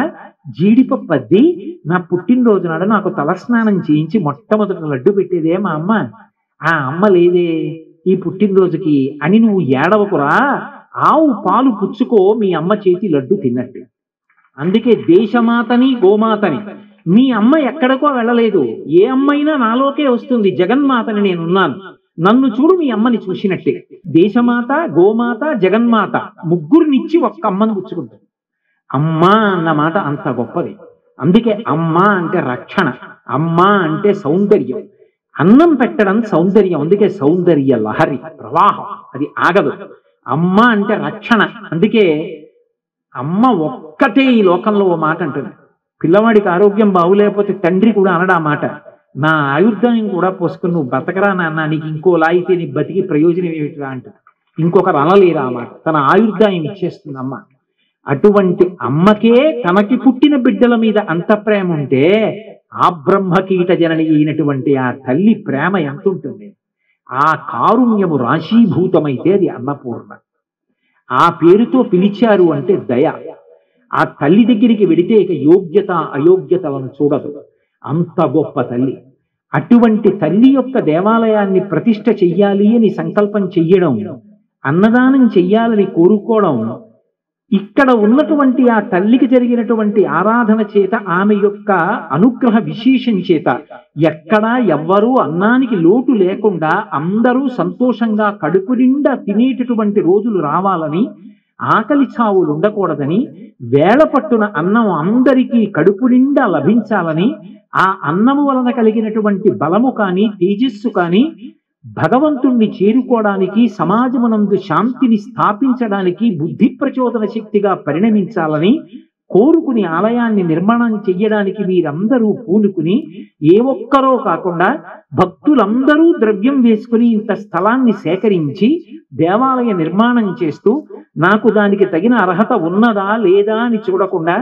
జీడిపప్పు అద్ది నా పుట్టినరోజు నాడు నాకు తలస్నానం చేయించి మొట్టమొదటి లడ్డు పెట్టేదే మా అమ్మ. ఆ అమ్మ లేదే ఈ పుట్టినరోజుకి అని నువ్వు ఏడవకురా, ఆవు పాలు పుచ్చుకో మీ అమ్మ చేతి లడ్డు తిన్నట్టు. అందుకే దేశమాతని గోమాతని, మీ అమ్మ ఎక్కడికో వెళ్ళలేదు, ఏ అమ్మైనా నాలోకే వస్తుంది. జగన్మాతని నేనున్నాను, నన్ను చూడు మీ అమ్మని చూసినట్టే. దేశమాత, గోమాత, జగన్మాత ముగ్గురినిచ్చి ఒక్క అమ్మను పుచ్చుకుంటుంది. అమ్మ అన్న మాట అంత గొప్పది. అందుకే అమ్మ అంటే రక్షణ, అమ్మ అంటే సౌందర్యం. అన్నం పెట్టడం సౌందర్యం, అందుకే సౌందర్య లహరి ప్రవాహం, అది ఆగదు. అమ్మ అంటే రక్షణ. అందుకే అమ్మ ఒక్కటే ఈ లోకంలో ఓ మాట అంటుంది. పిల్లవాడికి ఆరోగ్యం బాగులేకపోతే తండ్రి కూడా అనడా మాట, నా ఆయుర్దాయం కూడా పోసుకుని నువ్వు బతకరా నాన్న, నీకు ఇంకో లాయితే నీ బతికి ప్రయోజనం ఏమిటిరా అంట. ఇంకొకరు అనలేరా మాట, తన ఆయుర్దాయం ఇచ్చేస్తుంది అమ్మ. అటువంటి అమ్మకే తనకి పుట్టిన బిడ్డల మీద అంత ప్రేమ ఉంటే ఆ బ్రహ్మకీట జనని అయినటువంటి ఆ తల్లి ప్రేమ ఎంత ఉంటుంది. ఆ కారుణ్యము రాశీభూతమైతే అది అన్నపూర్ణ. ఆ పేరుతో పిలిచారు అంటే దయ. ఆ తల్లి దగ్గరికి వెడితే ఇక యోగ్యత అయోగ్యతలను చూడదు, అంత గొప్ప తల్లి. అటువంటి తల్లి యొక్క దేవాలయాన్ని ప్రతిష్ఠ చెయ్యాలి అని సంకల్పం చెయ్యడం, అన్నదానం చెయ్యాలని కోరుకోవడం, ఇక్కడ ఉన్నటువంటి ఆ తల్లికి జరిగినటువంటి ఆరాధన చేత, ఆమె యొక్క అనుగ్రహ విశేషం చేత ఎక్కడా ఎవ్వరూ అన్నానికి లోటు లేకుండా అందరూ సంతోషంగా కడుపు నిండా తినేటటువంటి రోజులు రావాలని, ఆకలి చావులు ఉండకూడదని, వేళ పట్టున అన్నం అందరికీ కడుపు నిండా లభించాలని, ఆ అన్నము వలన కలిగినటువంటి బలము కానీ తేజస్సు కానీ భగవంతుణ్ణి చేరుకోవడానికి, సమాజమునందు శాంతిని స్థాపించడానికి బుద్ధి ప్రచోదన శక్తిగా పరిణమించాలని కోరుకుని ఆలయాన్ని నిర్మాణం చెయ్యడానికి మీరందరూ పూనుకుని, ఏ ఒక్కరో కాకుండా భక్తులందరూ ద్రవ్యం వేసుకుని ఇంత స్థలాన్ని సేకరించి దేవాలయ నిర్మాణం చేస్తూ, నాకు దానికి తగిన అర్హత ఉన్నదా లేదా అని చూడకుండా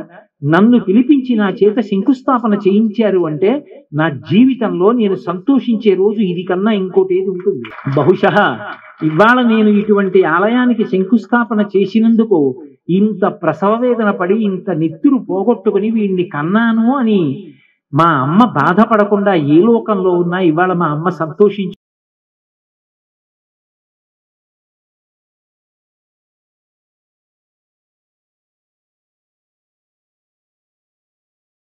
నన్ను పిలిపించి నా చేత శంకుస్థాపన చేయించారు అంటే నా జీవితంలో నేను సంతోషించే రోజు ఇది కన్నా ఇంకోటి ఏది ఉంటుంది? బహుశః ఇవాళ నేను ఇటువంటి ఆలయానికి శంకుస్థాపన చేసినందుకు ఇంత ప్రసవ వేదన పడి, ఇంత నెత్తురు పోగొట్టుకుని వీడిని కన్నాను అని మా అమ్మ బాధపడకుండా ఏ లోకంలో ఉన్నా ఇవాళ మా అమ్మ సంతోషించి